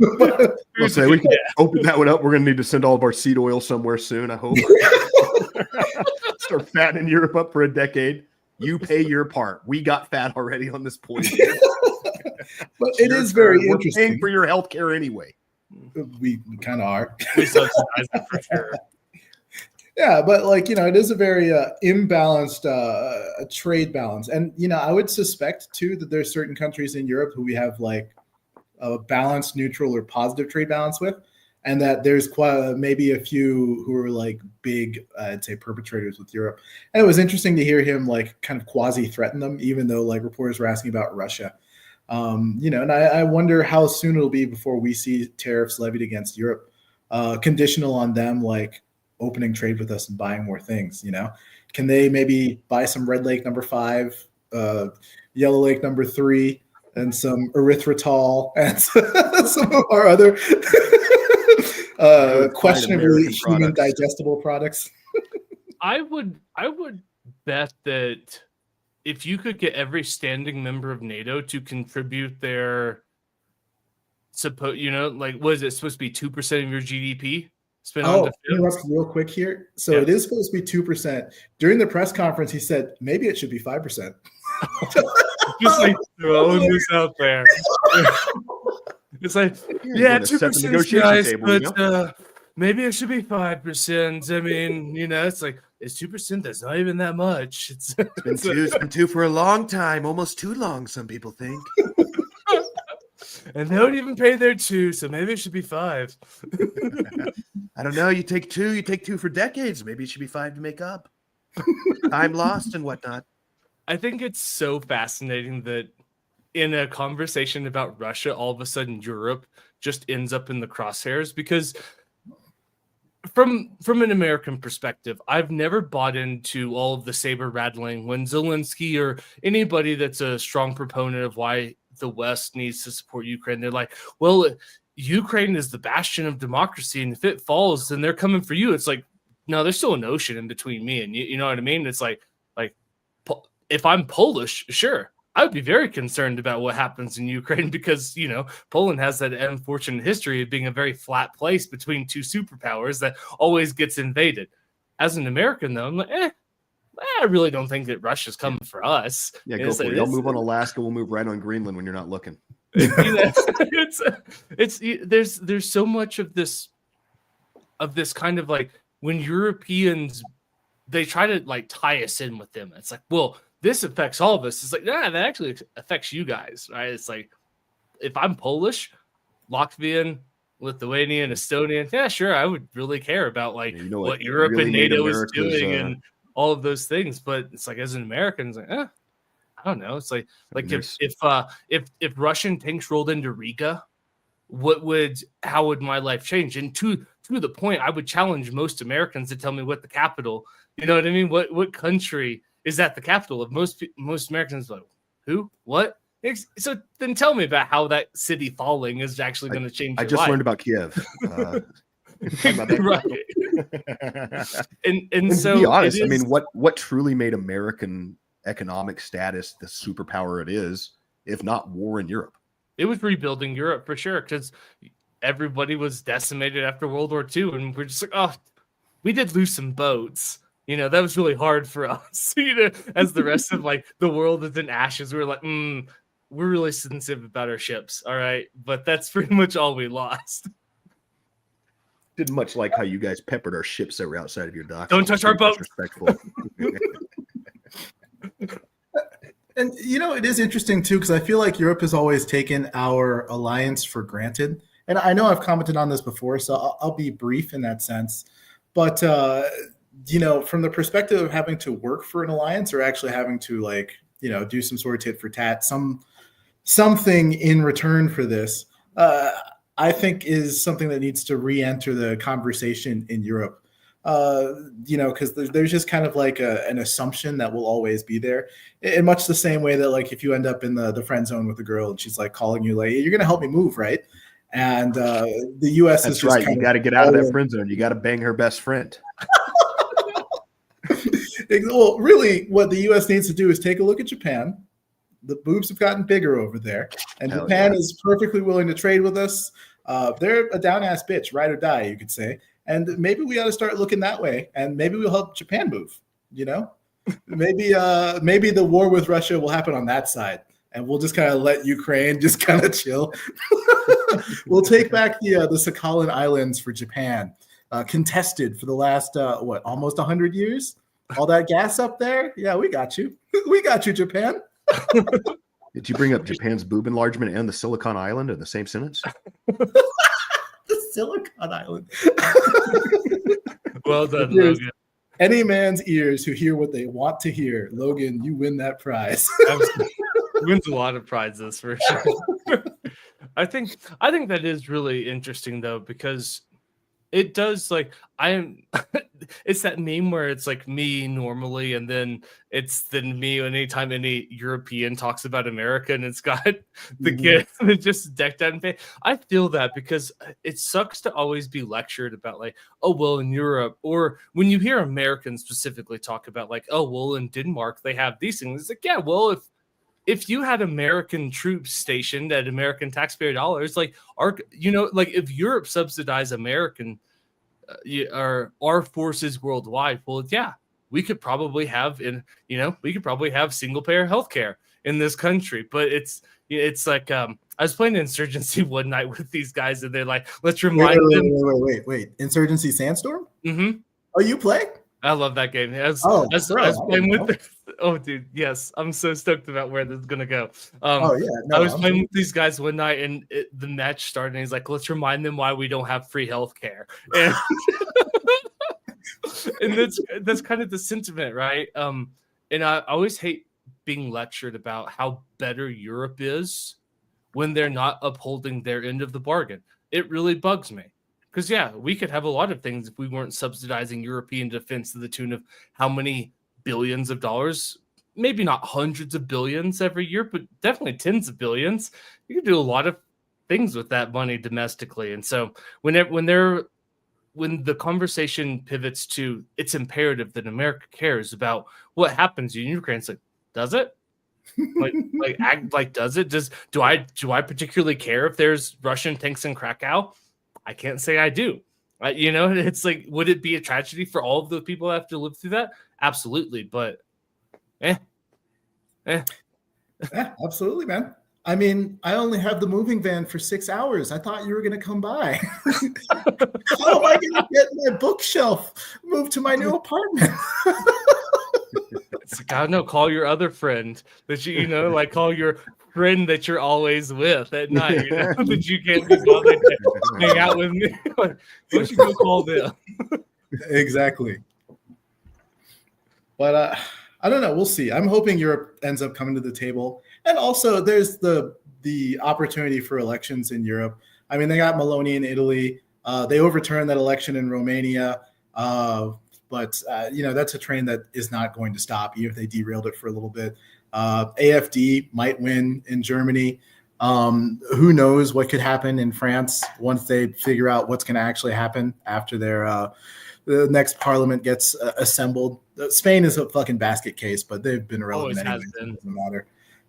Speaker 1: We'll say we can open that one up. We're going to need to send all of our seed oil somewhere soon, I hope. Start fattening Europe up for a decade. You pay your part. We got fat already on this point.
Speaker 2: But it is very interesting.
Speaker 1: We're paying for your health care anyway.
Speaker 2: We kind of are.
Speaker 3: We subsidize it for sure.
Speaker 2: Yeah, but it is a very imbalanced trade balance. And, I would suspect too that there's certain countries in Europe who we have like a balanced, neutral or positive trade balance with. And that there's maybe a few who are like big, I'd say, perpetrators with Europe. And it was interesting to hear him like kind of quasi threaten them, even though like reporters were asking about Russia. And I wonder how soon it'll be before we see tariffs levied against Europe, conditional on them like opening trade with us and buying more things. Can they maybe buy some Red Lake number 5, Yellow Lake number 3, and some erythritol and some of our other questionably human digestible products?
Speaker 3: I would bet that if you could get every standing member of NATO to contribute their what is it supposed to be 2% of your GDP?
Speaker 2: Interrupt real quick here. So It is supposed to be 2%. During the press conference, he said maybe it should be 5%.
Speaker 3: Just like throwing this out there. It's like, yeah, 2%, guys, but maybe it should be 5%. I mean, it's like it's 2%. That's not even that much. It's
Speaker 4: It's been two for a long time, almost too long, some people think.
Speaker 3: and they don't even pay their 2, so maybe it should be 5.
Speaker 4: I don't know. You take two for decades. Maybe it should be 5 to make up. Time lost and whatnot.
Speaker 3: I think it's so fascinating that in a conversation about Russia, all of a sudden Europe just ends up in the crosshairs, because from an American perspective, I've never bought into all of the saber rattling when Zelensky or anybody that's a strong proponent of why the West needs to support Ukraine. They're like, well, Ukraine is the bastion of democracy, and if it falls, then they're coming for you. It's like, no, there's still an ocean in between me and you know what I mean? It's like if I'm Polish, sure, I would be very concerned about what happens in Ukraine, because, Poland has that unfortunate history of being a very flat place between two superpowers that always gets invaded. As an American, though, I'm like, I really don't think that Russia's coming for us.
Speaker 1: Yeah, go for it. You'll move on Alaska. We'll move right on Greenland when you're not looking.
Speaker 3: There's so much of this kind of like when Europeans, they try to like tie us in with them. It's like, well, this affects all of us. It's like, that actually affects you guys, right? It's like, if I'm Polish, Latvian, Lithuanian, Estonian, yeah, sure, I would really care about like what Europe really and NATO is doing and all of those things. But it's like, as an American, it's like, I don't know. It's like if Russian tanks rolled into Riga, how would my life change? And to the point, I would challenge most Americans to tell me what the capital. You know what I mean? What country is at the capital of? Most Americans like, who? What? So then tell me about how that city falling is actually going to change.
Speaker 1: I just learned about Kiev.
Speaker 3: Right. and so,
Speaker 1: to be honest, I mean, what truly made American economic status the superpower it is, if not war in Europe?
Speaker 3: It was rebuilding Europe for sure, because everybody was decimated after World War II, and we're just like, oh, we did lose some boats. That was really hard for us. As the rest of like the world is in ashes, we were like, we're really sensitive about our ships, all right, but that's pretty much all we lost.
Speaker 1: Didn't much like how you guys peppered our ships that were outside of your docks.
Speaker 3: Don't touch our boat.
Speaker 1: Respectful.
Speaker 2: And it is interesting too, because I feel like Europe has always taken our alliance for granted. And I know I've commented on this before, so I'll be brief in that sense. But from the perspective of having to work for an alliance, or actually having to do some sort of tit for tat, something in return for this, I think is something that needs to re-enter the conversation in Europe. Because there's just kind of like an assumption that will always be there, in much the same way that like if you end up in the friend zone with a girl and she's like calling you like, hey, you're gonna help me move, right? And the U.S.
Speaker 1: That's
Speaker 2: is just
Speaker 1: right. You got to get out of that friend zone. You got to bang her best friend.
Speaker 2: Well, really, what the U.S. needs to do is take a look at Japan. The boobs have gotten bigger over there, and
Speaker 1: Hell
Speaker 2: Japan
Speaker 1: yeah.
Speaker 2: is perfectly willing to trade with us. They're a down-ass bitch, ride or die, you could say. And maybe we ought to start looking that way, and maybe we'll help Japan move. Maybe the war with Russia will happen on that side, and we'll just kind of let Ukraine just kind of chill. We'll take back the Sakhalin Islands for Japan, contested for the last almost 100 years. All that gas up there, yeah, we got you. We got you, Japan.
Speaker 1: Did you bring up Japan's boob enlargement and the Silicon Island in the same sentence?
Speaker 2: The Silicon Island.
Speaker 3: Well done, Logan.
Speaker 2: Any man's ears who hear what they want to hear, Logan, you win that prize.
Speaker 3: Wins a lot of prizes for sure. I think that is really interesting though, because it does it's that meme where it's like me normally, and then it's then me anytime any European talks about America, and it's got the kid just decked out in paint. I feel that because it sucks to always be lectured about like, oh, well, in Europe, or when you hear Americans specifically talk about like, oh, well, in Denmark, they have these things. It's like, yeah, well, if you had American troops stationed at American taxpayer dollars, like if Europe subsidized American our forces worldwide, well, yeah, we could probably have single payer healthcare. in this country. But it's like I was playing Insurgency one night with these guys, and they're like, let's remind them.
Speaker 2: Wait. Insurgency Sandstorm?
Speaker 3: Mm-hmm.
Speaker 2: Oh, you play?
Speaker 3: I love that game. I was
Speaker 2: I
Speaker 3: playing
Speaker 2: didn't
Speaker 3: with. Oh, dude, yes, I'm so stoked about where this is gonna go.
Speaker 2: Oh yeah, no,
Speaker 3: I was playing with these guys one night, and the match started. And he's like, "Let's remind them why we don't have free healthcare," and, and that's kind of the sentiment, right? And I always hate being lectured about how better Europe is when they're not upholding their end of the bargain. It really bugs me. Because, yeah, we could have a lot of things if we weren't subsidizing European defense to the tune of how many billions of dollars, maybe not hundreds of billions every year, but definitely tens of billions. You could do a lot of things with that money domestically. And so when the conversation pivots to it's imperative that America cares about what happens in Ukraine, it's like, does it? Does it? Do I particularly care if there's Russian tanks in Krakow? I can't say I do. It's like, would it be a tragedy for all of the people that have to live through that? Absolutely. But
Speaker 2: Yeah, absolutely, man. I mean, I only have the moving van for 6 hours. I thought you were going to come by. How am I going to get my bookshelf moved to my new apartment?
Speaker 3: it's like, I don't know, call your other friend that like call your friend that you're always with at night, that you can't be bothered to hang out with me. Why don't you go call them?
Speaker 2: Exactly. But I don't know. We'll see. I'm hoping Europe ends up coming to the table. And also there's the opportunity for elections in Europe. I mean, they got Meloni in Italy. They overturned that election in Romania. But that's a train that is not going to stop, even if they derailed it for a little bit. AFD might win in Germany. Who knows what could happen in France once they figure out what's going to actually happen after the next parliament gets assembled. Spain is a fucking basket case, but they've been irrelevant anyway. It doesn't matter.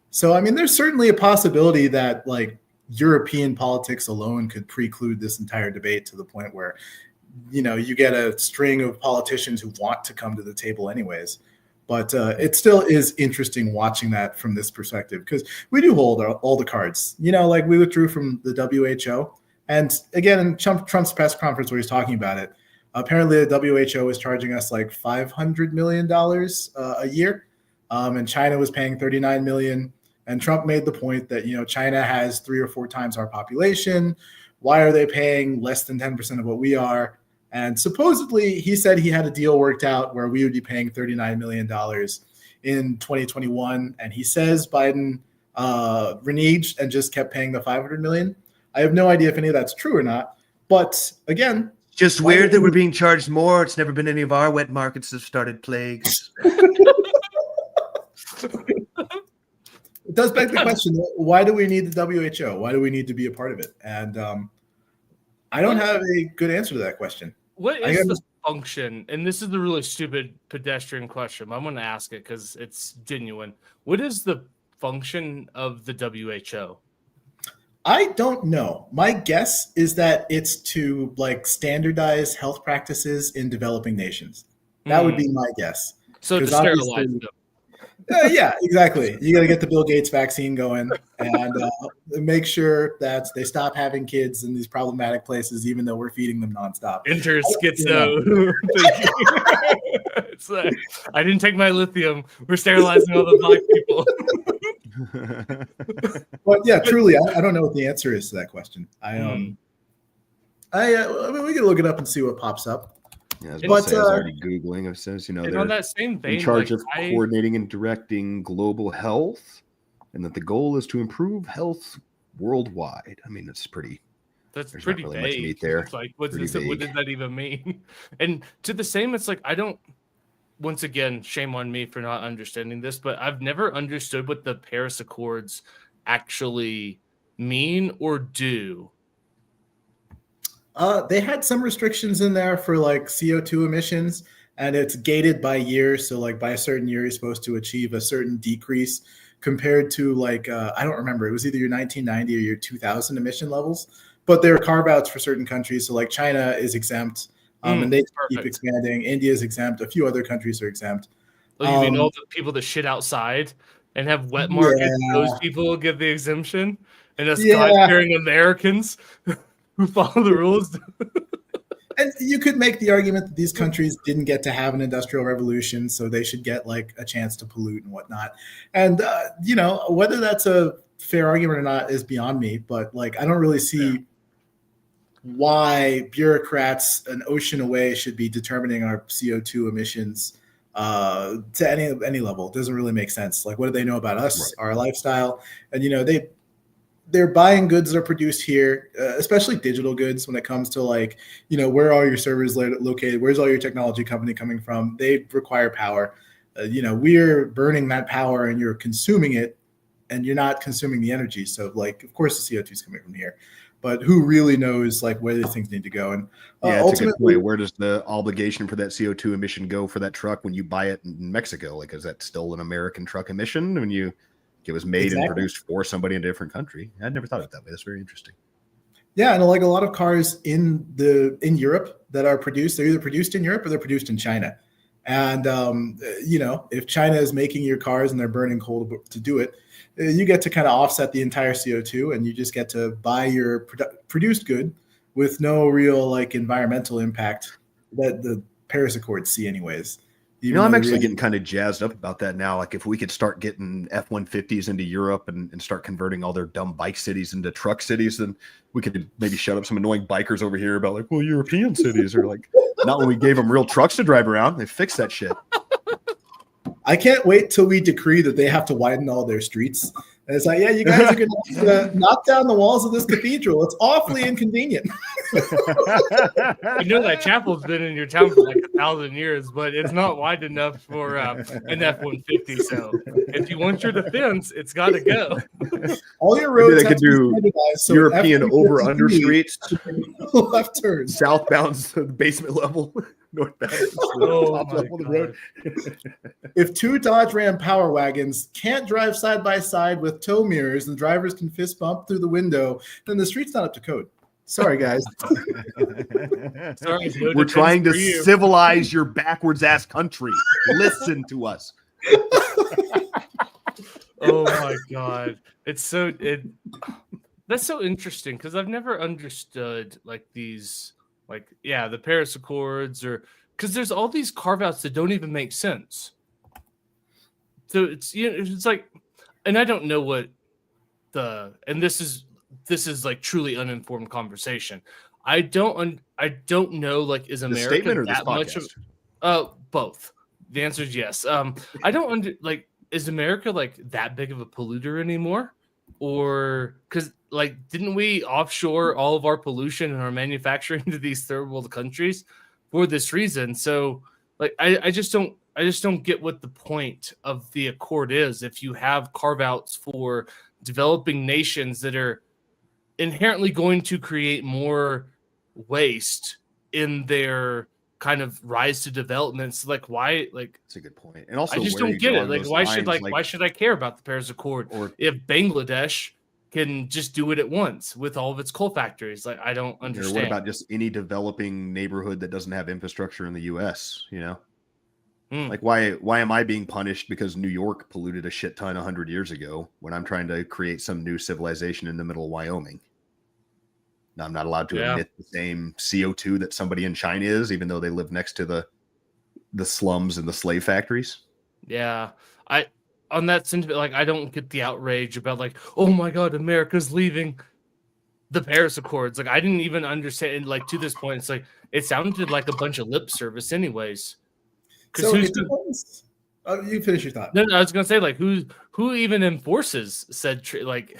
Speaker 2: So, I mean, there's certainly a possibility that like European politics alone could preclude this entire debate to the point where, you get a string of politicians who want to come to the table anyways. But it still is interesting watching that from this perspective because we do hold all the cards. Like we withdrew from the WHO. And again, in Trump's press conference where he's talking about it, apparently the WHO is charging us like $500 million a year. And China was paying $39 million. And Trump made the point that, China has 3 or 4 times our population. Why are they paying less than 10% of what we are? And supposedly he said he had a deal worked out where we would be paying $39 million in 2021. And he says Biden reneged and just kept paying the $500 million. I have no idea if any of that's true or not. But again,
Speaker 4: just weird that we're being charged more. It's never been any of our wet markets that started plagues.
Speaker 2: It does beg the question, why do we need the WHO? Why do we need to be a part of it? And I don't have a good answer to that question.
Speaker 3: What is the function? And this is the really stupid pedestrian question, but I'm going to ask it because it's genuine. What is the function of the WHO?
Speaker 2: I don't know. My guess is that it's to like standardize health practices in developing nations. That would be my guess.
Speaker 3: So to sterilize them.
Speaker 2: Yeah, exactly. You got to get the Bill Gates vaccine going and make sure that they stop having kids in these problematic places, even though we're feeding them nonstop.
Speaker 3: Enter schizo. It's like, I didn't take my lithium. We're sterilizing all the black people.
Speaker 2: But yeah, truly, I don't know what the answer is to that question. I mean, we can look it up and see what pops up.
Speaker 1: Yeah, I was already Googling. It says, they're
Speaker 3: on that same vein,
Speaker 1: in charge of coordinating and directing global health, and that the goal is to improve health worldwide. I mean, that's pretty.
Speaker 3: That's
Speaker 1: there's
Speaker 3: pretty
Speaker 1: not
Speaker 3: vague.
Speaker 1: really much meat there.
Speaker 3: It's like, what does that even mean? And to the same, it's like, I don't. Once again, shame on me for not understanding this, but I've never understood what the Paris Accords actually mean or do.
Speaker 2: They had some restrictions in there for like CO2 emissions, and it's gated by year. So like by a certain year, you're supposed to achieve a certain decrease compared to like, I don't remember. It was either your 1990 or your 2000 emission levels, but there are carve outs for certain countries. So like China is exempt and they keep expanding. India is exempt. A few other countries are exempt.
Speaker 3: Oh, you mean all the people that shit outside? and have wet markets.
Speaker 2: Yeah.
Speaker 3: Those people get the exemption, and us
Speaker 2: Yeah.
Speaker 3: God-fearing Americans who follow the rules.
Speaker 2: And you could make the argument that these countries didn't get to have an industrial revolution, so they should get like a chance to pollute and whatnot. And you know, whether that's a fair argument or not is beyond me. But like, I don't really see why bureaucrats an ocean away should be determining our CO2 emissions to any level. It doesn't really make sense. Like, what do they know about us, our lifestyle? And you know, they're buying goods that are produced here, especially digital goods. When it comes to like, you know, where are your servers located? Where's all your technology company coming from? They require power. You know, we're burning that power, and you're consuming it, and you're not consuming the energy. So, like, of course, the CO2 is coming from here. But who really knows like where these things need to go? And
Speaker 1: Yeah, it's a good
Speaker 2: ultimately,
Speaker 1: point. Where does the obligation for that CO2 emission go for that truck when you buy it in Mexico? Like, is that still an American truck emission when it was made and produced for somebody in a different country? I never thought of it that way. That's very interesting.
Speaker 2: yeah, and like a lot of cars in Europe that are produced, they're either produced in Europe or they're produced in China. And you know, if China is making your cars and they're burning coal to do it, you get to kind of offset the entire CO2, and you just get to buy your produced good with no real like environmental impact that the Paris Accords see anyways.
Speaker 1: You know, I'm actually getting kind of jazzed up about that now. Like, if we could start getting F-150s into Europe and start converting all their dumb bike cities into truck cities, then we could maybe shut up some annoying bikers over here about like, well, European cities are like, not when we gave them real trucks to drive around. They fixed that shit.
Speaker 2: I can't wait till we decree that they have to widen all their streets. And it's like, yeah, you guys are going to knock down the walls of this cathedral. It's awfully inconvenient.
Speaker 3: You know that chapel's been in your town for like 1,000 years, but it's not wide enough for an F-150. So if you want your defense, it's got to go.
Speaker 2: All your roads
Speaker 1: Maybe they
Speaker 2: have
Speaker 1: could
Speaker 2: to be
Speaker 1: do
Speaker 2: standardized, so
Speaker 1: European
Speaker 2: F-150
Speaker 1: over-under streets,
Speaker 2: left turns.
Speaker 1: southbound the basement level, northbound
Speaker 3: Oh
Speaker 1: top
Speaker 3: my
Speaker 1: level of the road.
Speaker 2: If two Dodge Ram Power Wagons can't drive side by side with tow mirrors and drivers can fist bump through the window, then the street's not up to code. Sorry, guys.
Speaker 3: Sorry, no
Speaker 1: We're
Speaker 3: defense
Speaker 1: trying to
Speaker 3: for you.
Speaker 1: civilize your backwards ass country. Listen to us.
Speaker 3: Oh my god, that's so interesting because I've never understood like these, like, yeah, the Paris Accords, or because there's all these carve outs that don't even make sense. So it's, you know, it's like, and I don't know what and this is like truly uninformed conversation. I don't know, like, is
Speaker 1: The
Speaker 3: America
Speaker 1: statement or this
Speaker 3: that much of
Speaker 1: podcast?
Speaker 3: both? The answer is yes. I don't like, is America like that big of a polluter anymore? Or because like, didn't we offshore all of our pollution and our manufacturing to these third world countries for this reason? So like, I just don't get what the point of the accord is if you have carve outs for developing nations that are inherently going to create more waste in their kind of rise to development. So like, why, like,
Speaker 1: That's a good point. And also,
Speaker 3: I just
Speaker 1: where are
Speaker 3: don't
Speaker 1: you
Speaker 3: get it.
Speaker 1: drawing
Speaker 3: Like,
Speaker 1: those
Speaker 3: why should
Speaker 1: lines?
Speaker 3: why should I care about the Paris Accord
Speaker 1: Or
Speaker 3: if Bangladesh can just do it at once with all of its coal factories? Like, I don't
Speaker 1: or
Speaker 3: understand.
Speaker 1: what about just any developing neighborhood that doesn't have infrastructure in the U.S.? You know, like why am I being punished because New York polluted a shit ton 100 years ago when I'm trying to create some new civilization in the middle of Wyoming? Now I'm not allowed to emit the same CO2 that somebody in China is, even though they live next to the slums and the slave factories.
Speaker 3: Yeah, on that sentiment, like, I don't get the outrage about like, oh my god, America's leaving the Paris Accords. Like, I didn't even understand. Like, to this point, it's like it sounded like a bunch of lip service, anyways.
Speaker 2: So it depends. You finish your thought.
Speaker 3: No, I was gonna say, like, who even enforces said like?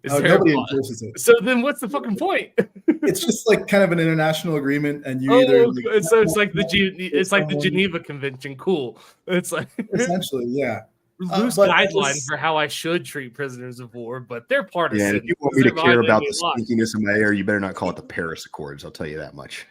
Speaker 2: Nobody enforces it.
Speaker 3: So then, what's the fucking point?
Speaker 2: It's just like kind of an international agreement, and you
Speaker 3: so it's like the Geneva Convention. Cool. It's like
Speaker 2: essentially, yeah.
Speaker 3: Loose guidelines for how I should treat prisoners of war, but they're partisan.
Speaker 1: Yeah, if you want me to care about the stinkiness of my air, you better not call it the Paris Accords. I'll tell you that much.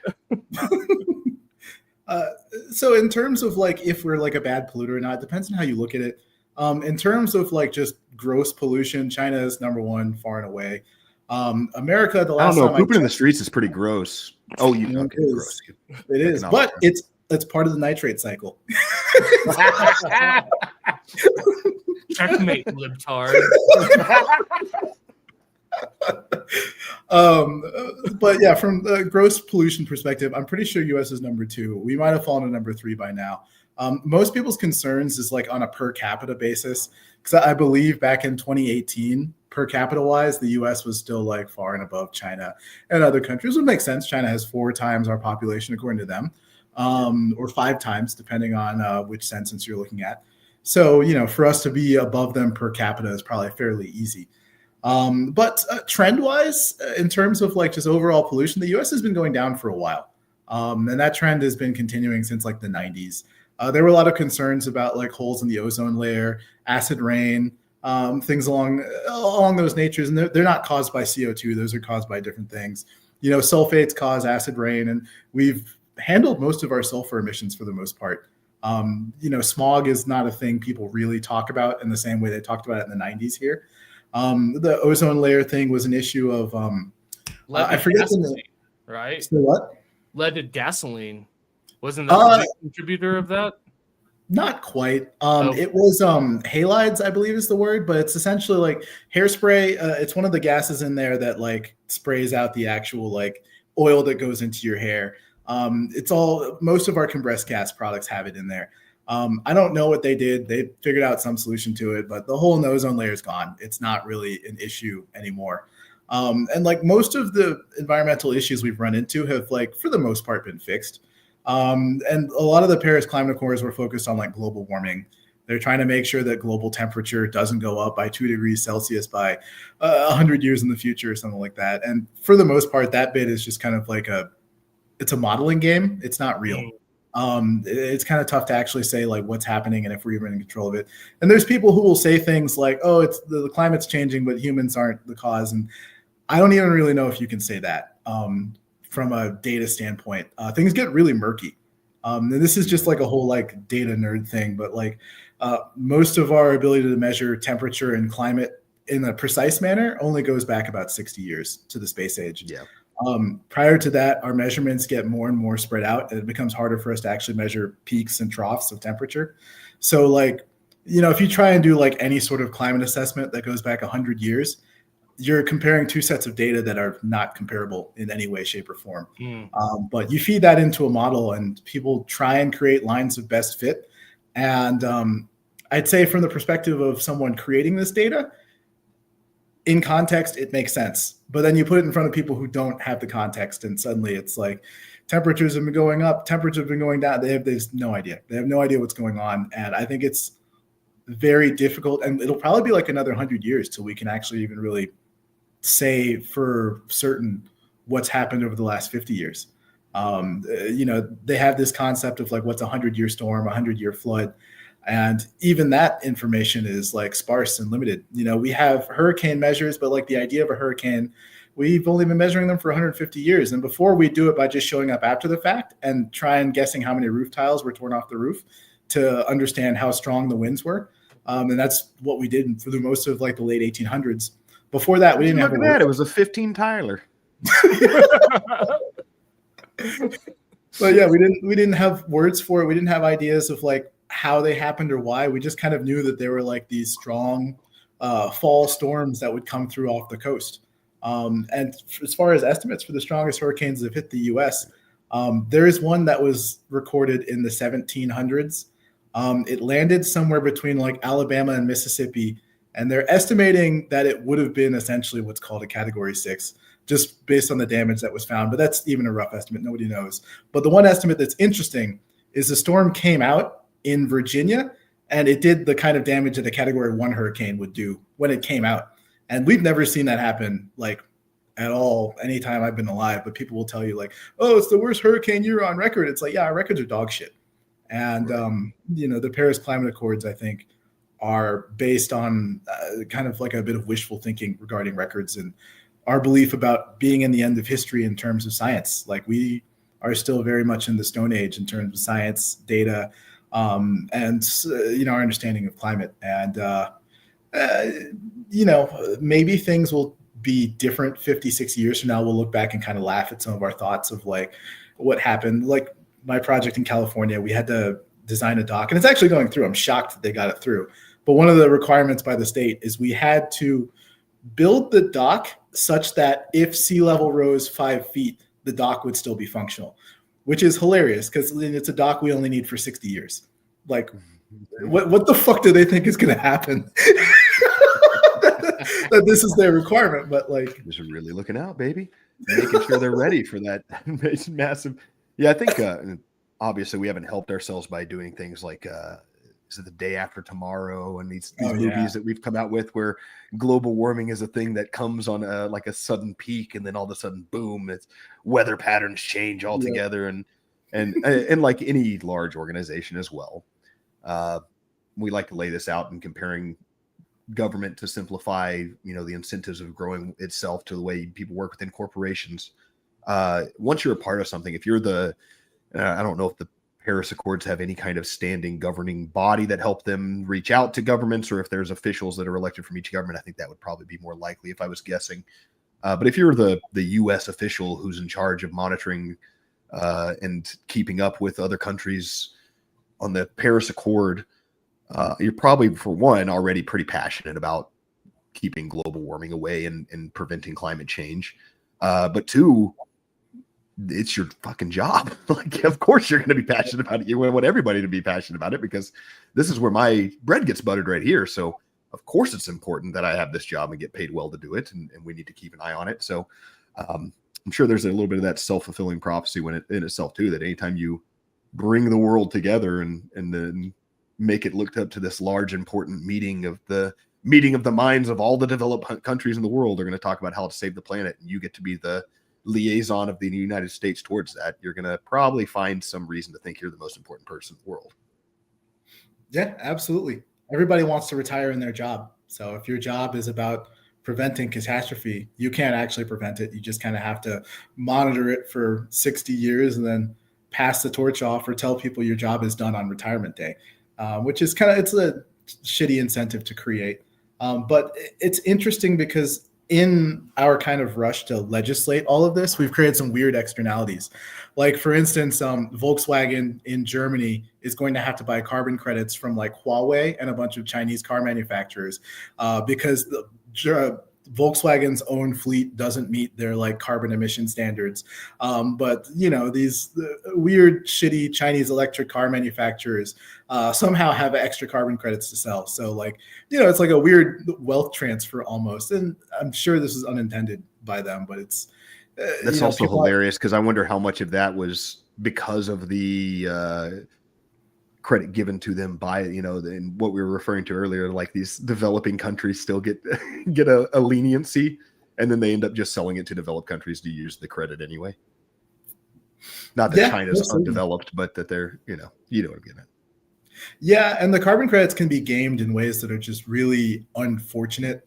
Speaker 2: So in terms of like if we're like a bad polluter or not, it depends on how you look at it. In terms of like just gross pollution, China is number one far and away. America, the last
Speaker 1: I don't know,
Speaker 2: time
Speaker 1: pooping in the streets is pretty gross. Oh, you know, gross.
Speaker 2: It is, but it's part of the nitrate cycle.
Speaker 3: Checkmate, libtard.
Speaker 2: But yeah, from the gross pollution perspective, I'm pretty sure US is number 2. We might have fallen to number 3 by now. Most people's concerns is like on a per capita basis, because I believe back in 2018, per capita wise, the US was still like far and above China and other countries. Would make sense. China has 4 times our population according to them, or 5 times depending on which census you're looking at. So, you know, for us to be above them per capita is probably fairly easy. But trend-wise, in terms of like just overall pollution, the U.S. has been going down for a while, and that trend has been continuing since like the 90s. There were a lot of concerns about like holes in the ozone layer, acid rain, things along those natures, and they're not caused by CO2. Those are caused by different things. You know, sulfates cause acid rain, and we've handled most of our sulfur emissions for the most part. You know, smog is not a thing people really talk about in the same way they talked about it in the 90s here. The ozone layer thing was an issue of I forget the name.
Speaker 3: Right?
Speaker 2: So what?
Speaker 3: Leaded gasoline. Wasn't that a big contributor of that?
Speaker 2: Not quite. It was halides, I believe is the word, but it's essentially like hairspray. It's one of the gases in there that like sprays out the actual like oil that goes into your hair. Most of our compressed gas products have it in there. I don't know what they did. They figured out some solution to it, but the whole ozone layer is gone. It's not really an issue anymore. And like most of the environmental issues we've run into have like, for the most part, been fixed. And a lot of the Paris Climate Accords were focused on like global warming. They're trying to make sure that global temperature doesn't go up by 2 degrees Celsius by 100 years in the future or something like that. And for the most part, that bit is just kind of like it's a modeling game. It's not real. It's kind of tough to actually say like what's happening and if we're even in control of it. And there's people who will say things like, oh, it's the climate's changing, but humans aren't the cause. And I don't even really know if you can say that from a data standpoint. Things get really murky. And this is just like a whole like data nerd thing, but like most of our ability to measure temperature and climate in a precise manner only goes back about 60 years to the space age.
Speaker 1: Yeah.
Speaker 2: Prior to that, our measurements get more and more spread out, and it becomes harder for us to actually measure peaks and troughs of temperature. So like, you know, if you try and do like any sort of climate assessment that goes back 100 years, you're comparing 2 sets of data that are not comparable in any way, shape, or form. But you feed that into a model and people try and create lines of best fit. And I'd say from the perspective of someone creating this data, in context, it makes sense. But then you put it in front of people who don't have the context, and suddenly it's like temperatures have been going up, temperatures have been going down. They have no idea. They have no idea what's going on. And I think it's very difficult. And it'll probably be like another 100 years till we can actually even really say for certain what's happened over the last 50 years. You know, they have this concept of like what's a 100-year storm, 100-year flood. And even that information is like sparse and limited. You know, we have hurricane measures, but like the idea of a hurricane, we've only been measuring them for 150 years. And before we do it by just showing up after the fact and try and guessing how many roof tiles were torn off the roof to understand how strong the winds were. And that's what we did for the most of like the late 1800s. Before that, we didn't have
Speaker 1: that. It was a 15 Tyler.
Speaker 2: But yeah, we didn't have words for it. We didn't have ideas of like how they happened or why. We just kind of knew that there were like these strong fall storms that would come through off the coast. And as far as estimates for the strongest hurricanes that have hit the U.S., there is one that was recorded in the 1700s. It landed somewhere between like Alabama and Mississippi, and they're estimating that it would have been essentially what's called a Category 6, just based on the damage that was found. But that's even a rough estimate. Nobody knows. But the one estimate that's interesting is the storm came out in Virginia, and it did the kind of damage that a Category 1 hurricane would do when it came out. And we've never seen that happen like at all anytime I've been alive. But people will tell you like, oh, it's the worst hurricane year on record. It's like, yeah, our records are dog shit. And, you know, the Paris Climate Accords, I think, are based on kind of like a bit of wishful thinking regarding records and our belief about being in the end of history in terms of science. Like we are still very much in the Stone Age in terms of science, data, and you know, our understanding of climate. And you know, maybe things will be different 50, 60 years from now. We'll look back and kind of laugh at some of our thoughts of like what happened. Like my project in California, we had to design a dock, and it's actually going through. I'm shocked that they got it through. But one of the requirements by the state is we had to build the dock such that if sea level rose 5 feet, the dock would still be functional, which is hilarious because it's a dock we only need for 60 years. Like, what the fuck do they think is going to happen? That this is their requirement, but like,
Speaker 1: Just really looking out, baby, making sure they're ready for that massive. Yeah, I think obviously we haven't helped ourselves by doing things like is it The Day After Tomorrow and these movies that we've come out with where global warming is a thing that comes on like a sudden peak and then all of a sudden boom, it's weather patterns change altogether. And like any large organization as well, we like to lay this out and comparing government to simplify, the incentives of growing itself to the way people work within corporations. Once you're a part of something, if you're I don't know if the Paris Accords have any kind of standing governing body that help them reach out to governments, or if there's officials that are elected from each government. I think that would probably be more likely if I was guessing. But if you're the U.S. official who's in charge of monitoring and keeping up with other countries on the Paris Accord, you're probably, for one, already pretty passionate about keeping global warming away and preventing climate change. But two, it's your fucking job. Like, of course you're going to be passionate about it. You want everybody to be passionate about it because this is where my bread gets buttered right here. So of course it's important that I have this job and get paid well to do it. And we need to keep an eye on it. So I'm sure there's a little bit of that self-fulfilling prophecy in itself too, that anytime you bring the world together and then make it looked up to this large, important meeting of the minds of all the developed countries in the world are going to talk about how to save the planet. And you get to be the liaison of the United States towards that. You're going to probably find some reason to think you're the most important person in the world.
Speaker 2: Yeah, absolutely. Everybody wants to retire in their job. So if your job is about preventing catastrophe, you can't actually prevent it. You just kind of have to monitor it for 60 years and then pass the torch off or tell people your job is done on retirement day, which is it's a shitty incentive to create. But it's interesting because in our kind of rush to legislate all of this, we've created some weird externalities. Like, for instance, Volkswagen in Germany is going to have to buy carbon credits from like Huawei and a bunch of Chinese car manufacturers because Volkswagen's own fleet doesn't meet their like carbon emission standards. But these weird, shitty Chinese electric car manufacturers somehow have extra carbon credits to sell. So it's like a weird wealth transfer almost. And I'm sure this is unintended by them, but it's
Speaker 1: that's also hilarious because I wonder how much of that was because of the credit given to them by and what we were referring to earlier, like these developing countries still get a leniency, and then they end up just selling it to developed countries to use the credit anyway. Not that China's undeveloped, but that they're you know what I'm getting at.
Speaker 2: Yeah, and the carbon credits can be gamed in ways that are just really unfortunate.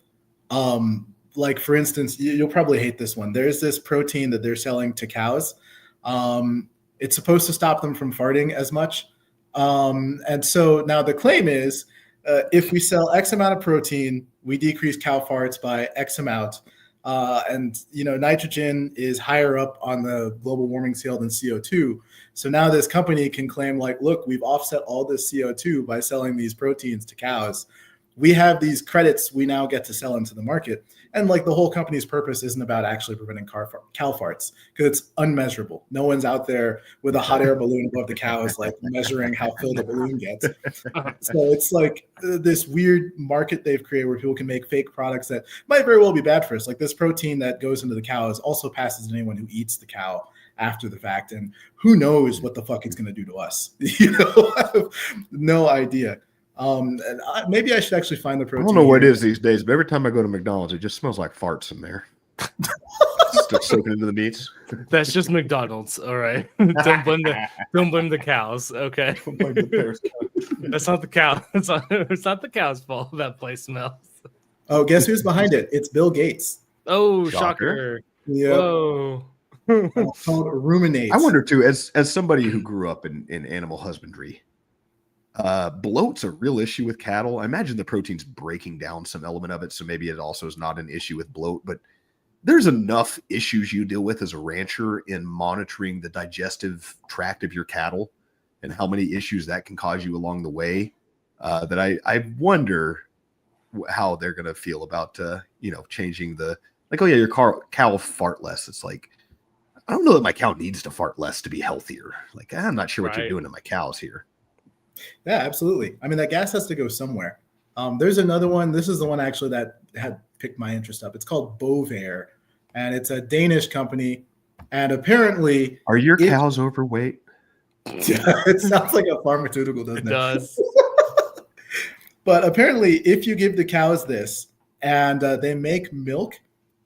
Speaker 2: Like, for instance, you'll probably hate this one. There's this protein that they're selling to cows. It's supposed to stop them from farting as much. And so now the claim is if we sell X amount of protein, we decrease cow farts by X amount. And nitrogen is higher up on the global warming scale than CO2. So now this company can claim like, look, we've offset all this CO2 by selling these proteins to cows. We have these credits we now get to sell into the market. And like the whole company's purpose isn't about actually preventing cow farts because it's unmeasurable. No one's out there with a hot air balloon above the cows, like measuring how filled the balloon gets. So it's like this weird market they've created where people can make fake products that might very well be bad for us. Like this protein that goes into the cows also passes to anyone who eats the cow after the fact. And who knows what the fuck it's going to do to us? I have no idea. And maybe I should actually find the protein.
Speaker 1: I don't know what it is these days, but every time I go to McDonald's, it just smells like farts in there. Start soaking into the meats.
Speaker 3: That's just McDonald's. All right. Don't blame the cows. Okay. That's not the cow. It's not the cow's fault that place smells.
Speaker 2: Oh, guess who's behind it? It's Bill Gates.
Speaker 3: Oh, shocker.
Speaker 2: Yeah.
Speaker 3: Whoa.
Speaker 2: It's called ruminate.
Speaker 1: I wonder too, as somebody who grew up in animal husbandry, bloat's a real issue with cattle. I imagine the protein's breaking down some element of it, so maybe it also is not an issue with bloat, but there's enough issues you deal with as a rancher in monitoring the digestive tract of your cattle and how many issues that can cause you along the way. that I wonder how they're going to feel about, changing the, like, oh yeah, your cow will fart less. It's like, I don't know that my cow needs to fart less to be healthier. Like, I'm not sure what you're
Speaker 3: Right.
Speaker 1: doing to my cows here.
Speaker 2: Yeah, absolutely. I mean, that gas has to go somewhere. There's another one. This is the one actually that had picked my interest up. It's called Bovaer, and it's a Danish company. And apparently,
Speaker 1: Are your
Speaker 2: It-
Speaker 1: cows overweight?
Speaker 2: it sounds like a pharmaceutical, doesn't
Speaker 3: It does.
Speaker 2: But apparently, if you give the cows this and they make milk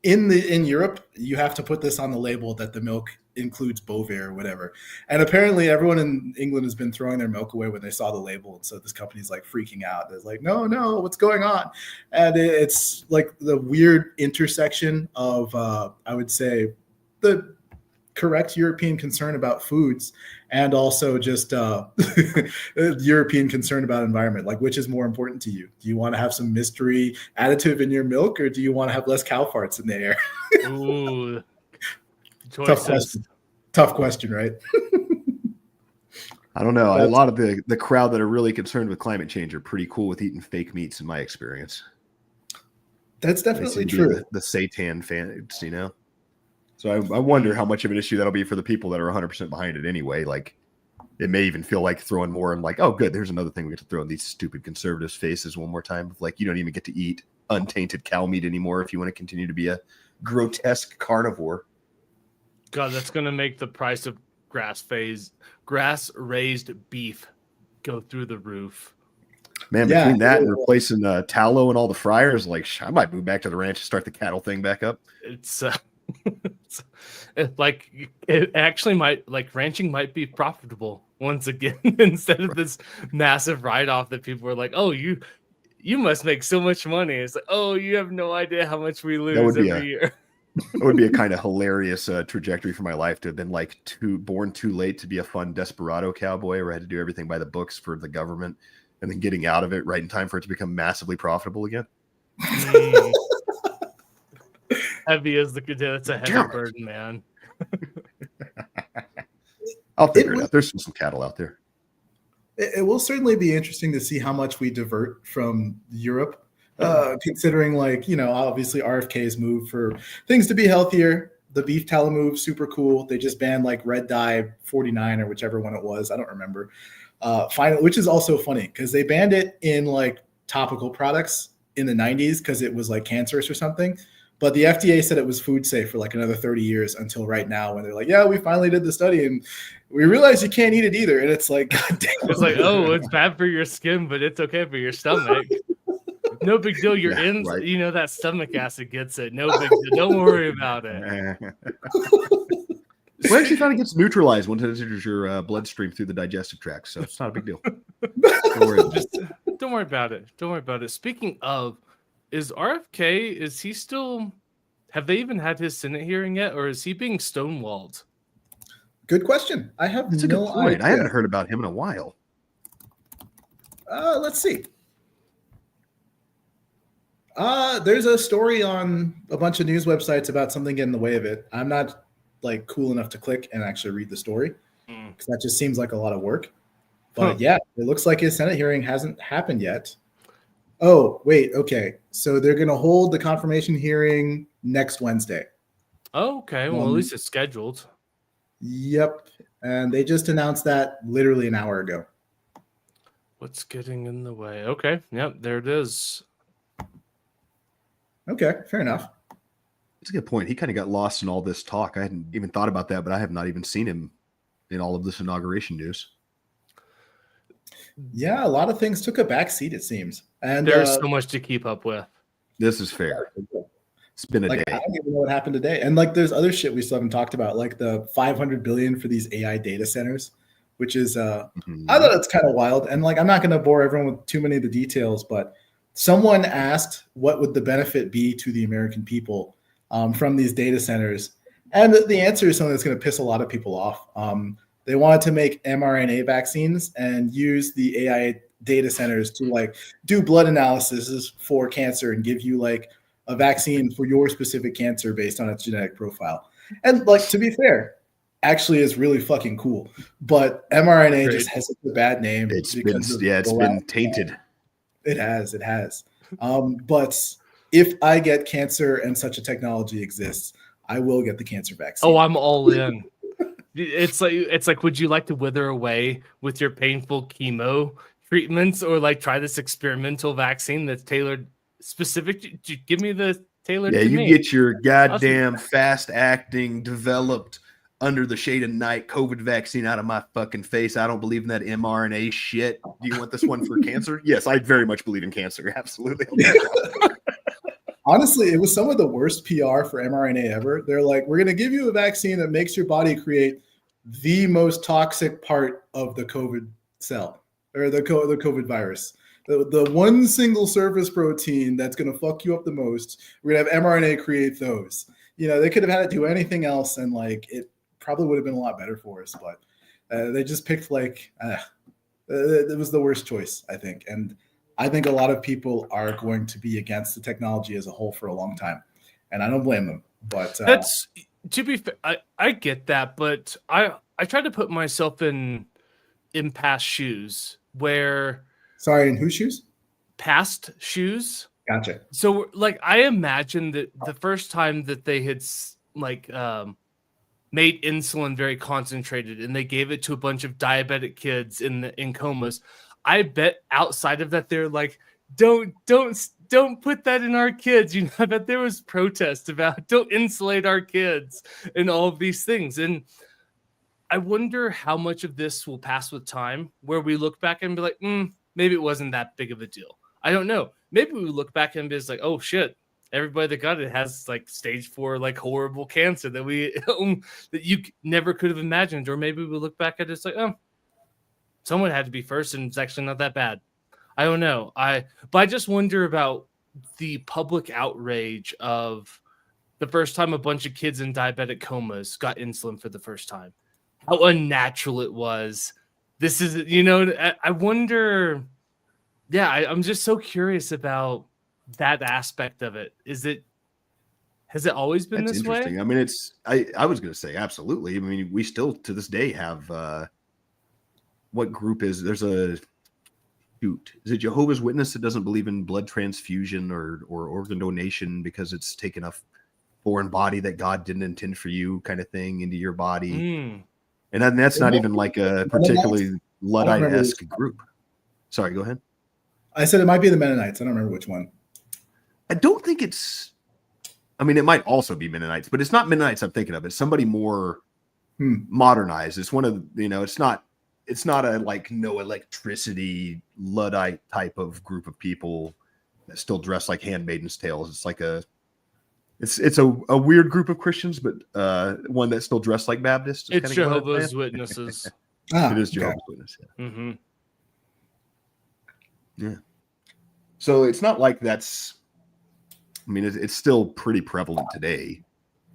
Speaker 2: in Europe, you have to put this on the label that the milk includes Bovaer or whatever. And apparently, everyone in England has been throwing their milk away when they saw the label, and so this company's like freaking out. They're like, "No, what's going on?" And it's like the weird intersection of, I would say, the correct European concern about foods and also just European concern about environment. Like, which is more important to you? Do you want to have some mystery additive in your milk, or do you want to have less cow farts in the air?
Speaker 3: Ooh.
Speaker 2: Tough
Speaker 3: Choices.
Speaker 2: question. Tough question, right?
Speaker 1: I don't know. A
Speaker 2: That's-
Speaker 1: lot of the crowd that are really concerned with climate change are pretty cool with eating fake meats, in my experience.
Speaker 2: That's
Speaker 1: They
Speaker 2: definitely
Speaker 1: seem to be
Speaker 2: true.
Speaker 1: the seitan fans, So I wonder how much of an issue that'll be for the people that are 100% behind it anyway. Like, it may even feel like throwing more. I'm like, oh, good. There's another thing we get to throw in these stupid conservatives' faces one more time. Like, you don't even get to eat untainted cow meat anymore if you want to continue to be a grotesque carnivore.
Speaker 3: God, that's gonna make the price of grass-raised beef go through the roof.
Speaker 1: Man,
Speaker 2: Yeah,
Speaker 1: between that
Speaker 2: it
Speaker 1: and
Speaker 2: will.
Speaker 1: replacing tallow and all the fryers, like, I might move back to the ranch and start the cattle thing back up.
Speaker 3: It's like it actually might, like, ranching might be profitable once again instead of this massive write-off that people were like, oh, you must make so much money. It's like, oh, you have no idea how much we lose
Speaker 1: would be
Speaker 3: every year.
Speaker 1: It would be a kind of hilarious trajectory for my life to have been like born too late to be a fun desperado cowboy where I had to do everything by the books for the government and then getting out of it right in time for it to become massively profitable again.
Speaker 3: Mm. Heavy as the that's a heavy
Speaker 1: Damn it.
Speaker 3: burden, man.
Speaker 1: I'll figure it
Speaker 2: was-
Speaker 1: out. There's some cattle out there.
Speaker 2: It will certainly be interesting to see how much we divert from Europe, considering, like, obviously RFK's move for things to be healthier. The beef tallow move, super cool. They just banned like red dye 49 or whichever one it was. I don't remember. Finally, which is also funny because they banned it in like topical products in the 90s because it was like cancerous or something. But the FDA said it was food safe for like another 30 years until right now when they're like, yeah, we finally did the study and we realized you can't eat it either. And it's like, God damn.
Speaker 3: It's like, oh, it's bad for your skin, but it's okay for your stomach. No big deal. Your
Speaker 1: Yeah,
Speaker 3: ends,
Speaker 1: right.
Speaker 3: that stomach acid gets it. No big deal. Don't worry about it.
Speaker 1: Well, actually, thought it gets neutralized once it enters your bloodstream through the digestive tract, so it's not a big deal. Don't worry about it.
Speaker 3: Don't worry about it. Don't worry about it. Speaking of, is RFK, is he still, have they even had his Senate hearing yet, or is he being stonewalled?
Speaker 2: Good question. I have
Speaker 1: That's a
Speaker 2: no
Speaker 1: good point.
Speaker 2: idea.
Speaker 1: I haven't heard about him in a while.
Speaker 2: Let's see. There's a story on a bunch of news websites about something getting in the way of it. I'm not like cool enough to click and actually read the story
Speaker 3: Mm.
Speaker 2: because that just seems like a lot of work. But
Speaker 3: Huh.
Speaker 2: yeah, it looks like his Senate hearing hasn't happened yet. Oh, wait. Okay. So they're going to hold the confirmation hearing next Wednesday.
Speaker 3: Oh, okay. Well, at least it's scheduled.
Speaker 2: Yep. And they just announced that literally an hour ago.
Speaker 3: What's getting in the way? Okay. Yep. There it is.
Speaker 2: Okay. Fair enough.
Speaker 1: That's a good point. He kind of got lost in all this talk. I hadn't even thought about that, but I have not even seen him in all of this inauguration news.
Speaker 2: Yeah. A lot of things took a back seat, it seems. And
Speaker 3: There's so much to keep up with.
Speaker 1: This is fair. It's been a
Speaker 2: like,
Speaker 1: day.
Speaker 2: I don't even know what happened today. And like, there's other shit we still haven't talked about, like the 500 billion for these AI data centers, which is,
Speaker 1: Mhm.
Speaker 2: I thought it's kind of wild. And like, I'm not going to bore everyone with too many of the details, but someone asked what would the benefit be to the American people from these data centers. And the answer is something that's going to piss a lot of people off. They wanted to make mRNA vaccines and use the AI data centers to like do blood analysis for cancer and give you like a vaccine for your specific cancer based on its genetic profile. And like, to be fair, actually is really fucking cool. But mRNA
Speaker 3: Agreed.
Speaker 2: just has such a bad name.
Speaker 1: It's been
Speaker 2: because of
Speaker 1: it's
Speaker 2: the
Speaker 1: been tainted.
Speaker 2: It has. But if I get cancer and such a technology exists, I will get the cancer vaccine.
Speaker 3: Oh, I'm all in. It's like, would you like to wither away with your painful chemo treatments, or like try this experimental vaccine that's tailored specific? Give me the tailored.
Speaker 1: Yeah,
Speaker 3: to
Speaker 1: you
Speaker 3: me.
Speaker 1: get your goddamn fast acting, developed under the shade of night COVID vaccine out of my fucking face. I don't believe in that mRNA shit. Do you want this one for cancer? Yes, I very much believe in cancer. Absolutely.
Speaker 2: Honestly, it was some of the worst PR for mRNA ever. They're like, we're going to give you a vaccine that makes your body create the most toxic part of the COVID cell or the COVID virus. The one single surface protein that's going to fuck you up the most. We're going to have mRNA create those. They could have had it do anything else, and like it probably would have been a lot better for us. But they just picked it was the worst choice, I think. And I think a lot of people are going to be against the technology as a whole for a long time, and I don't blame them. But
Speaker 3: that's, to be fair, I get that, but I try to put myself in past shoes where.
Speaker 2: Sorry, in whose shoes?
Speaker 3: Past shoes.
Speaker 2: Gotcha.
Speaker 3: So like, I imagine that the first time that they had made insulin very concentrated and they gave it to a bunch of diabetic kids in comas, I bet outside of that they're like, don't put that in our kids. I bet there was protest about don't insulate our kids and all of these things. And I wonder how much of this will pass with time, where we look back and be like, maybe it wasn't that big of a deal. I don't know. Maybe we look back and be like, oh shit, everybody that got it has like stage 4, like horrible cancer that we that you never could have imagined. Or maybe we look back at it, it's like, oh, someone had to be first, and it's actually not that bad. I don't know. But I just wonder about the public outrage of the first time a bunch of kids in diabetic comas got insulin for the first time. How unnatural it was. This is, I wonder. Yeah, I'm just so curious about that aspect of it. Has it always been
Speaker 1: That's
Speaker 3: this
Speaker 1: interesting.
Speaker 3: way?
Speaker 1: I mean, I was going to say absolutely. I mean, we still to this day have what group is there's a shoot. Is it Jehovah's Witness that doesn't believe in blood transfusion or organ donation because it's taken a foreign body that God didn't intend for you, kind of thing, into your body? And that's not even like a particularly Luddite-esque group. Sorry, go ahead.
Speaker 2: I said it might be the Mennonites. I don't remember which one.
Speaker 1: I don't think it's. I mean, it might also be Mennonites, but it's not Mennonites I'm thinking of. It's somebody more modernized. It's one of It's not a like no electricity Luddite type of group of people that still dress like Handmaid's Tales. It's like it's a weird group of Christians, but one that still dress like Baptists.
Speaker 3: It's Jehovah's Witnesses.
Speaker 1: It is Jehovah's Witness. Yeah.
Speaker 3: Mm-hmm.
Speaker 1: Yeah. So it's not like that's. I mean, it's still pretty prevalent today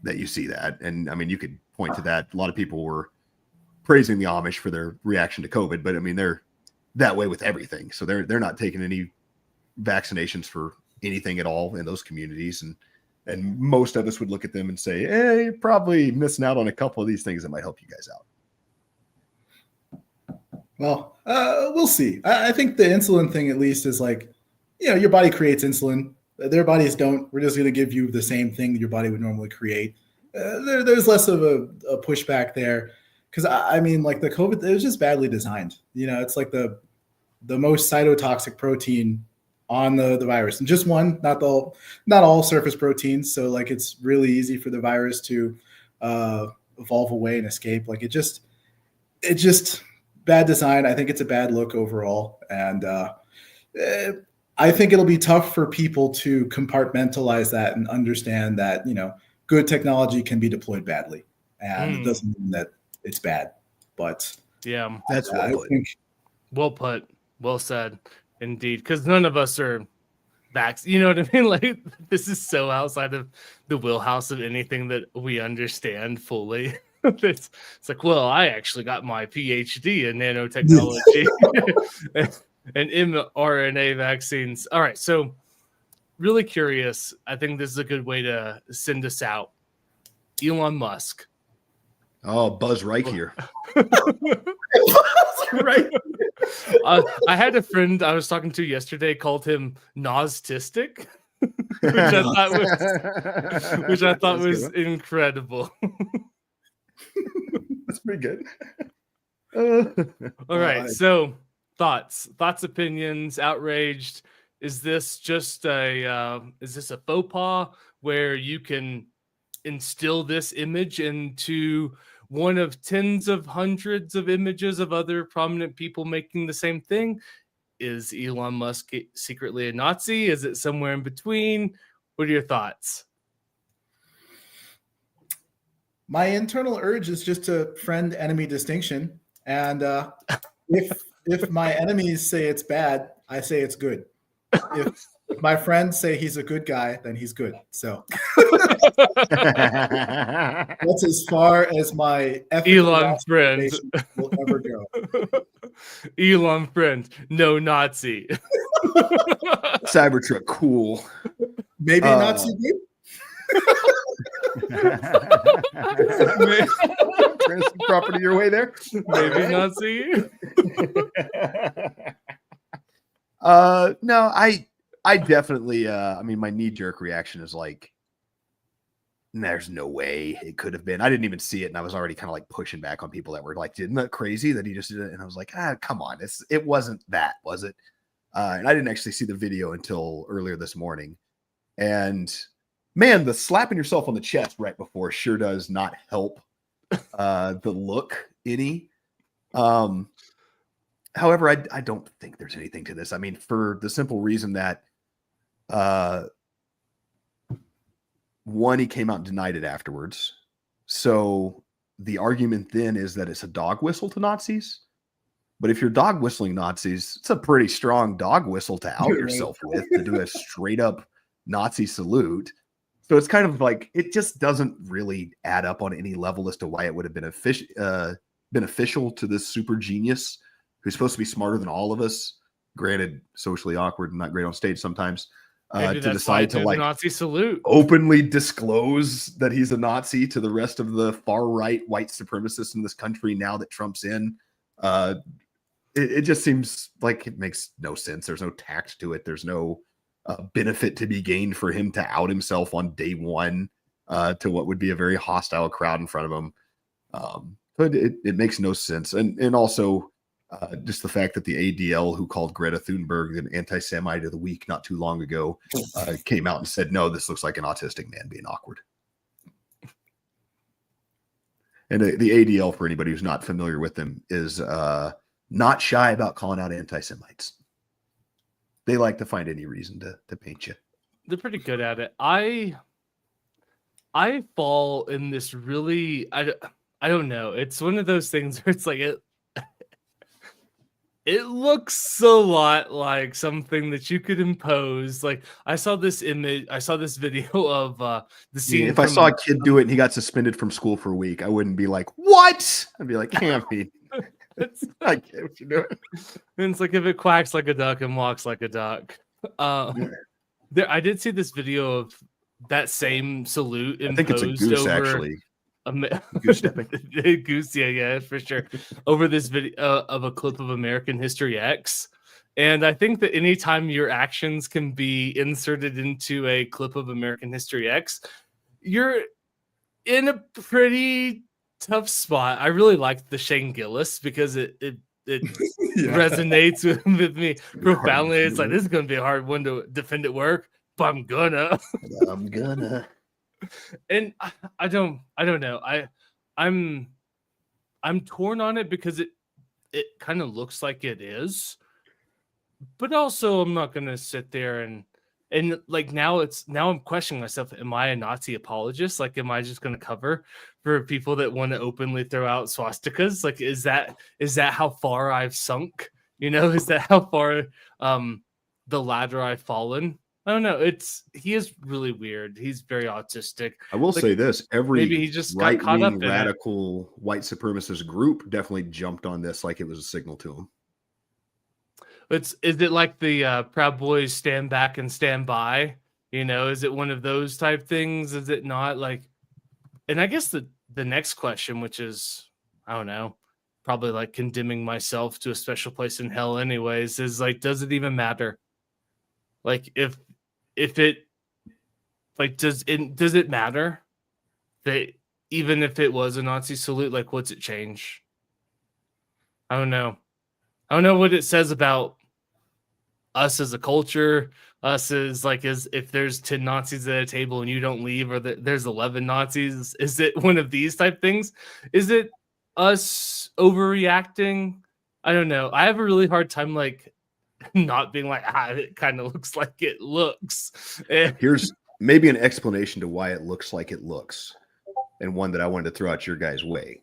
Speaker 1: that you see that, and I mean, you could point to that. A lot of people were praising the Amish for their reaction to COVID, but I mean, they're that way with everything. So they're not taking any vaccinations for anything at all in those communities, and most of us would look at them and say, "Hey, you're probably missing out on a couple of these things that might help you guys out."
Speaker 2: Well, we'll see. I think the insulin thing at least is like, your body creates insulin. Their bodies don't. We're just going to give you the same thing that your body would normally create. There's less of a pushback there. Because, I mean, like the COVID, it was just badly designed. It's like the most cytotoxic protein on the virus. And just one, not all surface proteins. So, like, it's really easy for the virus to evolve away and escape. Like, it just bad design. I think it's a bad look overall. And I think it'll be tough for people to compartmentalize that and understand that, good technology can be deployed badly. And it doesn't mean that it's bad. But
Speaker 3: yeah,
Speaker 1: that's
Speaker 2: I think.
Speaker 3: Well put. Well said. Indeed. Because none of us are vax. You know what I mean? Like, this is so outside of the wheelhouse of anything that we understand fully. It's like, well, I actually got my PhD in nanotechnology and mRNA vaccines. All right, so really curious. I think this is a good way to send us out. Elon Musk.
Speaker 1: Oh, Buzz Lightyear.
Speaker 2: Right.
Speaker 3: I had a friend I was talking to yesterday called him Nostistic, which I thought
Speaker 1: That's
Speaker 3: was
Speaker 1: good.
Speaker 3: incredible.
Speaker 1: That's pretty good.
Speaker 3: All right,
Speaker 2: I-
Speaker 3: so thoughts, opinions, outraged. Is this just a faux pas where you can instill this image into one of tens of hundreds of images of other prominent people making the same thing? Is Elon Musk secretly a Nazi? Is it somewhere in between? What are your thoughts?
Speaker 2: My internal urge is just a friend enemy distinction, and if my enemies say it's bad, I say it's good. If my friends say he's a good guy, then he's good. So that's as far as my ethical
Speaker 3: Elon friend.
Speaker 2: rationalization will ever go.
Speaker 3: Elon friend, no Nazi.
Speaker 1: Cybertruck, cool.
Speaker 2: Maybe not so good.
Speaker 1: Transfer property your way there.
Speaker 3: Maybe Nazi.
Speaker 1: No, I definitely I mean my knee-jerk reaction is like there's no way it could have been. I didn't even see it, and I was already kind of like pushing back on people that were like, "Isn't that crazy that he just did it?" And I was like, come on, it wasn't that, was it? And I didn't actually see the video until earlier this morning. And man, the slapping yourself on the chest right before sure does not help the look any. However, I don't think there's anything to this. I mean, for the simple reason that one, he came out and denied it afterwards. So the argument then is that it's a dog whistle to Nazis. But if you're dog whistling Nazis, it's a pretty strong dog whistle to out yourself with, to do a straight up Nazi salute. So it's kind of like, it just doesn't really add up on any level as to why it would have been beneficial to this super genius who's supposed to be smarter than all of us. Granted, socially awkward and not great on stage sometimes.
Speaker 3: Maybe
Speaker 1: To
Speaker 3: that's why
Speaker 1: decide to
Speaker 3: the
Speaker 1: like
Speaker 3: Nazi salute.
Speaker 1: openly disclose that he's a Nazi to the rest of the far right white supremacists in this country now that Trump's in. It just seems like it makes no sense. There's no tact to it. There's no benefit to be gained for him to out himself on day one to what would be a very hostile crowd in front of him. But it makes no sense. And also just the fact that the ADL, who called Greta Thunberg an anti-Semite of the week not too long ago, came out and said, no, this looks like an autistic man being awkward. And the ADL, for anybody who's not familiar with them, is not shy about calling out anti-Semites. They like to find any reason to paint you.
Speaker 3: They're pretty good at it. I fall in this really, I don't know. It's one of those things where it's like it looks a lot like something that you could impose. Like I saw this video of the scene.
Speaker 1: If I saw a kid do it and he got suspended from school for a week, I wouldn't be like, what? I'd be like, can't be. I get what you're doing.
Speaker 3: And it's like if it quacks like a duck and walks like a duck. I did see this video of that same salute imposed.
Speaker 1: I think it's a goose,
Speaker 3: over
Speaker 1: actually.
Speaker 3: Goose stepping. Goose, yeah, for sure. Over this video of a clip of American History X. And I think that anytime your actions can be inserted into a clip of American History X, you're in a pretty tough spot. I really liked the Shane Gillis because it resonates with me profoundly. It's like, this is going to be a hard one to defend at work, but I'm gonna. And I don't know. I'm torn on it because it kind of looks like it is, but also I'm not gonna sit there and like now I'm questioning myself. Am I a Nazi apologist? Like, am I just gonna cover for people that want to openly throw out swastikas? Like, is that how far I've sunk? You know, is that how far the ladder I've fallen? I don't know. He is really weird. He's very autistic.
Speaker 1: I will say this:
Speaker 3: maybe he just got caught up in
Speaker 1: radical white supremacist group definitely jumped on this like it was a signal to him.
Speaker 3: Is it like the Proud Boys stand back and stand by? You know, is it one of those type things? Is it not like? And I guess the the next question, which is, I don't know, probably like condemning myself to a special place in hell anyways, is like, does it even matter? Like if it like does it matter that even if it was a Nazi salute, like what's it change? I don't know. I don't know what it says about us as a culture, us as like, as if there's 10 Nazis at a table and you don't leave, or there's 11 Nazis. Is it one of these type things? Is it us overreacting? I don't know. I have a really hard time like not being like, it kind of looks like it looks.
Speaker 1: Here's maybe an explanation to why it looks like it looks, and one that I wanted to throw out your guys' way.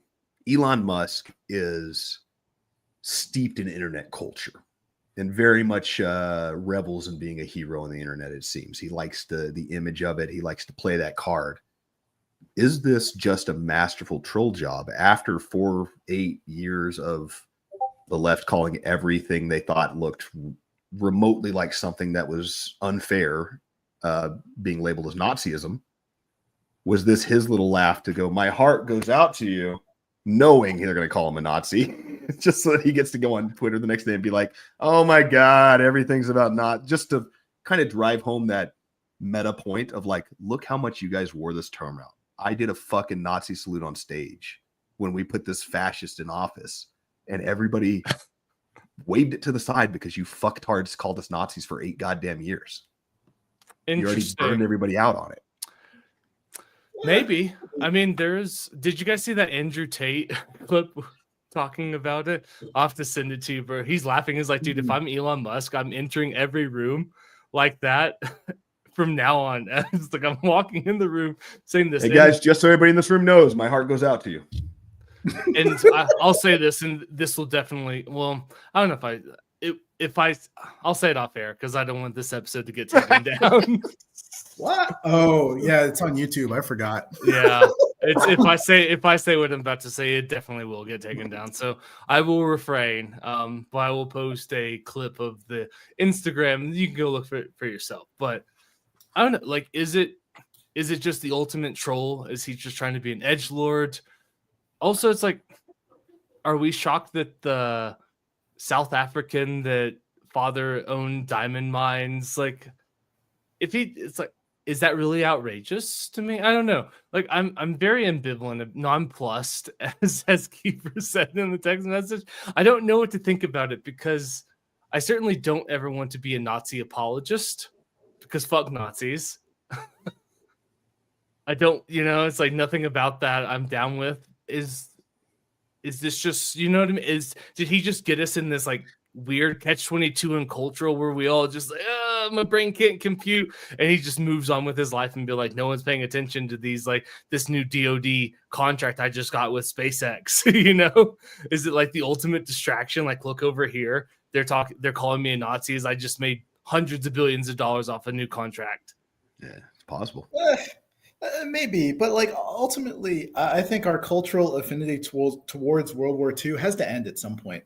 Speaker 1: Elon Musk is steeped in internet culture and very much revels in being a hero on the internet. It seems he likes the image of it. He likes to play that card. Is this just a masterful troll job after 8 years of the left calling everything they thought looked remotely like something that was unfair being labeled as Nazism? Was this his little laugh to go, my heart goes out to you, knowing they're going to call him a Nazi, just so that he gets to go on Twitter the next day and be like, oh my God, everything's about not, just to kind of drive home that meta point of like, look how much you guys wore this term out. I did a fucking Nazi salute on stage when we put this fascist in office, and everybody waved it to the side because you fucktards called us Nazis for 8 goddamn years. You already burned everybody out on it.
Speaker 3: Maybe. I mean, did you guys see that Andrew Tate clip talking about it? I'll have to send it to you, bro. He's laughing. He's like, dude, if I'm Elon Musk, I'm entering every room like that from now on. It's like I'm walking in the room saying this.
Speaker 1: Hey guys, just so everybody in this room knows, my heart goes out to you.
Speaker 3: And I'll say this, and this will definitely, well, I don't know if I'll say it off air because I don't want this episode to get taken down.
Speaker 2: What? Oh, yeah, it's on YouTube. I forgot.
Speaker 3: Yeah, it's if I say what I'm about to say, it definitely will get taken down. So I will refrain. But I will post a clip of the Instagram. You can go look for yourself. But I don't know. Like, is it just the ultimate troll? Is he just trying to be an edgelord? Also, it's like, are we shocked that the South African that father owned diamond mines, like, it's like, is that really outrageous to me? I don't know. Like, I'm very ambivalent, nonplussed, as Kiefer said in the text message. I don't know what to think about it because I certainly don't ever want to be a Nazi apologist because fuck Nazis. I don't, it's like nothing about that I'm down with. Is this just, you know what I mean? Did he just get us in this like weird catch-22 in cultural where we all just like, my brain can't compute, and he just moves on with his life and be like, no one's paying attention to these, like, this new DoD contract I just got with SpaceX. Is it like the ultimate distraction? Like, look over here, they're calling me a Nazi as I just made hundreds of billions of dollars off a new contract.
Speaker 1: Yeah, it's possible.
Speaker 2: Maybe, but like ultimately, I think our cultural affinity towards World War II has to end at some point.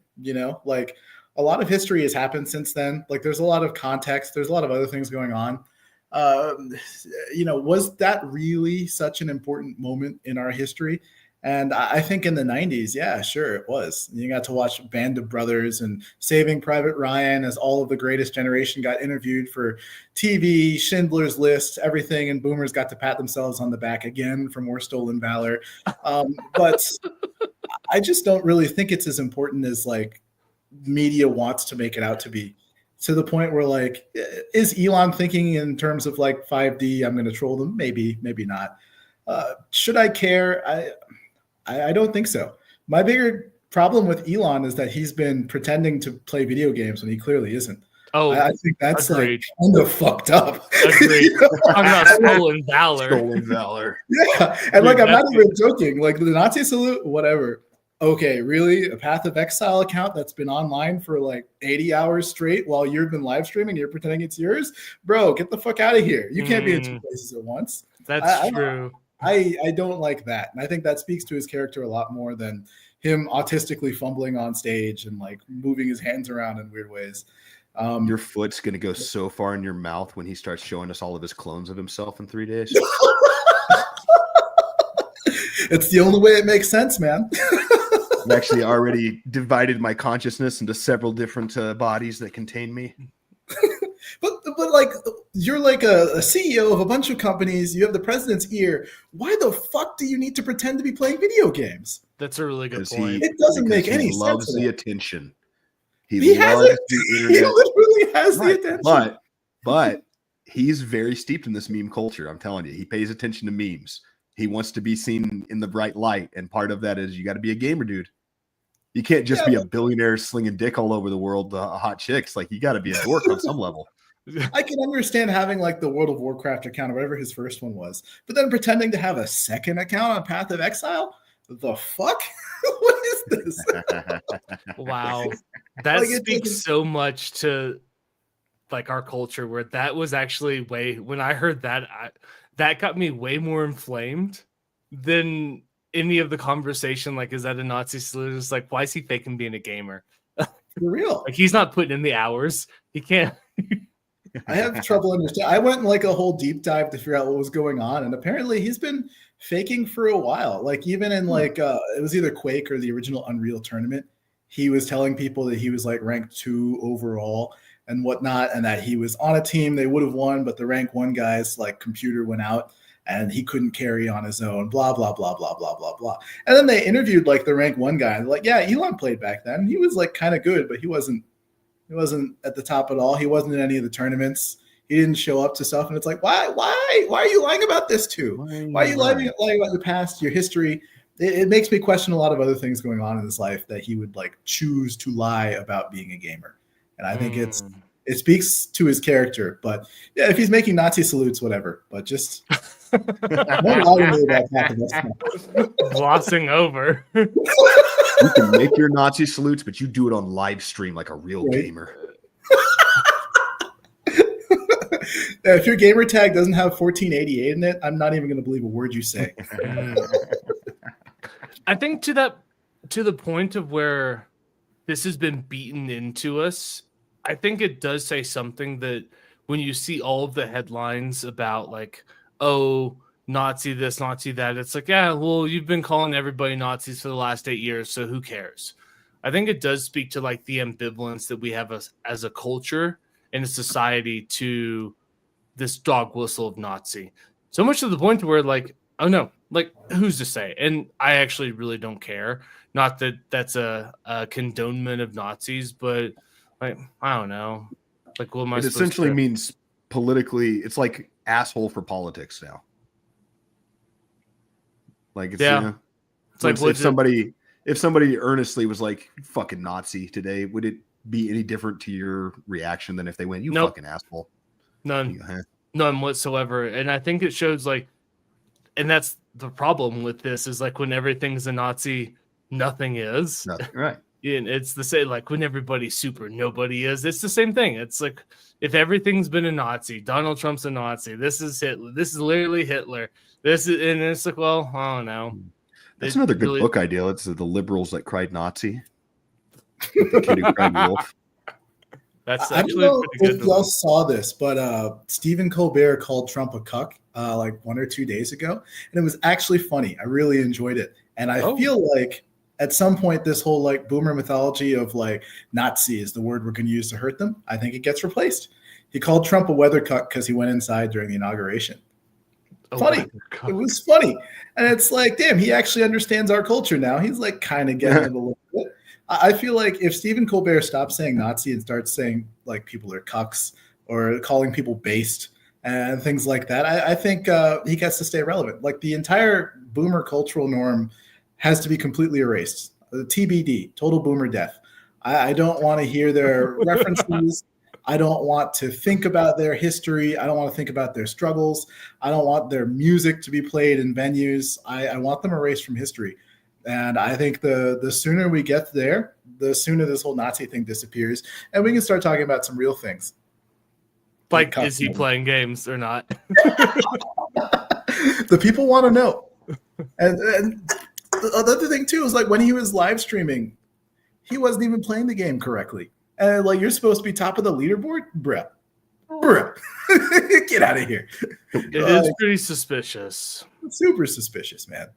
Speaker 2: Like a lot of history has happened since then. Like there's a lot of context. There's a lot of other things going on. Was that really such an important moment in our history? And I think in the 90s, yeah, sure, it was. You got to watch Band of Brothers and Saving Private Ryan as all of the greatest generation got interviewed for TV, Schindler's List, everything, and boomers got to pat themselves on the back again for more stolen valor. But I just don't really think it's as important as like media wants to make it out to be. To the point where like, is Elon thinking in terms of like 5D, I'm going to troll them? Maybe, maybe not. Should I care? I don't think so. My bigger problem with Elon is that he's been pretending to play video games when he clearly isn't. Oh, I think that's
Speaker 3: agreed.
Speaker 2: Like kind of fucked up.
Speaker 3: Agreed. I'm not stolen valor.
Speaker 1: Stolen valor.
Speaker 2: Yeah, and like I'm not even joking. Like the Nazi salute, whatever. Okay, really? A Path of Exile account that's been online for like 80 hours straight while you've been live streaming, you're pretending it's yours? Bro, get the fuck out of here. You can't be in two places at once.
Speaker 3: That's true.
Speaker 2: I don't like that. And I think that speaks to his character a lot more than him autistically fumbling on stage and like moving his hands around in weird ways.
Speaker 1: Your foot's going to go so far in your mouth when he starts showing us all of his clones of himself in 3 days.
Speaker 2: It's the only way it makes sense, man.
Speaker 1: I've actually already divided my consciousness into several different bodies that contain me.
Speaker 2: But like you're like a CEO of a bunch of companies. You have the president's ear. Why the fuck do you need to pretend to be playing video games?
Speaker 3: That's a really good
Speaker 1: Because
Speaker 3: point.
Speaker 2: It doesn't
Speaker 1: because
Speaker 2: make any
Speaker 1: he
Speaker 2: sense.
Speaker 1: loves
Speaker 2: at
Speaker 1: the
Speaker 2: all.
Speaker 1: attention.
Speaker 2: He has
Speaker 1: loves
Speaker 2: it.
Speaker 1: the
Speaker 2: He
Speaker 1: internet.
Speaker 2: literally has the
Speaker 1: Right,
Speaker 2: attention.
Speaker 1: but he's very steeped in this meme culture. I'm telling you, he pays attention to memes. He wants to be seen in the bright light, and part of that is you got to be a gamer, dude. You can't just
Speaker 2: Yeah,
Speaker 1: be a billionaire slinging dick all over the world, hot chicks. Like you got to be a dork on some level.
Speaker 2: I can understand having like the World of Warcraft account or whatever his first one was, but then pretending to have a second account on Path of Exile? The fuck? What is this?
Speaker 3: Wow. That
Speaker 2: Like, it
Speaker 3: speaks
Speaker 2: doesn't-
Speaker 3: so much to like our culture where that was actually when I heard that, that got me way more inflamed than any of the conversation. Like, is that a Nazi salute? It's like, why is he faking being a gamer?
Speaker 2: For real.
Speaker 3: Like, he's not putting in the hours. He can't.
Speaker 2: I have trouble understanding. I went in like a whole deep dive to figure out what was going on, and apparently he's been faking for a while. Like even in like it was either Quake or the original Unreal tournament, he was telling people that he was like ranked 2 overall and whatnot, and that he was on a team they would have won, but the rank 1 guy's like computer went out and he couldn't carry on his own. Blah blah blah blah blah blah blah. And then they interviewed like the rank 1 guy, and like, yeah, Elon played back then. He was like kind of good, but he wasn't at the top at all. He wasn't in any of the tournaments. He didn't show up to stuff. And it's like, why are you lying about this too? Why are you lying about the past, your history? It makes me question a lot of other things going on in his life that he would like choose to lie about being a gamer. And I think it speaks to his character. But yeah, if he's making Nazi salutes, whatever. But just don't lie to me about that.
Speaker 3: Glossing over.
Speaker 1: You can make your Nazi salutes, but you do it on live stream like a real
Speaker 2: Right.
Speaker 1: gamer.
Speaker 2: If your gamer tag doesn't have 1488 in it, I'm not even going to believe a word you say.
Speaker 3: I think to the point of where this has been beaten into us, I think it does say something that when you see all of the headlines about like, oh, Nazi this, Nazi that, it's like, yeah, well, you've been calling everybody Nazis for the last 8 years, so who cares? I think it does speak to like the ambivalence that we have as a culture and a society to this dog whistle of Nazi. So much to the point where like, oh no, like who's to say? And I actually really don't care. Not that that's a condonement of Nazis, but like, I don't know. Like, what am I
Speaker 1: It
Speaker 3: supposed
Speaker 1: essentially
Speaker 3: to...
Speaker 1: means politically, it's like asshole for politics now. Like it's
Speaker 3: Yeah.
Speaker 1: you know,
Speaker 3: It's like,
Speaker 1: if somebody earnestly was like fucking Nazi today, would it be any different to your reaction than if they went, you
Speaker 3: Nope.
Speaker 1: fucking asshole?
Speaker 3: None.
Speaker 1: You go, "Huh."
Speaker 3: None whatsoever. And I think it shows like, and that's the problem with this is like when everything's a Nazi, nothing is.
Speaker 1: Nothing. Right.
Speaker 3: And it's the same, like when everybody's super, nobody is. It's the same thing. It's like if everything's been a Nazi, Donald Trump's a Nazi. This is Hitler. This is literally Hitler. This is, and it's like, well, I don't know.
Speaker 1: That's
Speaker 3: It
Speaker 1: another good
Speaker 3: really-
Speaker 1: book idea. It's the liberals that cried Nazi. The kid who cried wolf.
Speaker 3: That's
Speaker 2: I don't
Speaker 3: actually
Speaker 2: know
Speaker 3: pretty
Speaker 2: if
Speaker 3: good.
Speaker 2: y'all saw this, but Stephen Colbert called Trump a cuck like 1 or 2 days ago, and it was actually funny. I really enjoyed it, and I
Speaker 3: Oh.
Speaker 2: feel like at some point this whole like boomer mythology of like Nazi is the word we're going to use to hurt them. I think it gets replaced. He called Trump a weather cuck because he went inside during the inauguration.
Speaker 3: Oh,
Speaker 2: funny.
Speaker 3: my God.
Speaker 2: It was funny, and it's like, damn, he actually understands our culture now. He's like kind of getting it a little bit. I feel like if Stephen Colbert stops saying Nazi and starts saying like people are cucks or calling people based and things like that, I think he gets to stay relevant. Like the entire boomer cultural norm has to be completely erased. TBD, total boomer death. I don't want to hear their references. I don't want to think about their history. I don't want to think about their struggles. I don't want their music to be played in venues. I want them erased from history. And I think the sooner we get there, the sooner this whole Nazi thing disappears, and we can start talking about some real things.
Speaker 3: Like,
Speaker 2: Like
Speaker 3: is he
Speaker 2: cucks.
Speaker 3: playing games or not?
Speaker 2: The people want to know. And the other thing too is like when he was live streaming, he wasn't even playing the game correctly. And like you're supposed to be top of the leaderboard, bruh. Get out of here.
Speaker 3: It is pretty suspicious.
Speaker 2: Super suspicious, man.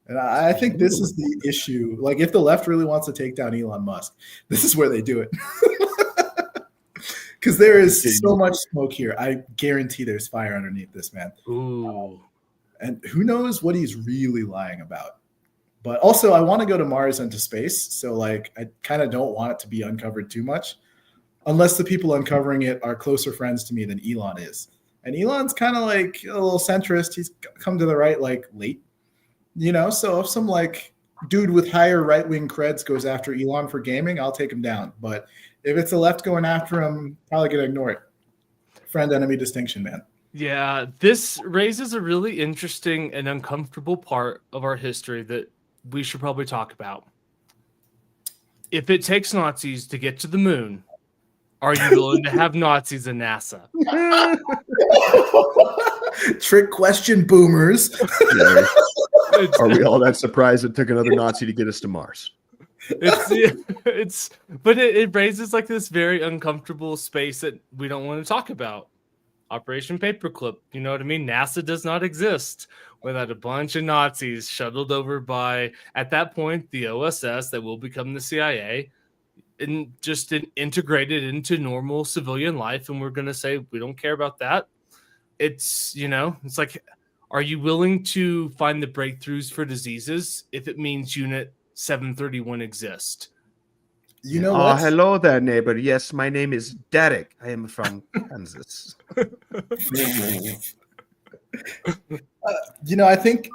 Speaker 2: And I think this is the issue. Like, if the left really wants to take down Elon Musk, this is where they do it. Because there is so much smoke here. I guarantee there's fire underneath this, man.
Speaker 3: Ooh.
Speaker 2: And who knows what he's really lying about. But also, I want to go to Mars and to space. So, like, I kind of don't want it to be uncovered too much. Unless the people uncovering it are closer friends to me than Elon is. And Elon's kind of like a little centrist. He's come to the right, like, late. You know, so if some, like, dude with higher right-wing creds goes after Elon for gaming, I'll take him down. But if it's the left going after him, probably going to ignore it. Friend-enemy distinction, man.
Speaker 3: Yeah, this raises a really interesting and uncomfortable part of our history that we should probably talk about. If it takes Nazis to get to the moon, are you willing to have Nazis in NASA?
Speaker 2: Trick question, boomers.
Speaker 1: Yeah. Are we all that surprised it took another Nazi to get us to Mars?
Speaker 3: But it raises like this very uncomfortable space that we don't want to talk about. Operation Paperclip, you know what I mean? NASA does not exist without a bunch of Nazis shuttled over by, at that point, the OSS that will become the CIA, and just integrated into normal civilian life. And we're going to say, we don't care about that. It's, you know, it's like, are you willing to find the breakthroughs for diseases if it means Unit 731 exist?
Speaker 2: You know what?
Speaker 4: Hello there, neighbor. Yes, my name is Derek. I am from Kansas.
Speaker 2: You know, I think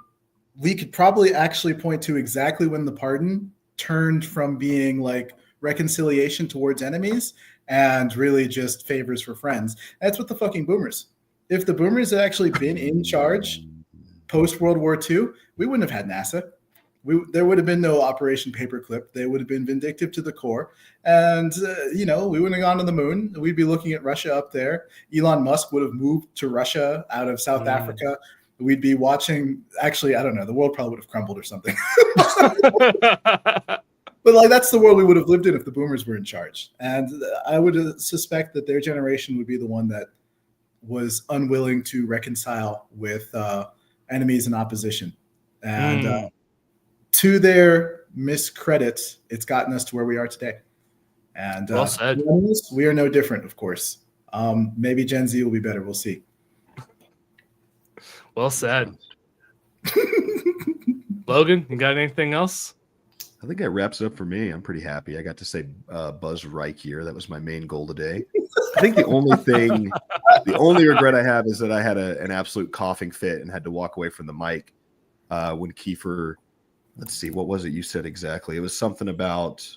Speaker 2: we could probably actually point to exactly when the pardon turned from being like reconciliation towards enemies and really just favors for friends. That's with the fucking boomers. If the boomers had actually been in charge post World War II, we wouldn't have had NASA. There would have been no Operation Paperclip. They would have been vindictive to the core. And, you know, we wouldn't have gone to the moon. We'd be looking at Russia up there. Elon Musk would have moved to Russia out of South Africa. We'd be watching, actually, I don't know, the world probably would have crumbled or something. But, like, that's the world we would have lived in if the boomers were in charge. And I would suspect that their generation would be the one that was unwilling to reconcile with enemies and opposition. And to their miscredit, it's gotten us to where we are today. And
Speaker 3: well said.
Speaker 2: We are no different, of course. Maybe Gen Z will be better. We'll see.
Speaker 3: Well said. Logan, you got anything else?
Speaker 1: I think that wraps it up for me. I'm pretty happy. I got to say Buzz Lightyear. That was my main goal today. I think the only regret I have is that I had an absolute coughing fit and had to walk away from the mic when Kiefer, let's see, what was it you said exactly? It was something about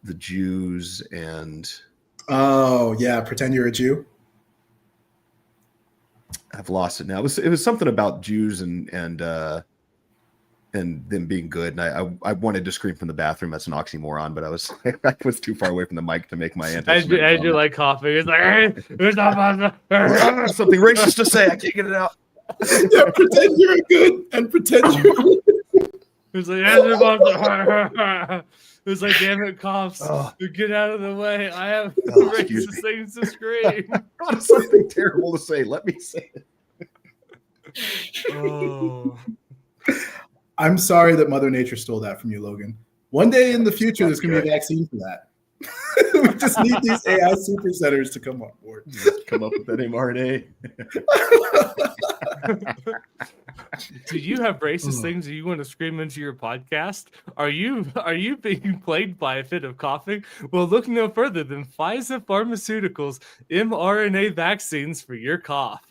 Speaker 1: the Jews and...
Speaker 2: Oh, yeah, pretend you're a Jew.
Speaker 1: I've lost it now. It was something about Jews and them being good, and I wanted to scream from the bathroom. That's an oxymoron, but I was too far away from the mic to make my
Speaker 3: As you're like coughing, it's like, hey, there's not
Speaker 1: something racist to say. I can't get it out.
Speaker 2: Yeah, pretend you're good and pretend you're...
Speaker 3: It's like, it's like, damn it, coughs. Get out of the way. I have racist things to scream.
Speaker 1: Got something terrible to say. Let me say it.
Speaker 3: Oh.
Speaker 2: I'm sorry that Mother Nature stole that from you, Logan. One day in the future, there's going to be a vaccine for that. We just need these AI supersetters to come on board.
Speaker 1: Come up with that mRNA.
Speaker 3: Do you have racist things that you want to scream into your podcast? Are you being plagued by a fit of coughing? Well, look no further than Pfizer Pharmaceuticals mRNA vaccines for your cough.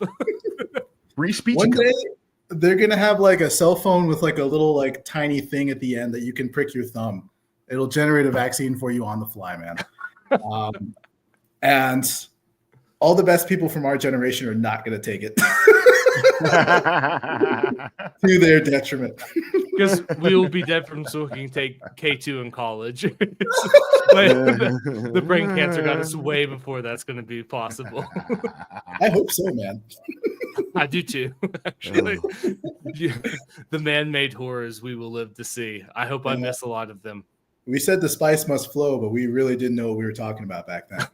Speaker 1: Free speech.
Speaker 2: One day, they're going to have like a cell phone with like a little like tiny thing at the end that you can prick your thumb. It'll generate a vaccine for you on the fly, man. And all the best people from our generation are not going to take it to their detriment.
Speaker 3: Because we will be dead from smoking take K2 in college. The brain cancer got us way before that's going to be possible.
Speaker 2: I hope so, man.
Speaker 3: I do too, actually. The man-made horrors we will live to see. I hope I miss a lot of them.
Speaker 2: We said the spice must flow, but we really didn't know what we were talking about back then.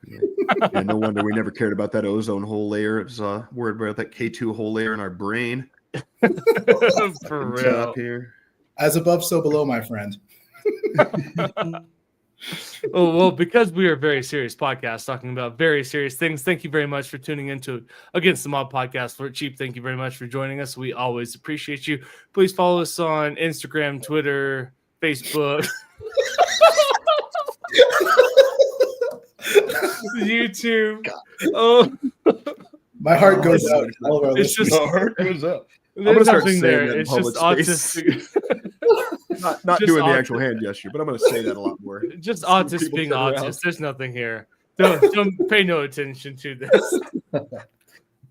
Speaker 1: Yeah, no wonder we never cared about that ozone hole layer. It was worried about that K2 hole layer in our brain.
Speaker 3: For
Speaker 1: Good
Speaker 3: real.
Speaker 1: job here.
Speaker 2: As above, so below, my friend.
Speaker 3: Oh, well, because we are a very serious podcast talking about very serious things, thank you very much for tuning into Against the Mob podcast for cheap. Thank you very much for joining us. We always appreciate you. Please follow us on Instagram, Twitter, Facebook, YouTube. Oh,
Speaker 2: My heart goes
Speaker 1: Oh,
Speaker 2: out to all of our
Speaker 3: it's
Speaker 2: listeners.
Speaker 3: just
Speaker 1: The heart goes up.
Speaker 3: there's
Speaker 1: gonna start
Speaker 3: nothing
Speaker 1: saying
Speaker 3: there.
Speaker 1: that in
Speaker 3: It's just
Speaker 1: public space.
Speaker 3: autistic.
Speaker 1: Not
Speaker 3: Just
Speaker 1: doing the
Speaker 3: autistic.
Speaker 1: actual hand gesture, but I'm going to say that a lot more.
Speaker 3: Just
Speaker 1: See
Speaker 3: autists
Speaker 1: people
Speaker 3: being
Speaker 1: turn around.
Speaker 3: autists. There's nothing here. Don't pay no attention to this.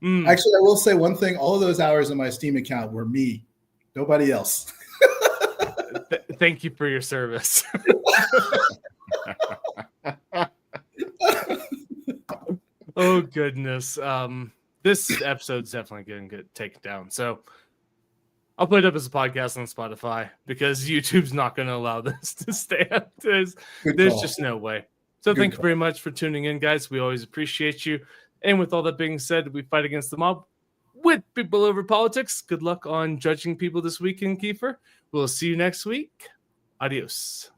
Speaker 3: Mm.
Speaker 2: Actually, I will say one thing. All of those hours on my Steam account were me, nobody else.
Speaker 3: Thank you for your service. Oh goodness. This episode's definitely going to get taken down. So I'll put it up as a podcast on Spotify because YouTube's not going to allow this to stay up. There's
Speaker 2: Good call.
Speaker 3: just no way. So
Speaker 2: Good
Speaker 3: thank you
Speaker 2: call.
Speaker 3: very much for tuning in, guys. We always appreciate you. And with all that being said, we fight against the mob with people over politics. Good luck on judging people this weekend, Kiefer. We'll see you next week. Adios.